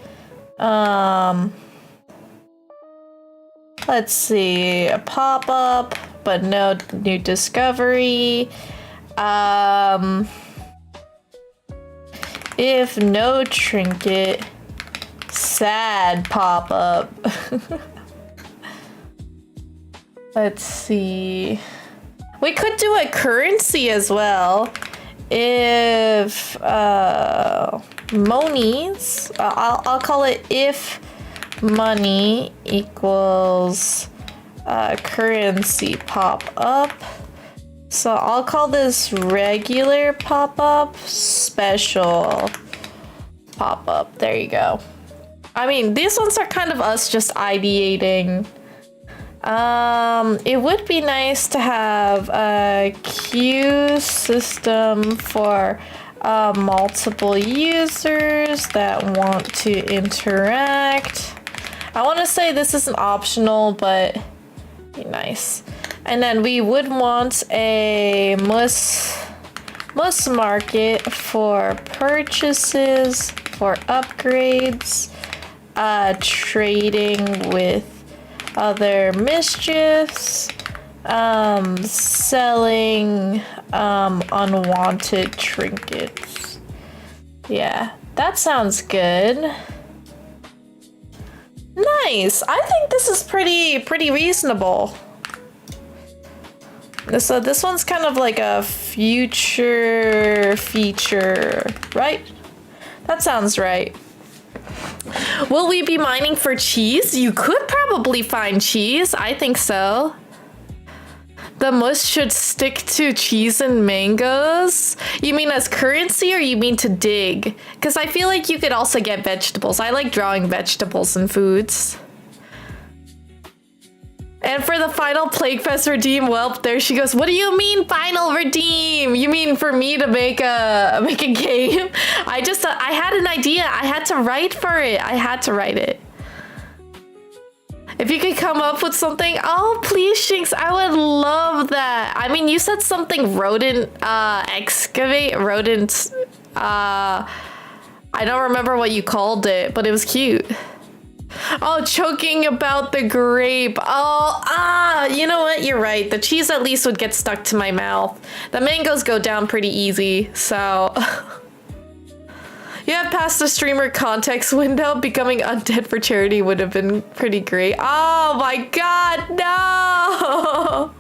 Let's see, a pop-up, but no new discovery. If no trinket, sad pop-up. Let's see. We could do a currency as well. If monies, I'll call it if money equals currency pop-up. So I'll call this regular pop-up, special pop-up. There you go. I mean, these ones are kind of us just ideating. It would be nice to have a queue system for multiple users that want to interact. I want to say this isn't optional, but be nice. And then we would want a must market for purchases, for upgrades, trading with other mischiefs, selling unwanted trinkets. Yeah, that sounds good. Nice. I think this is pretty reasonable. So this one's kind of like a future feature, right? That sounds right. Will we be mining for cheese? You could probably find cheese. I think so. The most should stick to cheese and mangoes. You mean as currency or you mean to dig? Because I feel like you could also get vegetables. I like drawing vegetables and foods. And for the final Plague Fest redeem, well, there she goes. What do you mean final redeem? You mean for me to make a game? I had an idea. I had to write for it. I had to write it. If you could come up with something, oh please, Shinx, I would love that. I mean, you said something rodent, excavate, rodent, I don't remember what you called it, but it was cute. Oh, choking about the grape. Oh, you know what? You're right. The cheese at least would get stuck to my mouth. The mangoes go down pretty easy, so... You have passed the streamer context window. Becoming undead for charity would have been pretty great. Oh my god, no!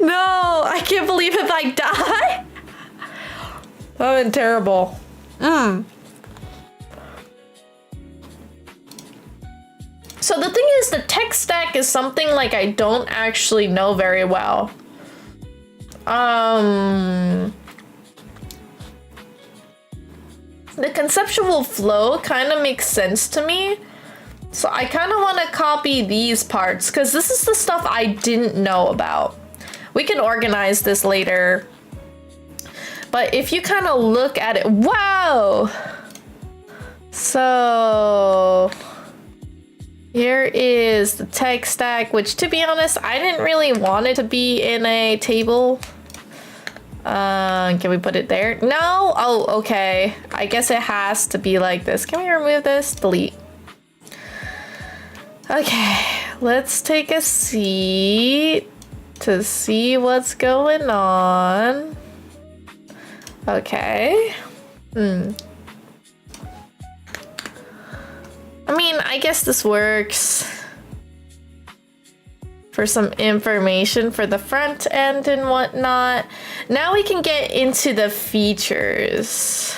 No, I can't believe if I die. That went terrible. So the thing is, the tech stack is something like I don't actually know very well. The conceptual flow kind of makes sense to me. So I kind of want to copy these parts because this is the stuff I didn't know about. We can organize this later. But if you kind of look at it, wow! So here is the tech stack, which to be honest, I didn't really want it to be in a table. Can we put it there? No? Oh, okay. I guess it has to be like this. Can we remove this? Delete. Okay, let's take a seat to see what's going on. Okay. I mean, I guess this works for some information for the front end and whatnot. Now we can get into the features,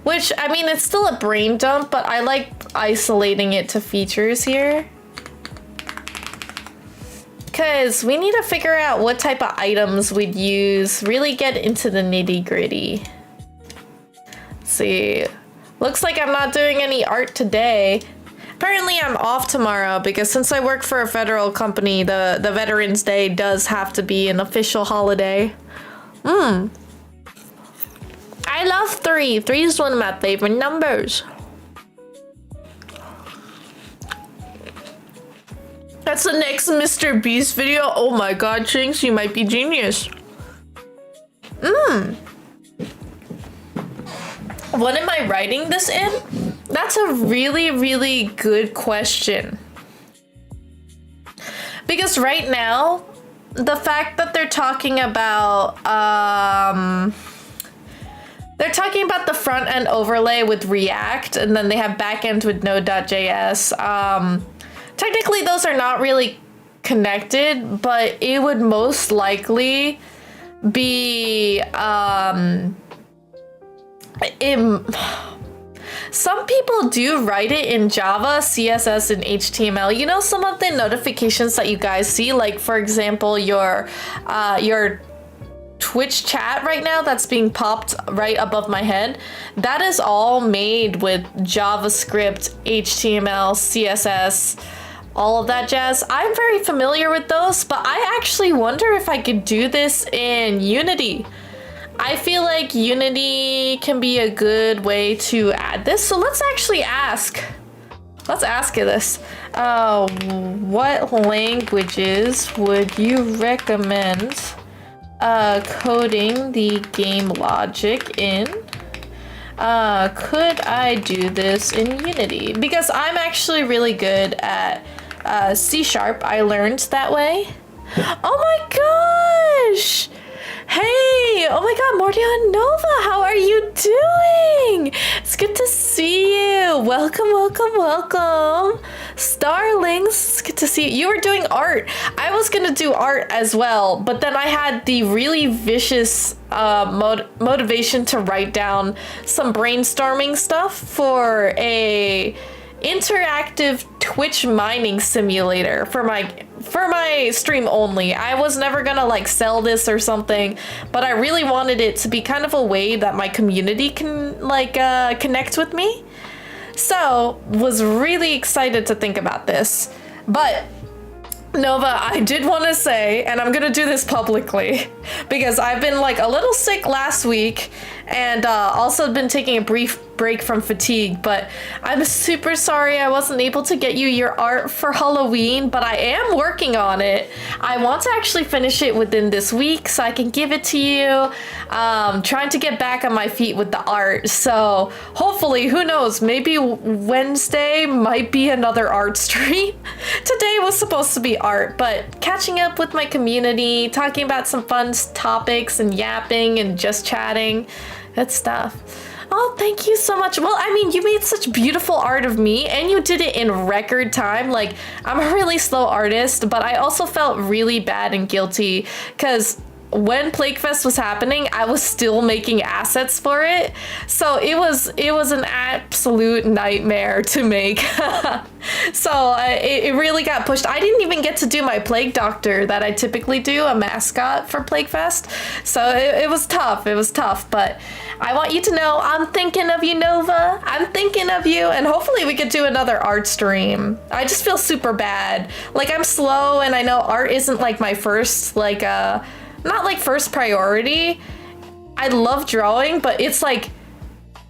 which, I mean, it's still a brain dump, but I like isolating it to features here. Because we need to figure out what type of items we'd use, really get into the nitty gritty. Let's see. Looks like I'm not doing any art today. Apparently I'm off tomorrow because since I work for a federal company, the Veterans Day does have to be an official holiday. I love 3. 3 is one of my favorite numbers. That's the next Mr. Beast video. Oh my god, Chinks, you might be genius. What am I writing this in? That's a really, really good question. Because right now, the fact that they're talking about the front end overlay with React, and then they have back end with Node.js. Technically, those are not really connected, but it would most likely be some people do write it in Java, CSS, and HTML. You know, some of the notifications that you guys see, like for example, your Twitch chat right now that's being popped right above my head, that is all made with JavaScript, HTML, CSS, all of that jazz. I'm very familiar with those, but I actually wonder if I could do this in Unity. I feel like Unity can be a good way to add this. So let's actually ask. Let's ask it this. What languages would you recommend coding the game logic in? Could I do this in Unity? Because I'm actually really good at C#. I learned that way. Oh my gosh! Hey! Oh my god, Mordion Nova, how are you doing? It's good to see you. Welcome, welcome, welcome. Starlings, it's good to see you. You were doing art. I was gonna do art as well, but then I had the really vicious motivation to write down some brainstorming stuff for a interactive Twitch mining simulator for my stream only. I was never gonna like sell this or something, but I really wanted it to be kind of a way that my community can like connect with me. So was really excited to think about this. But Nova, I did want to say, and I'm gonna do this publicly, because I've been like a little sick last week and also been taking a brief break from fatigue, but I'm super sorry I wasn't able to get you your art for Halloween, but I am working on it. I want to actually finish it within this week so I can give it to you. Trying to get back on my feet with the art, so hopefully, who knows, maybe Wednesday might be another art stream. Today was supposed to be art, but catching up with my community, talking about some fun topics and yapping and just chatting, good stuff. Oh, thank you so much. Well, I mean, you made such beautiful art of me and you did it in record time. Like, I'm a really slow artist, but I also felt really bad and guilty because when PlagueFest was happening, I was still making assets for it. So it was an absolute nightmare to make. So it really got pushed. I didn't even get to do my Plague Doctor that I typically do, a mascot for PlagueFest. So it was tough. It was tough, but I want you to know I'm thinking of you, Nova. I'm thinking of you, and hopefully we could do another art stream. I just feel super bad. Like, I'm slow, and I know art isn't like my first, like, not like first priority. I love drawing, but it's like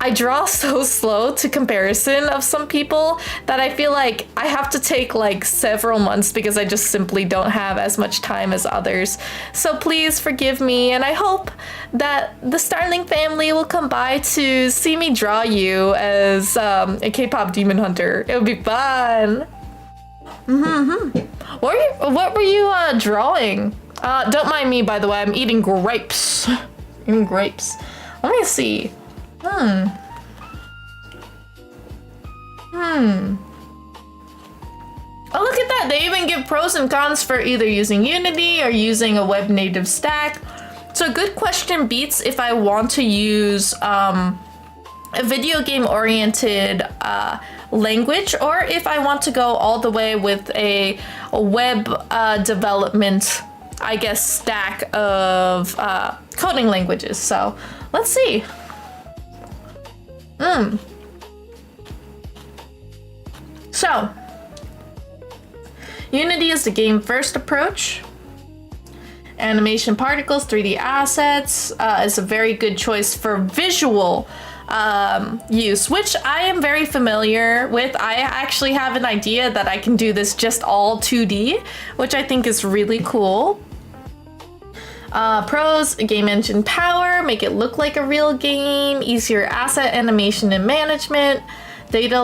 I draw so slow to comparison of some people that I feel like I have to take like several months because I just simply don't have as much time as others. So please forgive me, and I hope that the Starling family will come by to see me draw you as a K-pop demon hunter. It would be fun. What were you drawing? Don't mind me, by the way. I'm eating grapes. Eating grapes. Let me see. Oh, look at that. They even give pros and cons for either using Unity or using a web native stack. So a good question beats if I want to use a video game oriented language, or if I want to go all the way with a web development, I guess, stack of coding languages. So let's see. So Unity is the game first approach. Animation particles, 3D assets is a very good choice for visual use, which I am very familiar with. I actually have an idea that I can do this just all 2D, which I think is really cool. Pros, game engine power, make it look like a real game, easier asset animation and management, data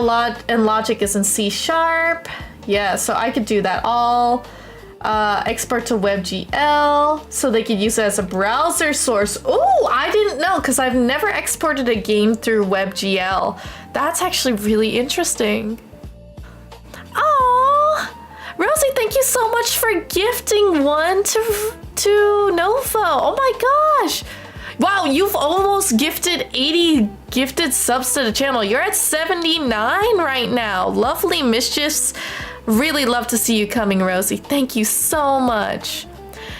and logic is in C#. Yeah, so I could do that all. Export to WebGL, so they could use it as a browser source. Oh, I didn't know, because I've never exported a game through WebGL. That's actually really interesting. Oh, Rosie, thank you so much for gifting one to Nova. Oh my gosh. Wow, you've almost gifted 80 gifted subs to the channel. You're at 79 right now. Lovely Mischiefs. Really love to see you coming, Rosie. Thank you so much.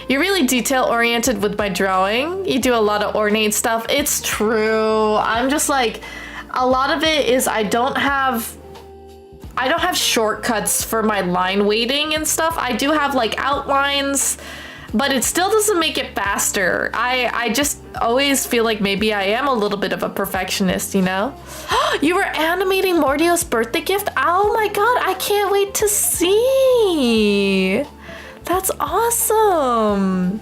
You're really detail-oriented with my drawing. You do a lot of ornate stuff. It's true. I'm just like, a lot of it is I don't have shortcuts for my line weighting and stuff. I do have like outlines, but it still doesn't make it faster. I just always feel like maybe I am a little bit of a perfectionist, you know? You were animating Mordio's birthday gift? Oh my god, I can't wait to see. That's awesome.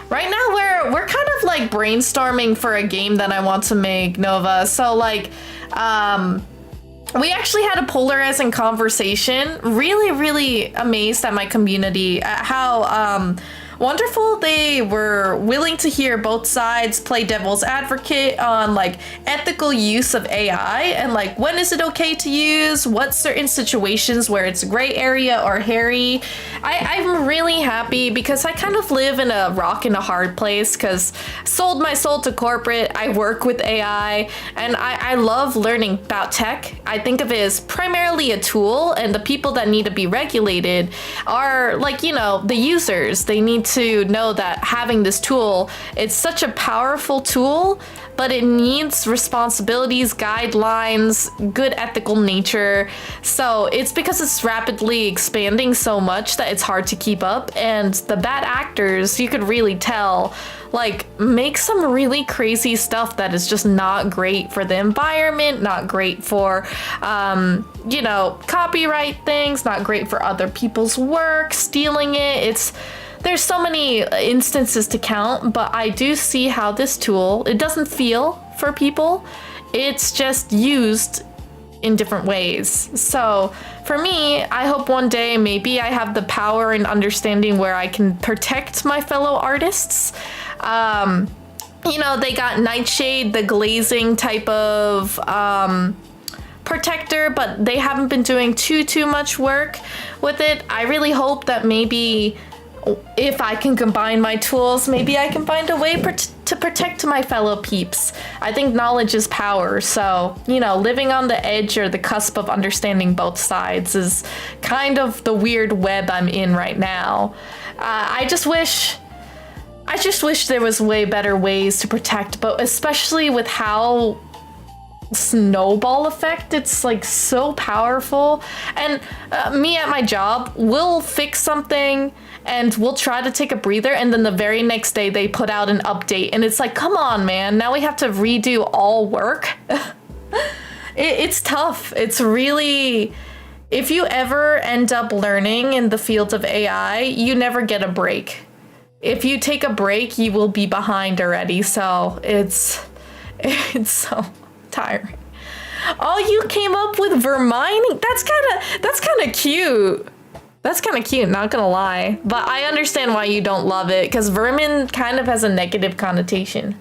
Right now we're kind of like brainstorming for a game that I want to make, Nova. So like, we actually had a polarizing conversation. Really amazed at my community, at how wonderful they were willing to hear both sides, play devil's advocate on like ethical use of AI and like when is it okay to use, what certain situations where it's gray area or hairy. I'm really happy because I kind of live in a rock and a hard place because sold my soul to corporate. I work with AI and I love learning about tech. I think of it as primarily a tool, and the people that need to be regulated are like, you know, the users. They need to know that having this tool, it's such a powerful tool, but it needs responsibilities, guidelines, good ethical nature. So it's because it's rapidly expanding so much that it's hard to keep up, and the bad actors, you could really tell, like make some really crazy stuff that is just not great for the environment, not great for you know, copyright things, not great for other people's work, stealing it. There's so many instances to count, but I do see how this tool, it doesn't feel for people. It's just used in different ways. So for me, I hope one day maybe I have the power and understanding where I can protect my fellow artists. You know, they got Nightshade, the glazing type of protector, but they haven't been doing too much work with it. I really hope that maybe if I can combine my tools, maybe I can find a way to protect my fellow peeps. I think knowledge is power, so, you know, living on the edge or the cusp of understanding both sides is kind of the weird web I'm in right now. I just wish there was way better ways to protect, but especially with how snowball effect, it's like so powerful. And me at my job will fix something and we'll try to take a breather, and then the very next day they put out an update and it's like, come on, man, now we have to redo all work. It's tough. It's really, if you ever end up learning in the field of AI, you never get a break. If you take a break, you will be behind already. So it's so tiring. Oh, you came up with Vermining? That's kind of cute. That's kind of cute, not gonna lie. But I understand why you don't love it, because vermin kind of has a negative connotation.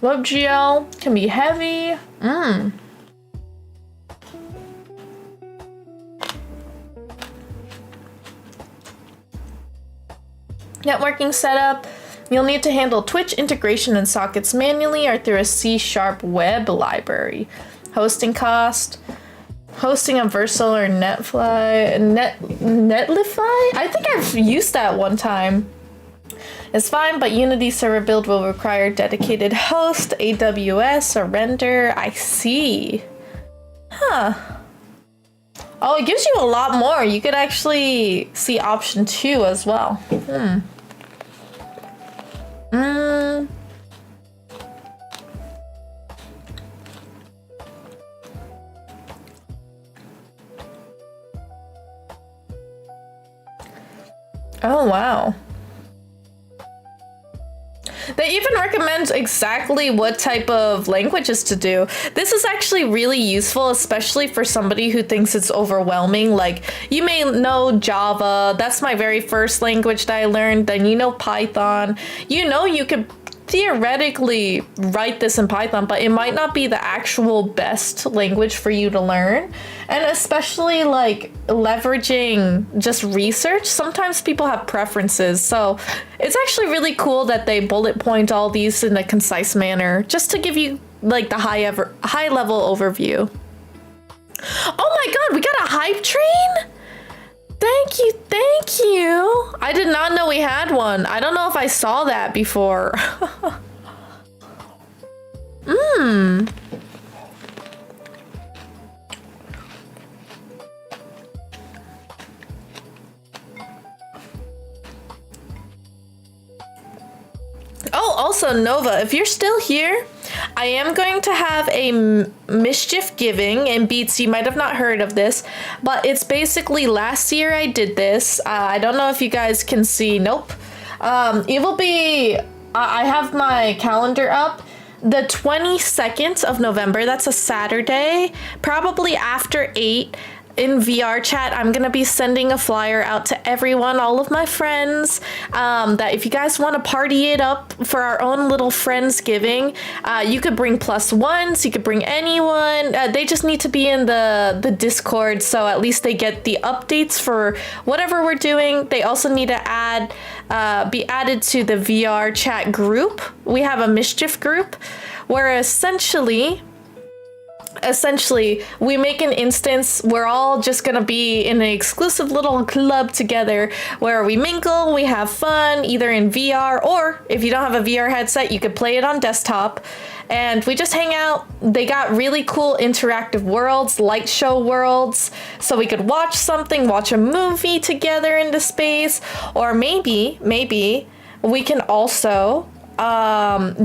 WebGL can be heavy. Networking setup. You'll need to handle Twitch integration and sockets manually or through a C# web library. Hosting cost. Hosting on Versal or Netlify? I think I've used that one time. It's fine, but Unity server build will require dedicated host, AWS, or render. I see. Huh. Oh, it gives you a lot more. You could actually see option 2 as well. Oh, wow. They even recommend exactly what type of languages to do. This is actually really useful, especially for somebody who thinks it's overwhelming. Like, you may know Java. That's my very first language that I learned. Then you know Python. You know you could theoretically write this in Python, but it might not be the actual best language for you to learn. And especially like leveraging just research, sometimes people have preferences. So it's actually really cool that they bullet point all these in a concise manner, just to give you like the high level overview. Oh my god, we got a hype train? Thank you, thank you. I did not know we had one. I don't know if I saw that before. Oh, also Nova, if you're still here, I am going to have a mischief giving, and Beats, you might have not heard of this, but it's basically last year I did this. I don't know if you guys can see. Nope. It will be, I have my calendar up. The 22nd of November, that's a Saturday, probably after 8. In VR chat, I'm gonna be sending a flyer out to everyone, all of my friends, that if you guys want to party it up for our own little Friendsgiving, you could bring +1s, you could bring anyone. They just need to be in the Discord, so at least they get the updates for whatever we're doing. They also need to be added to the VR chat group. We have a mischief group where essentially we make an instance. We're all just gonna be in an exclusive little club together where we mingle, we have fun, either in VR, or if you don't have a VR headset, you could play it on desktop, and we just hang out. They got really cool interactive worlds, light show worlds, so we could watch a movie together in the space, or maybe we can also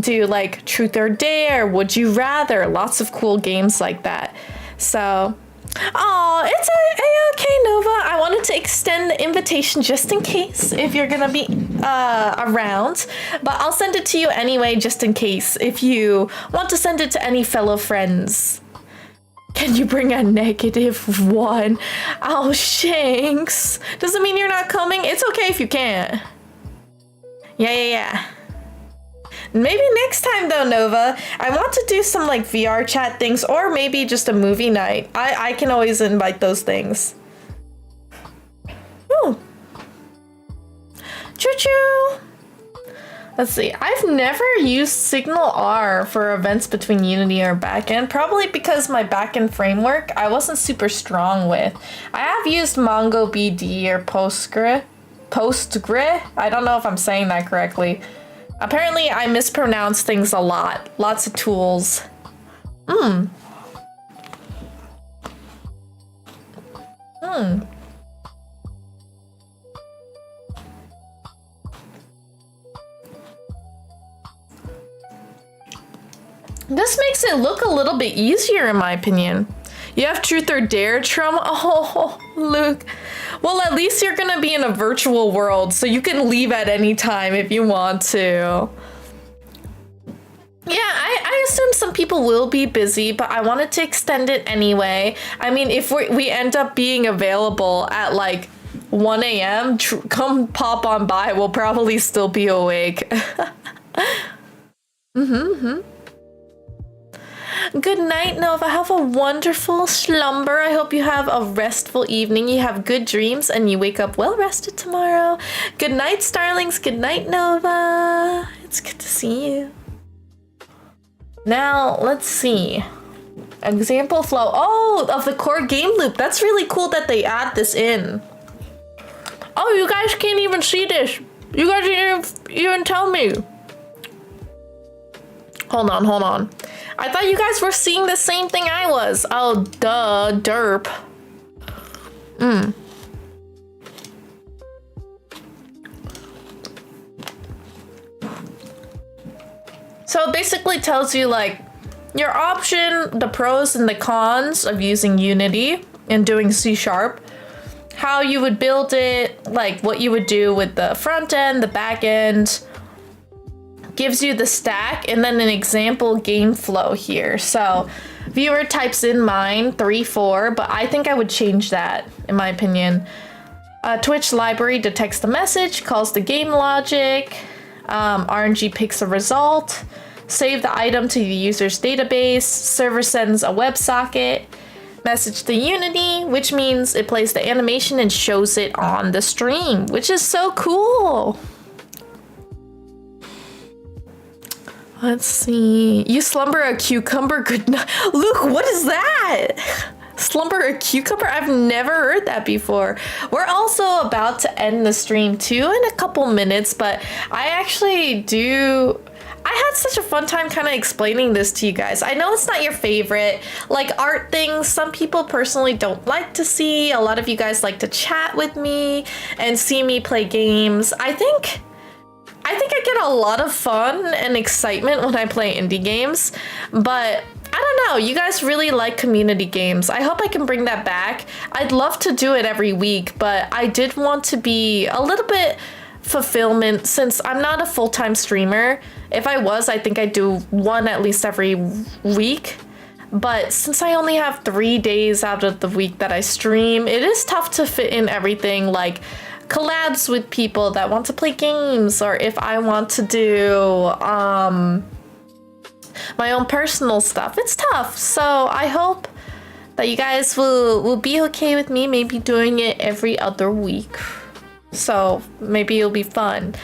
do like truth or dare, would you rather, lots of cool games like that. So it's okay, Nova. I wanted to extend the invitation just in case if you're gonna be around, but I'll send it to you anyway just in case if you want to send it to any fellow friends. Can you bring a -1? Oh, Shanks, doesn't mean you're not coming. It's okay if you can't. Yeah. Maybe next time though, Nova. I want to do some like VR chat things, or maybe just a movie night. I can always invite those things. Choo-choo! Let's see. I've never used Signal R for events between Unity or backend, probably because my backend framework I wasn't super strong with. I have used MongoDB or Postgre. I don't know if I'm saying that correctly. Apparently, I mispronounce things a lot. Lots of tools. This makes it look a little bit easier in my opinion. You have truth or dare, Trum? Oh, Luke. Well, at least you're gonna be in a virtual world, so you can leave at any time if you want to. Yeah, I assume some people will be busy, but I wanted to extend it anyway. I mean, if we end up being available at like 1 a.m., come pop on by. We'll probably still be awake. Good night, Nova. Have a wonderful slumber. I hope you have a restful evening. You have good dreams and you wake up well rested tomorrow. Good night, Starlings. Good night, Nova. It's good to see you. Now, let's see. Example flow. Oh, of the core game loop. That's really cool that they add this in. Oh, you guys can't even see this. You guys didn't even tell me. Hold on. I thought you guys were seeing the same thing I was. Oh, duh, derp. So it basically tells you like your option, the pros and the cons of using Unity and doing C#, how you would build it, like what you would do with the front end, the back end. Gives you the stack and then an example game flow here. So viewer types in mine 3-4, but I think I would change that in my opinion. Twitch library detects the message, calls the game logic. RNG picks a result. Save the item to the user's database. Server sends a WebSocket. Message to Unity, which means it plays the animation and shows it on the stream, which is so cool. Let's see. You slumber a cucumber. Good night. Luke, what is that? Slumber a cucumber? I've never heard that before. We're also about to end the stream too in a couple minutes, but I actually do... I had such a fun time kind of explaining this to you guys. I know it's not your favorite, like art things. Some people personally don't like to see. A lot of you guys like to chat with me and see me play games. I think I get a lot of fun and excitement when I play indie games, but I don't know, you guys really like community games. I hope I can bring that back. I'd love to do it every week, but I did want to be a little bit fulfillment since I'm not a full-time streamer. If I was, I think I'd do one at least every week. But since I only have 3 days out of the week that I stream, it is tough to fit in everything like collabs with people that want to play games, or if I want to do my own personal stuff. It's tough. So I hope that you guys will be okay with me maybe doing it every other week. So maybe it'll be fun.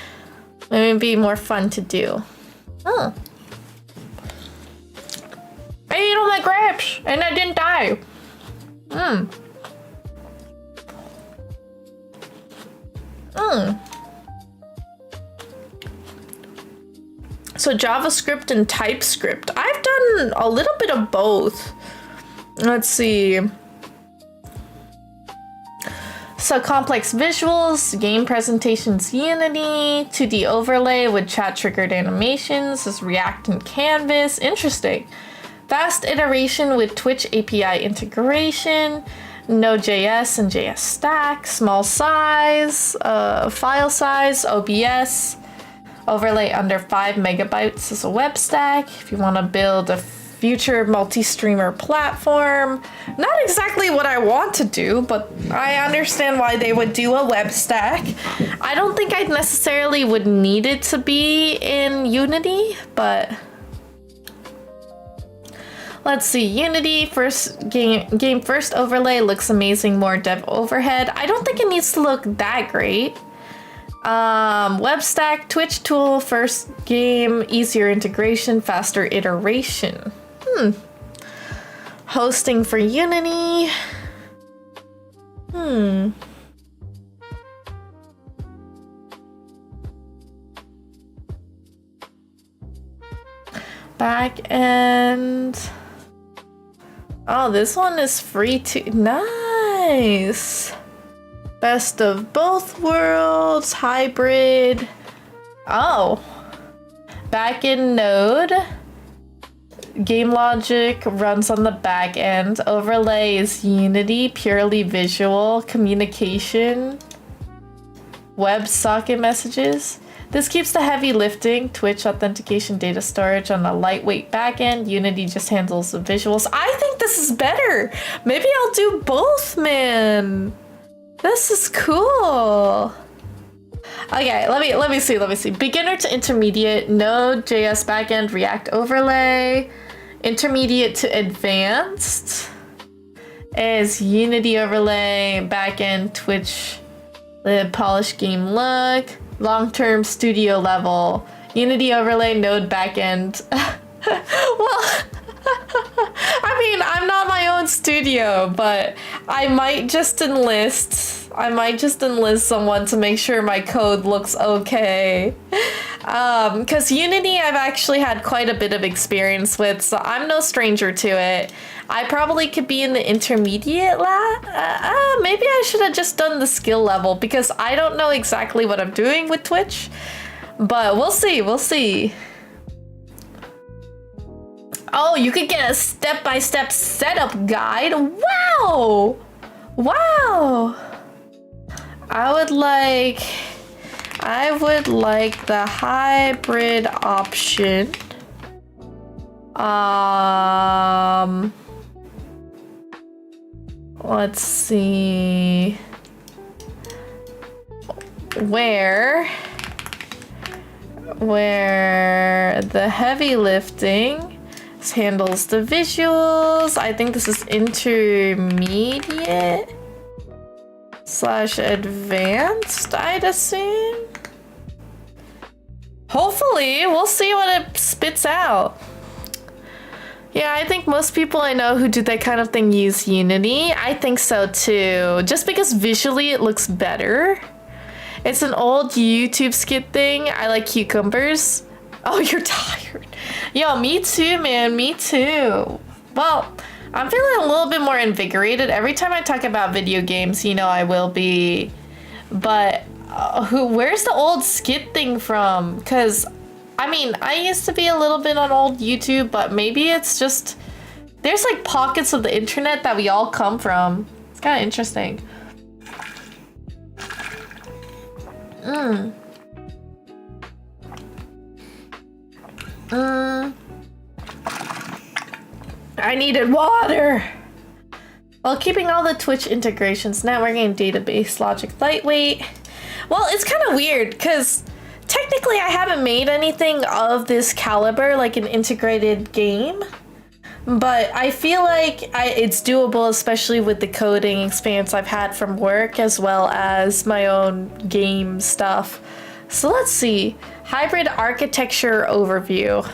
Maybe it'll be more fun to do. Oh. I ate all my grapes and I didn't die. So JavaScript and TypeScript. I've done a little bit of both. Let's see. So complex visuals, game presentations, Unity, 2D overlay with chat triggered animations, is React and Canvas. Interesting. Fast iteration with Twitch API integration, Node.js and JS Stack, small size, file size, OBS, overlay under 5 megabytes as a web stack. If you want to build a future multi-streamer platform, not exactly what I want to do, but I understand why they would do a web stack. I don't think I necessarily would need it to be in Unity, but let's see. Unity first game first overlay looks amazing. More dev overhead. I don't think it needs to look that great. Web stack, Twitch tool, first game, easier integration, faster iteration. Hosting for Unity. Back end. Oh, this one is free too. Nice. Best of both worlds, hybrid. Oh. Backend node. Game logic runs on the back end. Overlay is Unity, purely visual. Communication. WebSocket messages. This keeps the heavy lifting, Twitch authentication, data storage on a lightweight backend. Unity just handles the visuals. I think this is better. Maybe I'll do both, man. This is cool. Okay, let me see. Beginner to intermediate, Node.js backend, React overlay. Intermediate to advanced is Unity overlay, backend, Twitch, the polished game look. Long-term studio level, Unity overlay, Node backend. Well, I mean, I'm not my own studio, but I might just enlist someone to make sure my code looks okay. Because Unity I've actually had quite a bit of experience with, so I'm no stranger to it. I probably could be in the intermediate maybe I should have just done the skill level, because I don't know exactly what I'm doing with Twitch. But we'll see. Oh, you could get a step-by-step setup guide. Wow! I would like the hybrid option. Let's see. Where the heavy lifting handles the visuals. I think this is intermediate / advanced, I'd assume. Hopefully, we'll see what it spits out. Yeah, I think most people I know who do that kind of thing use Unity. I think so too, just because visually it looks better. It's an old YouTube skit thing. I like cucumbers. Oh, you're tired. Yo, me too, man, me too. Well, I'm feeling a little bit more invigorated. Every time I talk about video games, you know I will be. But where's the old skit thing from? Because I mean, I used to be a little bit on old YouTube, but maybe it's just, there's like pockets of the internet that we all come from. It's kind of interesting. I needed water. While keeping all the Twitch integrations, networking, database logic lightweight. Well, it's kind of weird because technically I haven't made anything of this caliber, like an integrated game, but I feel like it's doable, especially with the coding experience I've had from work as well as my own game stuff. So let's see. Hybrid architecture overview.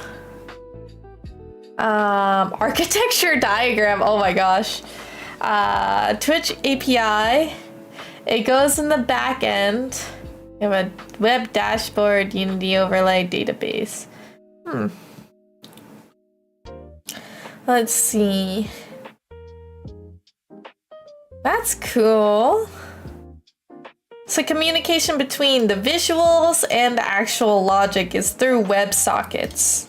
Architecture diagram. Oh my gosh. Twitch API. It goes in the back end. You have a web dashboard, Unity overlay, database. Let's see. That's cool. So communication between the visuals and the actual logic is through WebSockets.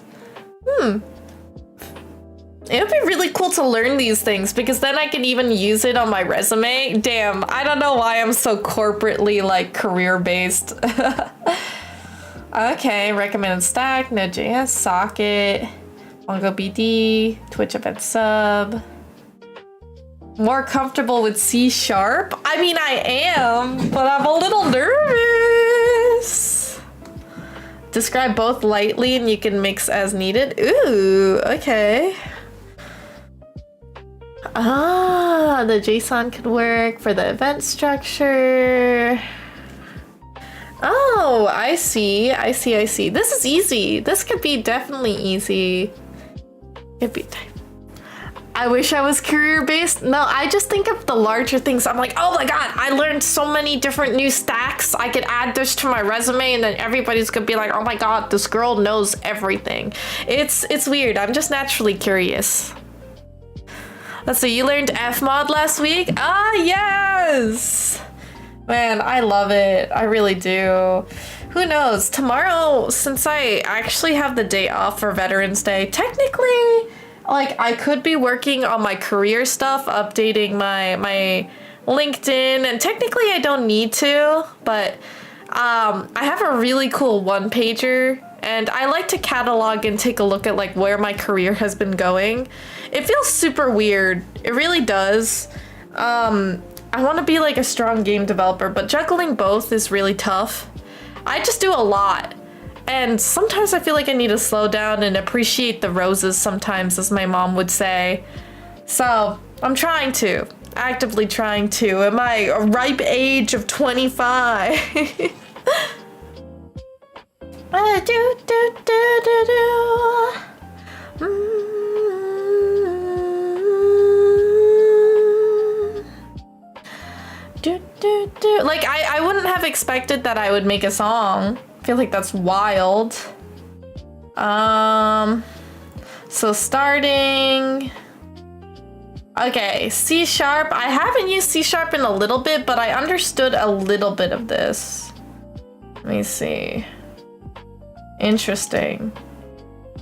It would be really cool to learn these things because then I can even use it on my resume. Damn, I don't know why I'm so corporately like career-based. Okay, recommended stack, Node.js, socket, MongoDB, Twitch event sub. More comfortable with C#? I mean, I am, but I'm a little nervous. Describe both lightly and you can mix as needed. Ooh, okay. The JSON could work for the event structure. Oh, I see. I see. I see. This is easy. This could be definitely easy. It'd be. I wish I was career based. No, I just think of the larger things. I'm like, oh my god, I learned so many different new stacks. I could add this to my resume, and then everybody's gonna be like, oh my god, this girl knows everything. It's weird. I'm just naturally curious. Let's see. You learned Fmod last week. Ah, yes. Man, I love it. I really do. Who knows? Tomorrow, since I actually have the day off for Veterans Day, technically, like, I could be working on my career stuff, updating my LinkedIn, and technically I don't need to, but I have a really cool one-pager, and I like to catalog and take a look at, like, where my career has been going. It feels super weird. It really does. I want to be like a strong game developer, but juggling both is really tough. I just do a lot. And sometimes I feel like I need to slow down and appreciate the roses sometimes, as my mom would say. So I'm trying to, actively trying to, at my ripe age of 25. Like, I wouldn't have expected that I would make a song. I feel like that's wild. So starting. Okay, C#. I haven't used C# in a little bit, but I understood a little bit of this. Let me see. Interesting.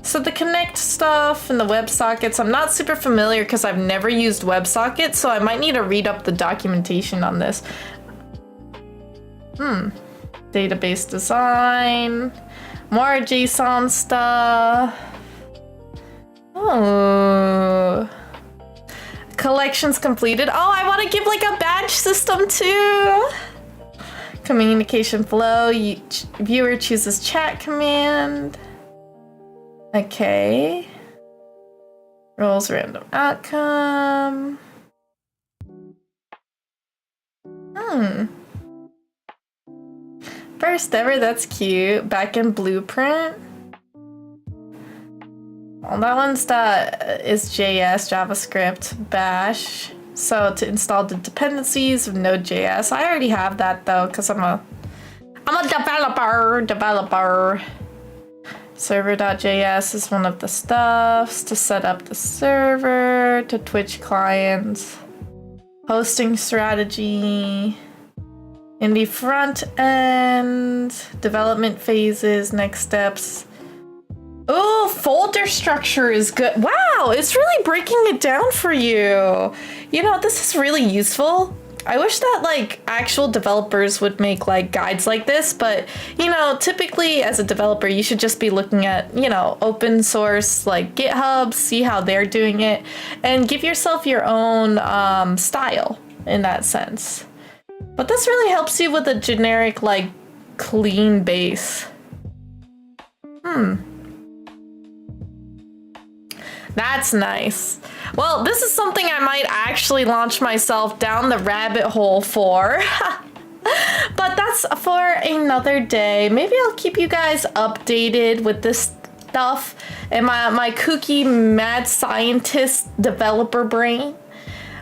So the connect stuff and the WebSockets, I'm not super familiar because I've never used WebSockets, so I might need to read up the documentation on this. Database design, more JSON stuff. Oh. Collections completed. Oh, I want to give like a badge system too. Communication flow, viewer chooses chat command. Okay. Rolls random outcome. First ever, that's cute. Backend blueprint. Well, that one's is JS, JavaScript, Bash. So to install the dependencies of Node.js. I already have that though, because I'm a developer. Server.js is one of the stuffs to set up the server to Twitch clients. Hosting strategy. In the front end, development phases, next steps. Oh, folder structure is good. Wow, it's really breaking it down for you. You know, this is really useful. I wish that like actual developers would make like guides like this, but you know, typically as a developer, you should just be looking at, you know, open source like GitHub, see how they're doing it, and give yourself your own style in that sense. But this really helps you with a generic like clean base. That's nice. Well, this is something I might actually launch myself down the rabbit hole for. But that's for another day. Maybe I'll keep you guys updated with this stuff and my kooky mad scientist developer brain.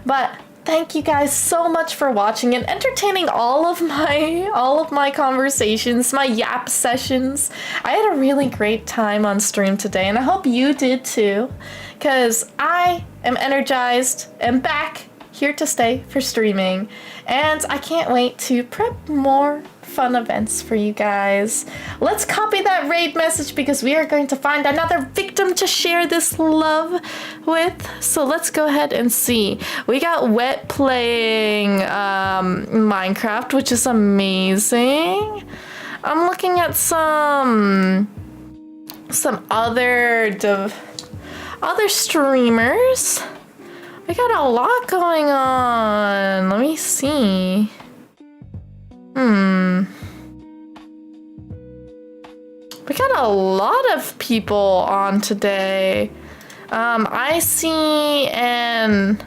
But thank you guys so much for watching and entertaining all of my conversations, my yap sessions. I had a really great time on stream today, and I hope you did too, because I am energized and back here to stay for streaming, and I can't wait to prep more fun events for you guys. Let's copy that raid message because we are going to find another victim to share this love with. So let's go ahead and see. We got Wet playing Minecraft, which is amazing. I'm looking at some other streamers. We got a lot going on. Let me see. We got a lot of people on today. I see an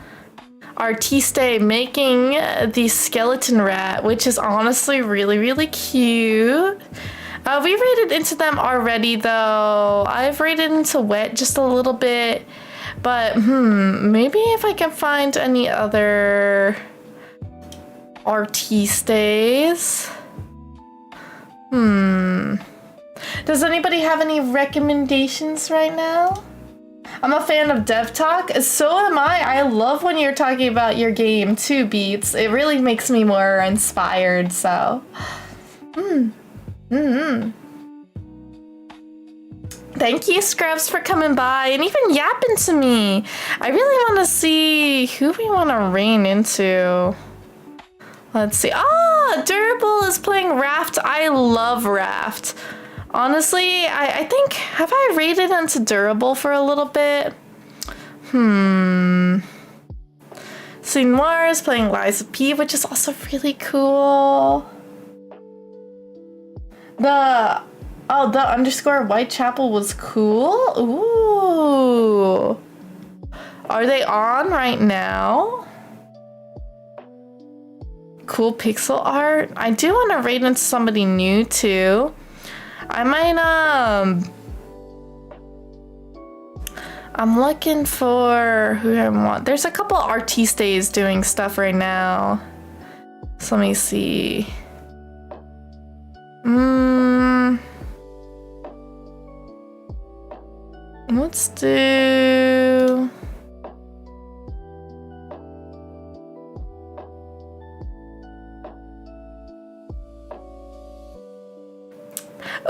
artiste making the skeleton rat, which is honestly really, really cute. We raided into them already, though. I've raided into wet just a little bit. But, maybe if I can find any other artistes. Does anybody have any recommendations right now? I'm a fan of Dev Talk. So am I. I love when you're talking about your game too, Beats. It really makes me more inspired, so. Thank you, Scrubs, for coming by and even yapping to me. I really want to see who we want to rein into. Let's see. Ah, Durable is playing Raft. I love Raft. Honestly, I think, have I raided into Durable for a little bit? Noir is playing Liza P, which is also really cool. The underscore Whitechapel was cool. Ooh. Are they on right now? Cool pixel art. I do want to raid into somebody new too. I might, I'm looking for who I want. There's a couple artistes doing stuff right now. So let me see. Let's do...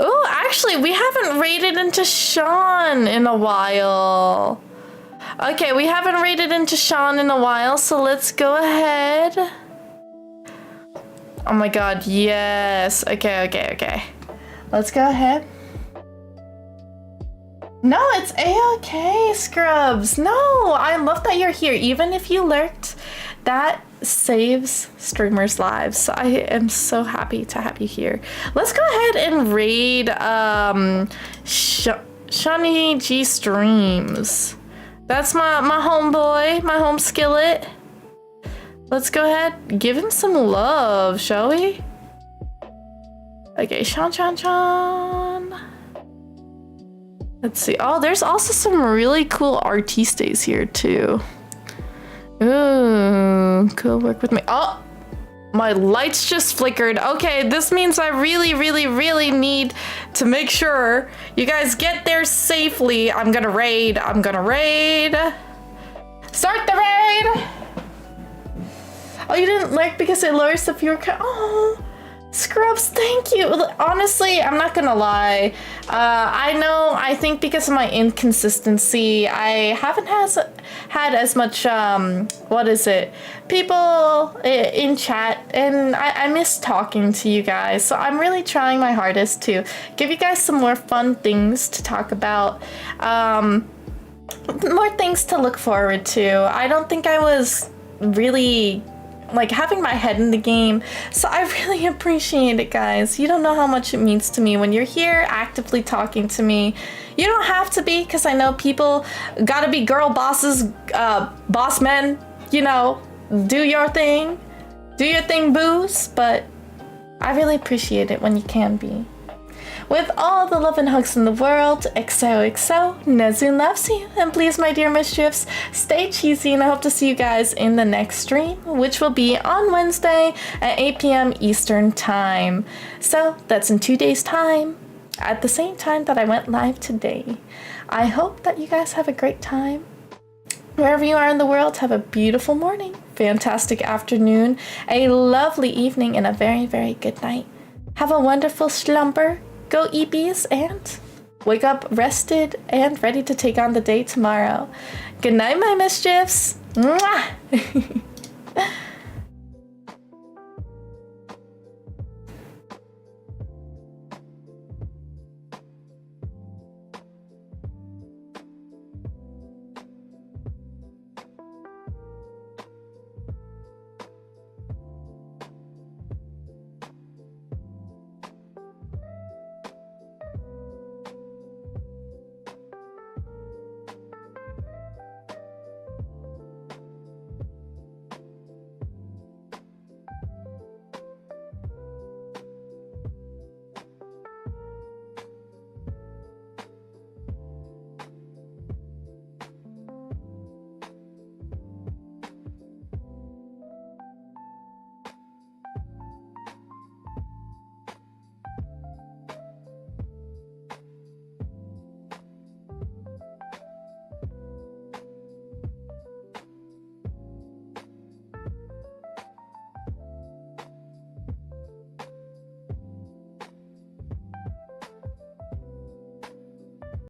Oh, actually, we haven't raided into Sean in a while. Okay, we haven't raided into Sean in a while, so let's go ahead. Oh my god, yes. Okay. Let's go ahead. No, it's A-okay, Scrubs. No, I love that you're here. Even if you lurked, that saves streamers' lives. So I am so happy to have you here. Let's go ahead and raid Shawnee G Streams. That's my homeboy, my home skillet. Let's go ahead, give him some love, shall we? Okay, Sean. Let's see. Oh, there's also some really cool artistes here too. Ooh, cool, work with me. Oh, my lights just flickered. Okay, this means I really need to make sure you guys get there safely. I'm gonna raid. Start the raid! Oh, you didn't like because it lowers the viewer count. Oh, Scrubs, thank you. Honestly, I'm not gonna lie. I think because of my inconsistency, I haven't had as much, people in chat, and I miss talking to you guys. So I'm really trying my hardest to give you guys some more fun things to talk about. More things to look forward to. I don't think I was really having my head in the game, so I really appreciate it, guys. You don't know how much it means to me when you're here actively talking to me. You don't have to be, because I know people gotta be girl bosses, boss men, you know, do your thing, boos, but I really appreciate it when you can be. With all the love and hugs in the world, XOXO, Nezun loves you, and please, my dear mischiefs, stay cheesy, and I hope to see you guys in the next stream, which will be on Wednesday at 8 p.m. Eastern Time. So that's in 2 days' time, at the same time that I went live today. I hope that you guys have a great time. Wherever you are in the world, have a beautiful morning, fantastic afternoon, a lovely evening, and a very, very good night. Have a wonderful slumber. Go EBs and wake up rested and ready to take on the day tomorrow. Good night, my mischiefs. Mwah!